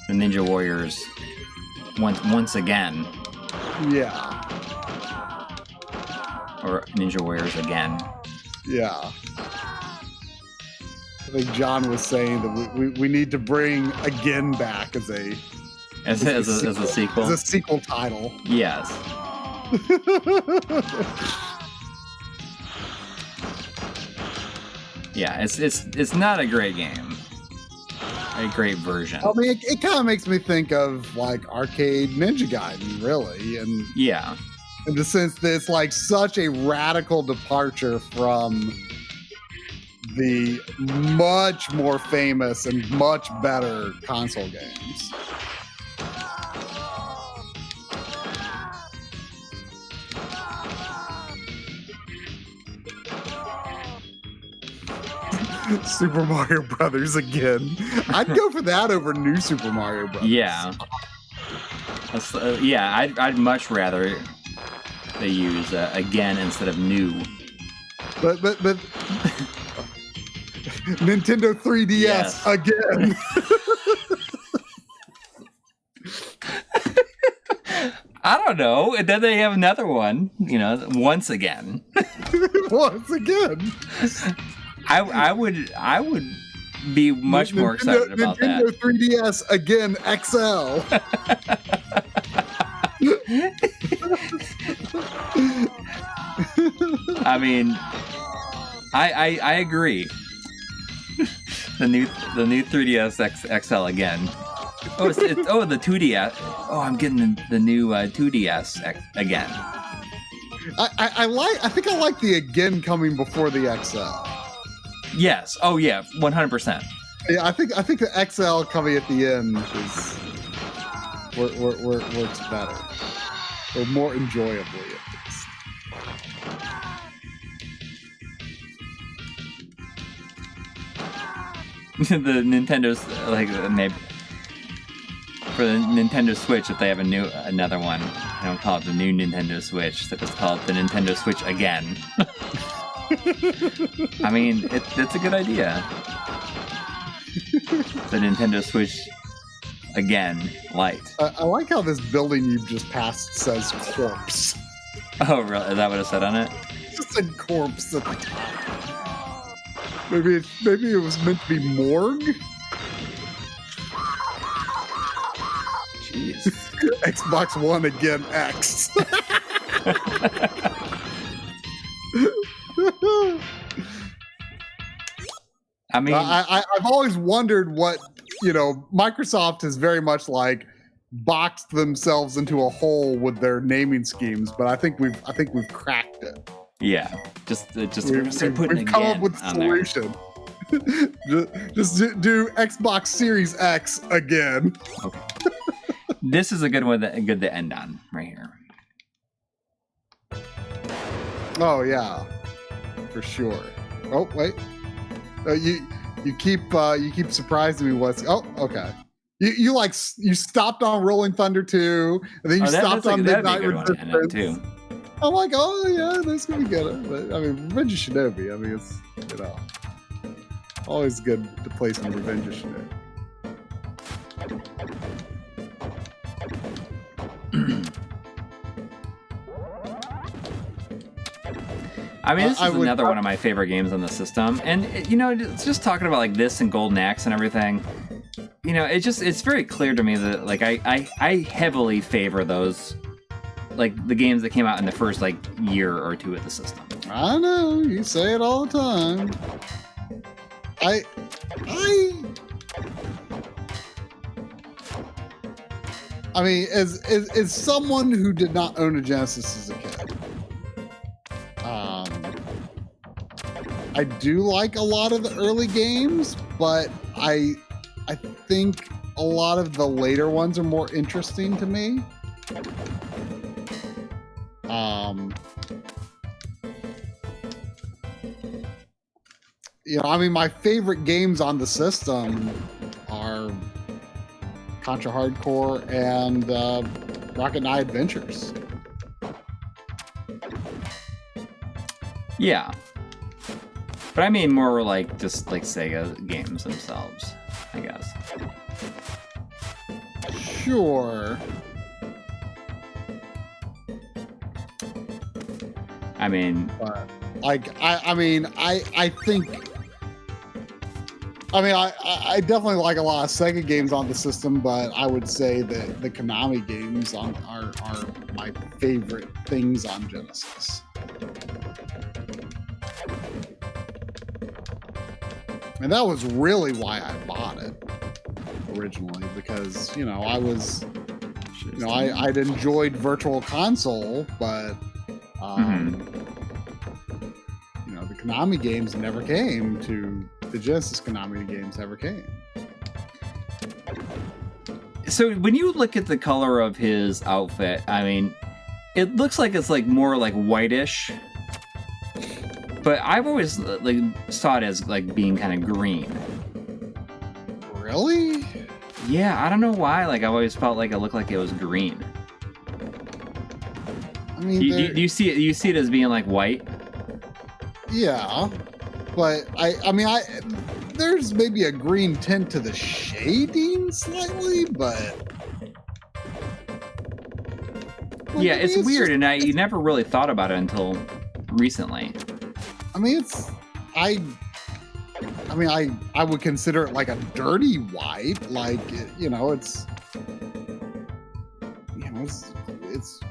the Ninja Warriors once again. Yeah. Or Ninja Warriors again. Yeah. I think John was saying that we need to bring again back as a sequel. As a sequel title. Yes. Yeah, it's not a great game. A great version. I mean, it kind of makes me think of like arcade Ninja Gaiden, really, and yeah, in the sense that it's like such a radical departure from the much more famous and much better console games. Super Mario Brothers again. I'd go for that over New Super Mario Brothers. Yeah. Yeah, I'd much rather they use again instead of new. But Nintendo 3DS Yes. again. I don't know. And then they have another one, once again. Once again. I would be much more excited about Nintendo that. 3DS again XL. I mean, I agree. The new 3DS XL again. Oh, the 2DS. Oh, I'm getting the new 2DS again. I think I like the again coming before the XL. Yes. Oh yeah, 100%. Yeah, I think the XL coming at the end is works better, or more enjoyably at least. The Nintendo's maybe for the Nintendo Switch, if they have another one, I don't call it the new Nintendo Switch. So it's called the Nintendo Switch again. I mean, it's a good idea. The Nintendo Switch again, Lite. I like how this building you've just passed says corpse. Oh, really? Is that what it said on it? It just said corpse at the top. Maybe it was meant to be morgue. Jeez. Xbox One again X. I mean, I've always wondered what Microsoft has very much like boxed themselves into a hole with their naming schemes, but I think we've cracked it. Yeah, just We've putting come up again with a on there. solution. just do Xbox Series X again. Okay. This is a good one good to end on right here. Oh yeah, for sure. Oh wait, you keep surprising me. Okay. You stopped on Rolling Thunder 2, and then you stopped on Midnight Resistance. Too. I'm like, oh yeah, that's gonna be good. But, I mean, Revenge of Shinobi. I mean, it's always good to play some Revenge of Shinobi. I mean, this is another one of my favorite games on the system, and it's just talking about like this and Golden Axe and everything. It's very clear to me that like I heavily favor those, like the games that came out in the first like year or two of the system. I know you say it all the time. I mean, as someone who did not own a Genesis as a kid, I do like a lot of the early games, but I think a lot of the later ones are more interesting to me. I mean, my favorite games on the system are Contra Hardcore and Rocket Knight Adventures. Yeah. But I mean more like just like Sega games themselves, I guess. Sure. I mean, But, like, I think. I mean, I definitely like a lot of Sega games on the system, but I would say that the Konami games are my favorite things on Genesis. And that was really why I bought it originally, because, you know, I'd enjoyed Virtual Console, but, you know, the Konami games never came to... The Genesis Konami games never came. So when you look at the color of his outfit, I mean, it looks like it's like more like whitish, but I've always like saw it as like being kind of green. Really? Yeah, I don't know why. Like I always felt like it looked like it was green. I mean, do you see it? You see it as being like white? Yeah. But there's maybe a green tint to the shading slightly, but yeah, it's weird, and you never really thought about it until recently. I mean, I would consider it like a dirty white, like, you know, it's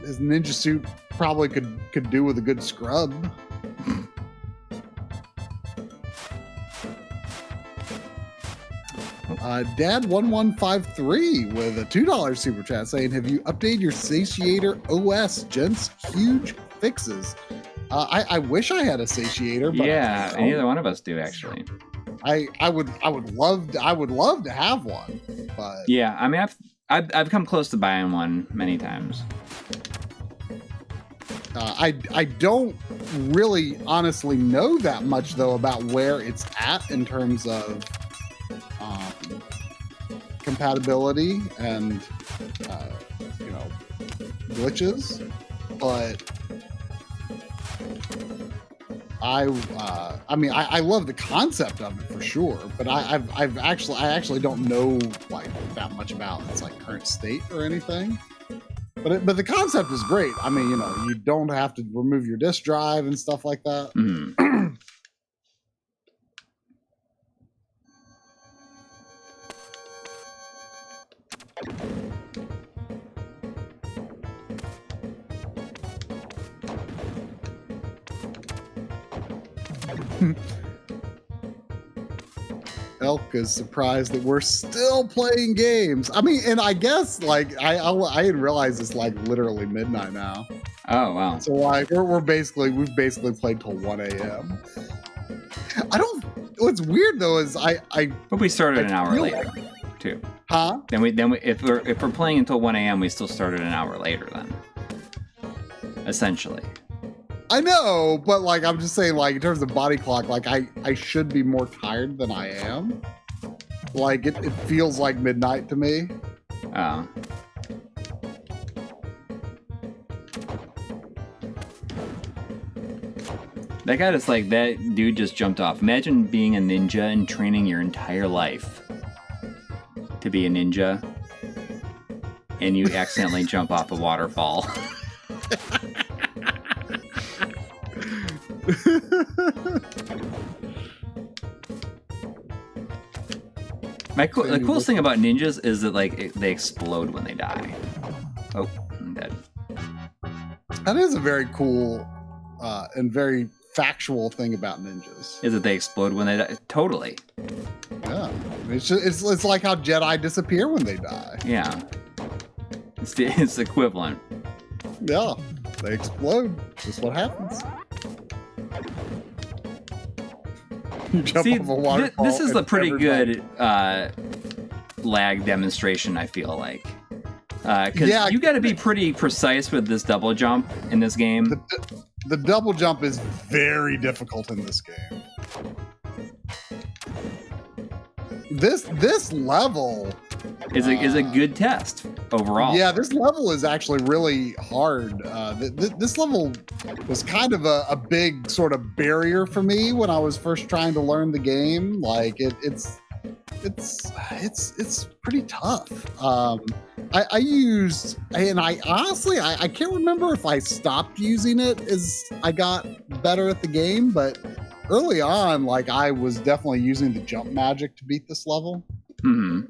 his ninja suit probably could do with a good scrub. Dad1153 with a $2 super chat saying, have you updated your Satiator OS? Gents, huge fixes. I wish I had a Satiator, but yeah, neither one of us do actually. I would love to have one, but yeah, I mean I've come close to buying one many times. I don't really honestly know that much though about where it's at in terms of compatibility and you know, glitches, but I love the concept of it for sure, but I actually don't know like that much about its like current state or anything. But the concept is great. I mean, you know, you don't have to remove your disk drive and stuff like that. Mm. Elk is surprised that we're still playing games. I mean, and I guess like I didn't realize it's like literally midnight now. Oh wow! So like we've basically played till 1 a.m. What's weird though is But we started an hour later, too. Huh? Then we if we're playing until 1 a.m. we still started an hour later then. Essentially. I know, but like I'm just saying, like in terms of body clock, like I should be more tired than I am. Like it feels like midnight to me. Oh. That guy just like that dude just jumped off. Imagine being a ninja and training your entire life to be a ninja, and you accidentally jump off a waterfall. The coolest thing about ninjas is that like they explode when they die. Oh, I'm dead. That is a very cool and very factual thing about ninjas. Is that they explode when they die? Totally. Yeah, it's like how Jedi disappear when they die. Yeah, it's equivalent. Yeah, they explode. Just what happens. You jump off a waterfall. This is a pretty good lag demonstration, I feel like. Because you got to be pretty precise with this double jump in this game. The double jump is very difficult in this game. This level is a good test. overall. Yeah, this level is actually really hard. This level was kind of a big sort of barrier for me when I was first trying to learn the game. Like it's pretty tough. I used, and I honestly I can't remember if I stopped using it as I got better at the game, but early on, like I was definitely using the jump magic to beat this level. Hmm.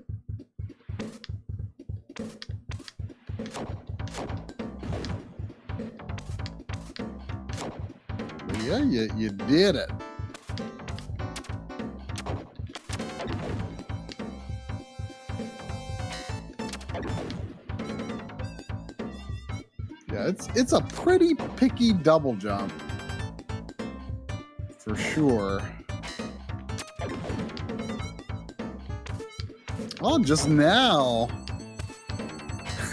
Yeah, you did it. Yeah, it's a pretty picky double jump for sure. Oh, just now.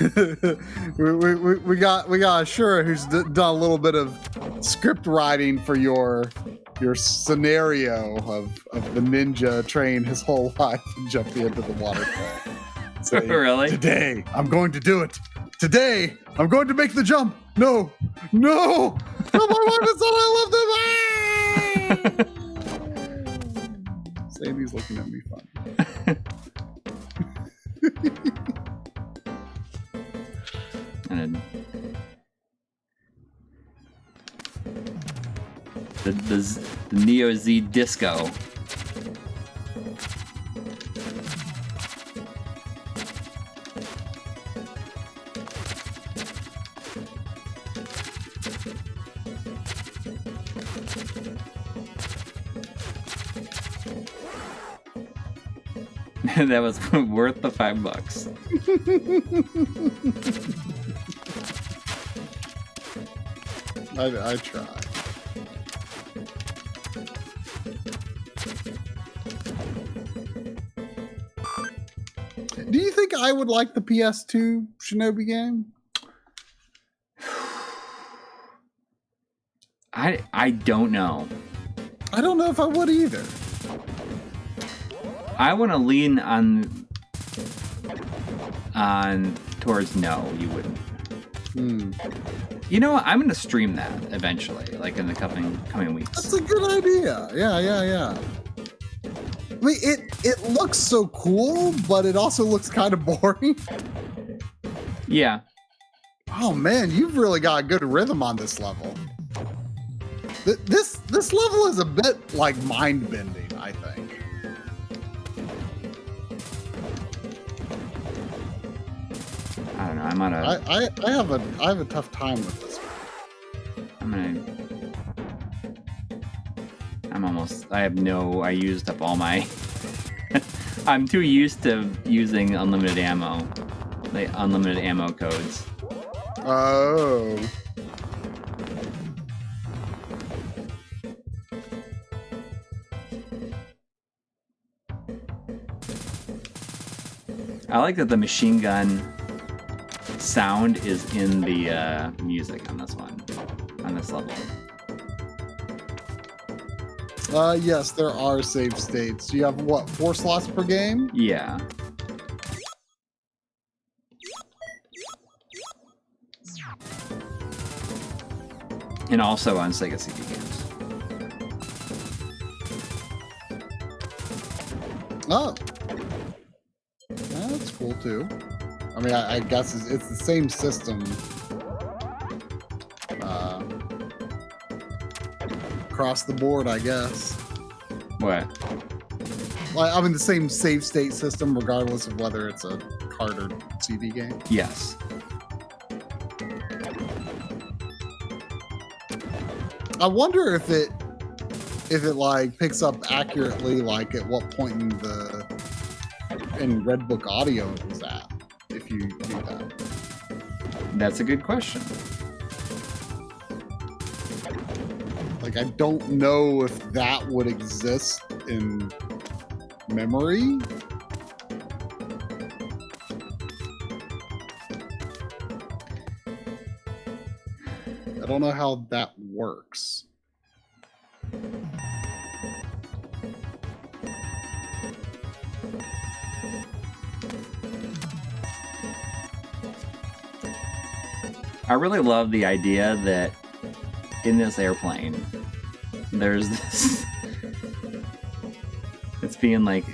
we got Ashura, who's done a little bit of script writing for your scenario of the ninja train his whole life and jumping into the waterfall. Saying, Really? Today I'm going to do it. Today I'm going to make the jump. No, no, my wife is all I love them. Sandy's looking at me funny. And the Neo Z Disco. That was worth the $5. I try. Do you think I would like the PS2 Shinobi game? I don't know. I don't know if I would either. I want to lean on towards no, you wouldn't. You know what? I'm going to stream that eventually, like in the coming weeks. That's a good idea. Yeah. I mean, it looks so cool, but it also looks kind of boring. Yeah. Oh man, you've really got a good rhythm on this level. This level is a bit like mind bending, I think. I don't know. I'm on a. I have a tough time with this one. I used up all my. I'm too used to using unlimited ammo, like unlimited ammo codes. Oh. I like that the machine gun sound is in the music on this level. Yes, there are save states. You have what, 4 slots per game? Yeah. And also on Sega CD games. Oh. That's cool too. I mean, I guess it's the same system. Across the board, I guess. What? Like, I mean, the same save state system, regardless of whether it's a card or CD game. Yes. I wonder if it like picks up accurately, like at what point in Redbook Audio it was at, if you do that. That's a good question. Like, I don't know if that would exist in memory. I don't know how that works. I really love the idea that in this airplane, there's this. It's being like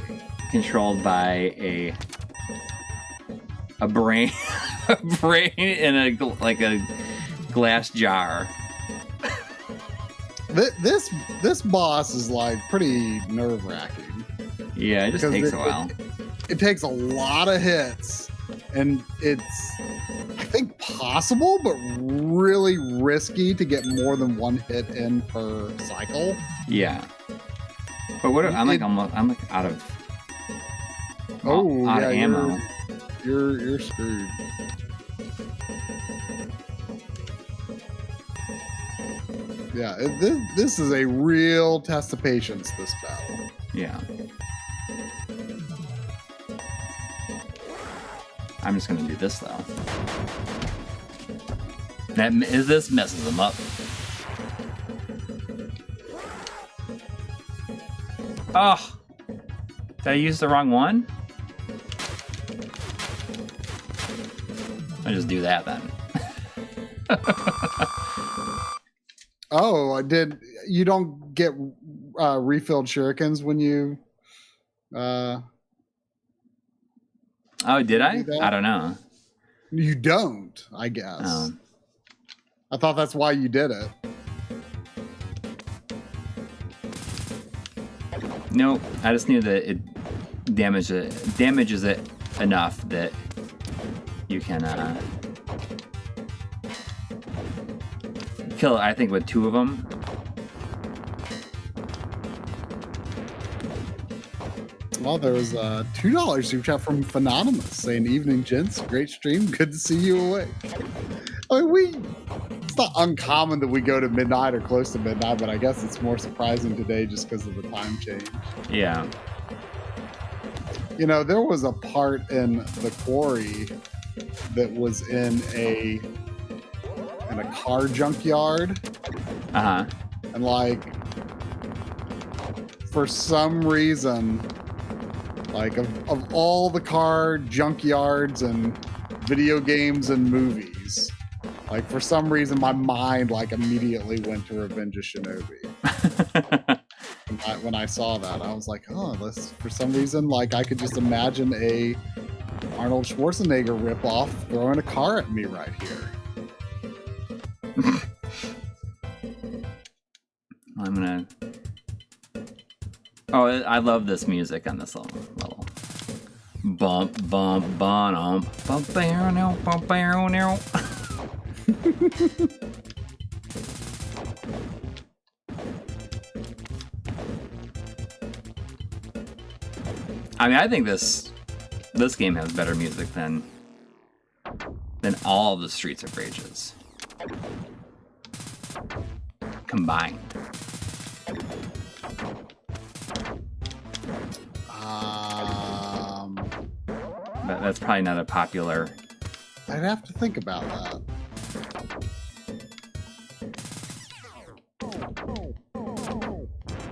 controlled by a brain, a brain in a glass jar. This boss is like pretty nerve-wracking. Yeah, it just takes a while. It takes a lot of hits, and it's, I think, possible, but really risky to get more than one hit in per cycle. Yeah, but what? I'm like out of ammo. You're screwed. Yeah, this is a real test of patience, this battle. Yeah. I'm just gonna do this though. This messes them up. Oh, did I use the wrong one? I'll just do that then. Oh, you don't get refilled shurikens when you oh, did I? I don't know. You don't, I guess. Oh. I thought that's why you did it. Nope. I just knew that it damages it enough that you can kill it, I think, with 2 of them. Well, there was a $2 super chat from Phenonymous saying, "Evening, gents. Great stream. Good to see you awake." I mean, it's not uncommon that we go to midnight or close to midnight, but I guess it's more surprising today just because of the time change. Yeah. You know, there was a part in the Coury that was in a car junkyard. Uh-huh. And like, for some reason, like of all the car junkyards and video games and movies, like for some reason my mind like immediately went to Revenge of Shinobi. When I saw that, I was like, oh, this, for some reason, like I could just imagine a Arnold Schwarzenegger ripoff throwing a car at me right here. I'm gonna. Oh, I love this music on this level. Bump, bump, bump, bump, now, bump, now. I mean, I think this game has better music than all of the Streets of Rages combined. But that's probably not a popular. I'd have to think about that.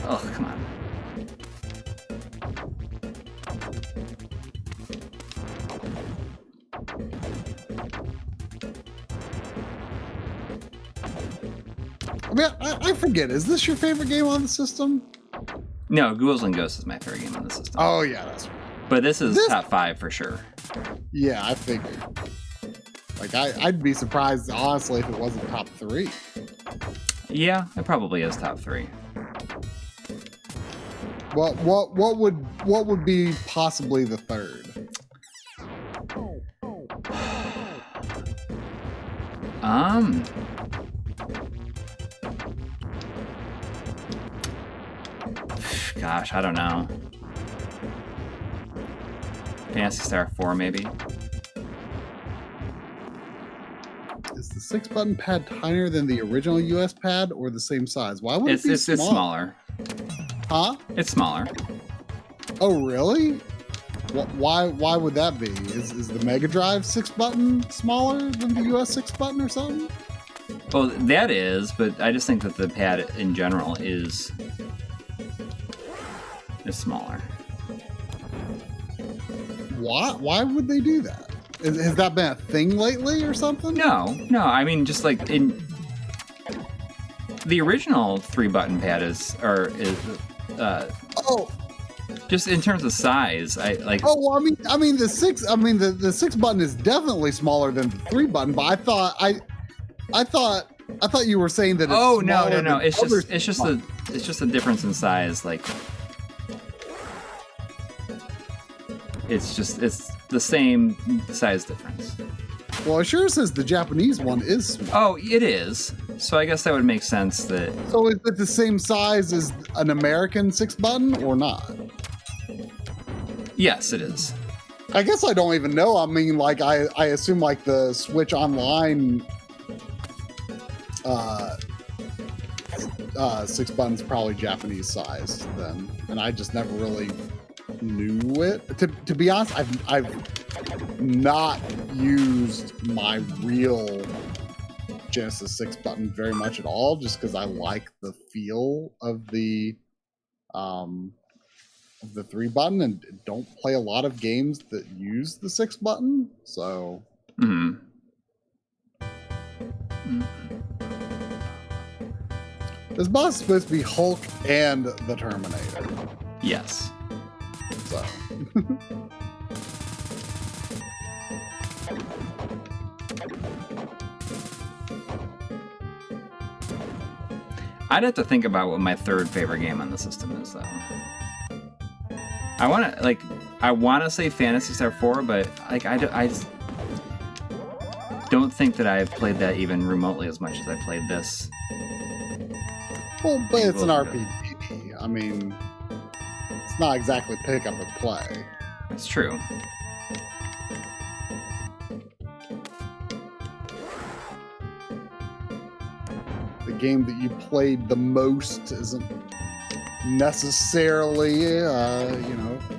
Oh, come on. I mean, I forget. Is this your favorite game on the system? No, Ghouls and Ghosts is my favorite game on the system. Oh yeah, that's right. But this is top 5 for sure. Yeah, I figured. Like I'd be surprised honestly if it wasn't top 3. Yeah, it probably is top 3. What would be possibly the third? Gosh, I don't know. Phantasy Star 4, maybe. Is the 6-button pad tinier than the original US pad, or the same size? Why would it be small? It's smaller. Huh? It's smaller. Oh, really? Why would that be? Is the Mega Drive 6-button smaller than the US 6-button or something? Well, that is, but I just think that the pad in general is smaller. Why would they do that? Has that been a thing lately or something? No. I mean, just like in the original 3-button pad is just in terms of size. I like. Oh, well, I mean the 6-button is definitely smaller than the 3-button. But I thought you were saying that. It's no. It's just a difference in size. Like, it's the same size difference. Well, it sure says the Japanese one is small. Oh, it is. So I guess that would make sense that. So is it the same size as an American 6-button or not? Yes, it is. I guess I don't even know. I mean, like I assume like the Switch Online 6-button's probably Japanese size then, and I just never really knew it. To be honest, I've not used my real Genesis 6-button very much at all, just because I like the feel of the 3-button and don't play a lot of games that use the 6-button. So. This boss is supposed to be Hulk and the Terminator. Yes. So. I'd have to think about what my third favorite game on the system is, though. I want to say Phantasy Star 4, but like I just don't think that I've played that even remotely as much as I played this. Well, but it's an RPG. I mean, it's not exactly pick up and play. That's true. The game that you played the most isn't necessarily,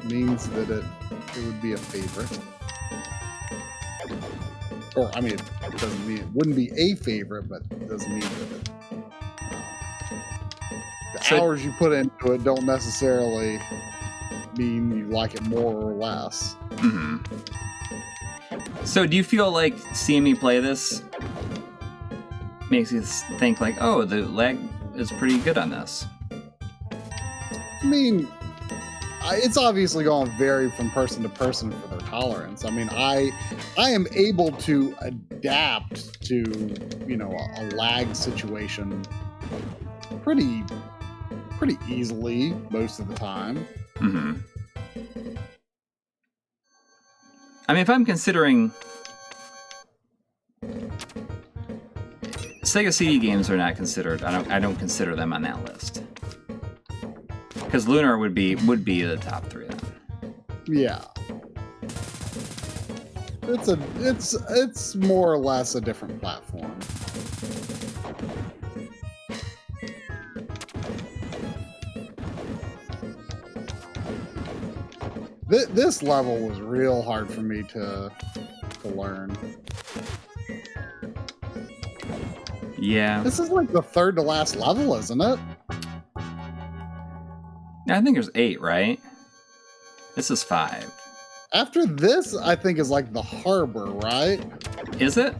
means that it would be a favorite. Or, I mean, it doesn't mean it wouldn't be a favorite, but it doesn't mean that the hours you put into it don't necessarily mean you like it more or less. Mm-hmm. So do you feel like seeing me play this makes you think like, oh, the lag is pretty good on this? I mean, it's obviously going to vary from person to person for their tolerance. I mean, I am able to adapt to, a lag situation pretty easily most of the time. Mm-hmm. I mean, if I'm considering Sega CD games are not considered. I don't consider them on that list. Because Lunar would be the top 3 then. Yeah. It's more or less a different platform. This level was real hard for me to learn. Yeah. This is like the third to last level, isn't it? I think there's 8, right? This is 5. After this, I think is like the harbor, right? Is it?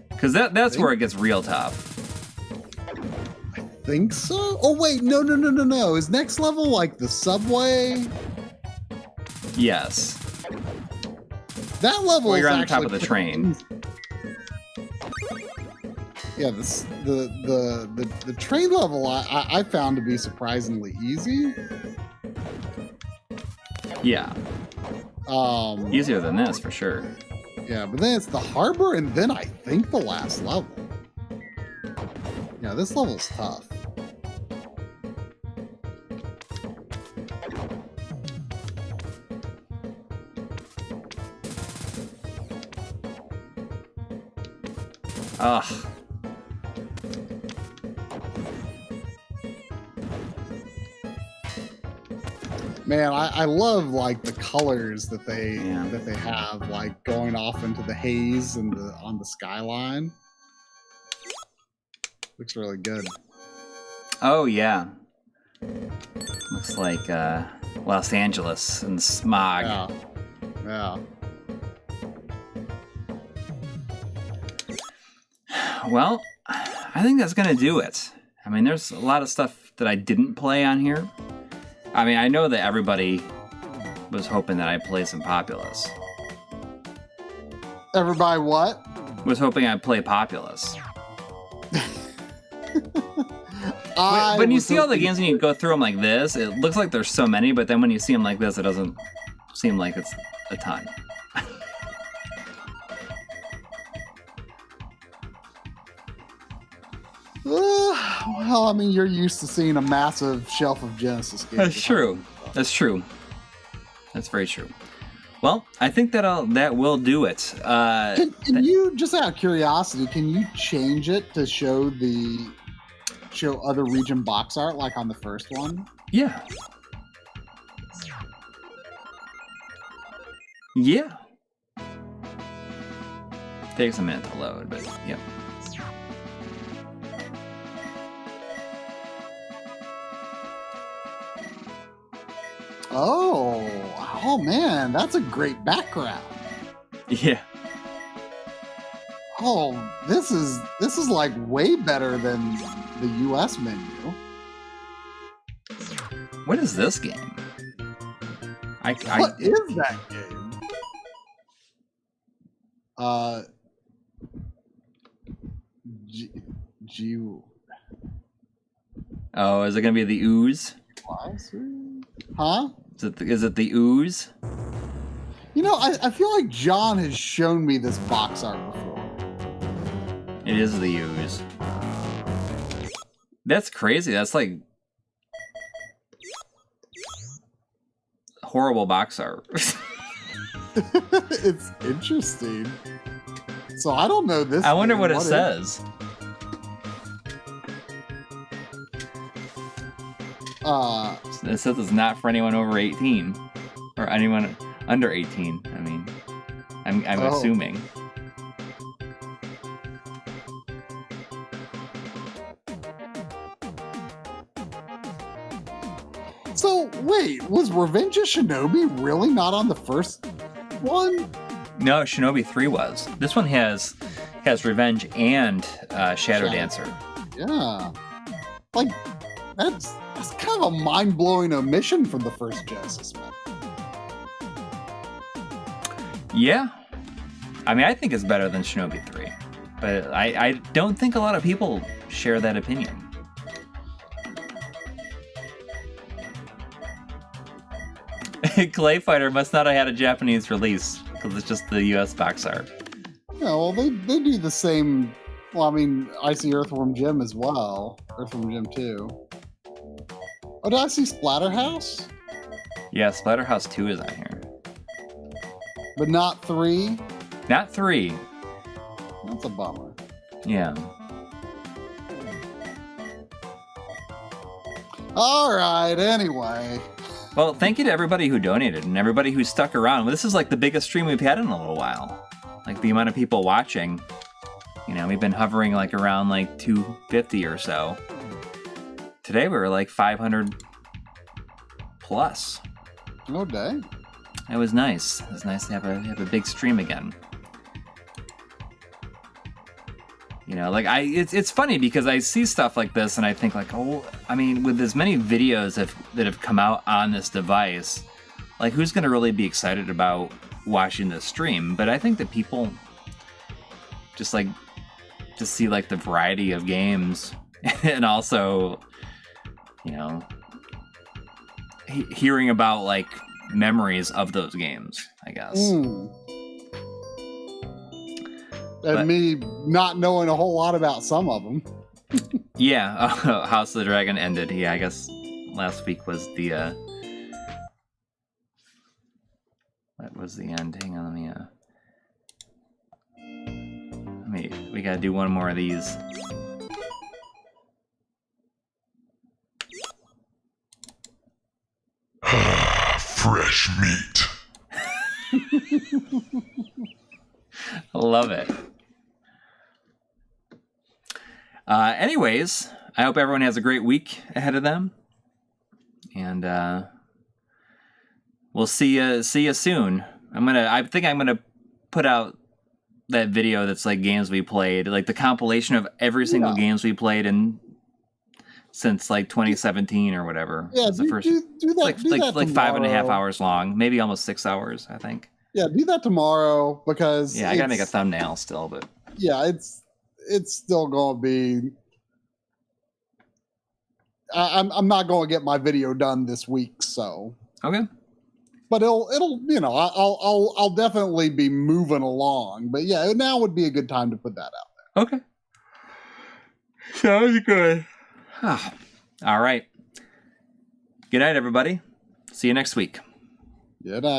Because that's where it gets real tough. I think so. Oh wait, no. Is next level like the subway? Yes. That level where you're is on the top of the train. Yeah, the train level I found to be surprisingly easy. Yeah. Easier than this for sure. Yeah, but then it's the harbor and then I think the last level. Yeah, this level's tough. Ugh. Man, I love like the colors that they have, like going off into the haze and on the skyline. Looks really good. Oh yeah. Looks like Los Angeles and smog. Yeah. Well, I think that's going to do it. I mean, there's a lot of stuff that I didn't play on here. I mean, I know that everybody was hoping that I'd play some Populous. Everybody what? Was hoping I'd play Populous. When you see all the games and you go through them like this, it looks like there's so many, but then when you see them like this, it doesn't seem like it's a ton. Well, I mean, you're used to seeing a massive shelf of Genesis games. That's true. That's true. That's very true. Well, I think that will do it. Can you, just out of curiosity, can you change it to show other region box art like on the first one? Yeah. Yeah. Takes a minute to load, but yep. Oh man, that's a great background. Yeah. Oh, this is like way better than the US menu. What is this game? What is that game? Oh, is it gonna be the Ooze? Huh? Is it the Ooze? You know, I feel like John has shown me this box art before. It is the Ooze. That's crazy. That's like horrible box art. It's interesting. So I don't know this. I wonder what it says. It says it's not for anyone over 18 or anyone under 18. I mean, I'm assuming. So wait, was Revenge of Shinobi really not on the first one? No, Shinobi 3 was. This one has Revenge and Shadow Dancer. Yeah, like that's kind of a mind-blowing omission from the first Genesis one. Yeah, I mean, I think it's better than Shinobi 3, but I don't think a lot of people share that opinion. Clay Fighter must not have had a Japanese release because it's just the US box art. Yeah, well, they do the same. Well, I mean, I see Earthworm Jim as well. Earthworm Jim 2. Oh, did I see Splatterhouse? Yeah, Splatterhouse 2 is on here. But not 3? Not 3. That's a bummer. Yeah. All right, anyway. Well, thank you to everybody who donated and everybody who stuck around. This is like the biggest stream we've had in a little while. Like the amount of people watching. You know, we've been hovering like around like 250 or so. Today we were like 500 plus. Oh, dang. It was nice. It was nice to have a big stream again. You know, like it's funny because I see stuff like this and I think like, oh, I mean, with as many videos that have come out on this device, like who's going to really be excited about watching this stream? But I think that people just like to see like the variety of games and also, you know, hearing about like memories of those games, I guess. And me not knowing a whole lot about some of them. Yeah, House of the Dragon ended. Yeah, I guess last week was the what was the end? Hang on, let me we gotta do one more of these. Fresh meat. I love it. Anyways, I hope everyone has a great week ahead of them, and we'll see you soon. I think I'm gonna put out that video that's like games we played, like the compilation of every single games we played since like 2017 or whatever. Yeah, the first, do that. like 5.5 hours long, maybe almost 6 hours, I think. Yeah, do that tomorrow because I gotta make a thumbnail still, but yeah, it's still gonna be. I'm not gonna get my video done this week, so okay. But it'll I'll definitely be moving along. But yeah, now would be a good time to put that out there. Okay. Sounds good. All right. Good night, everybody. See you next week. Good night.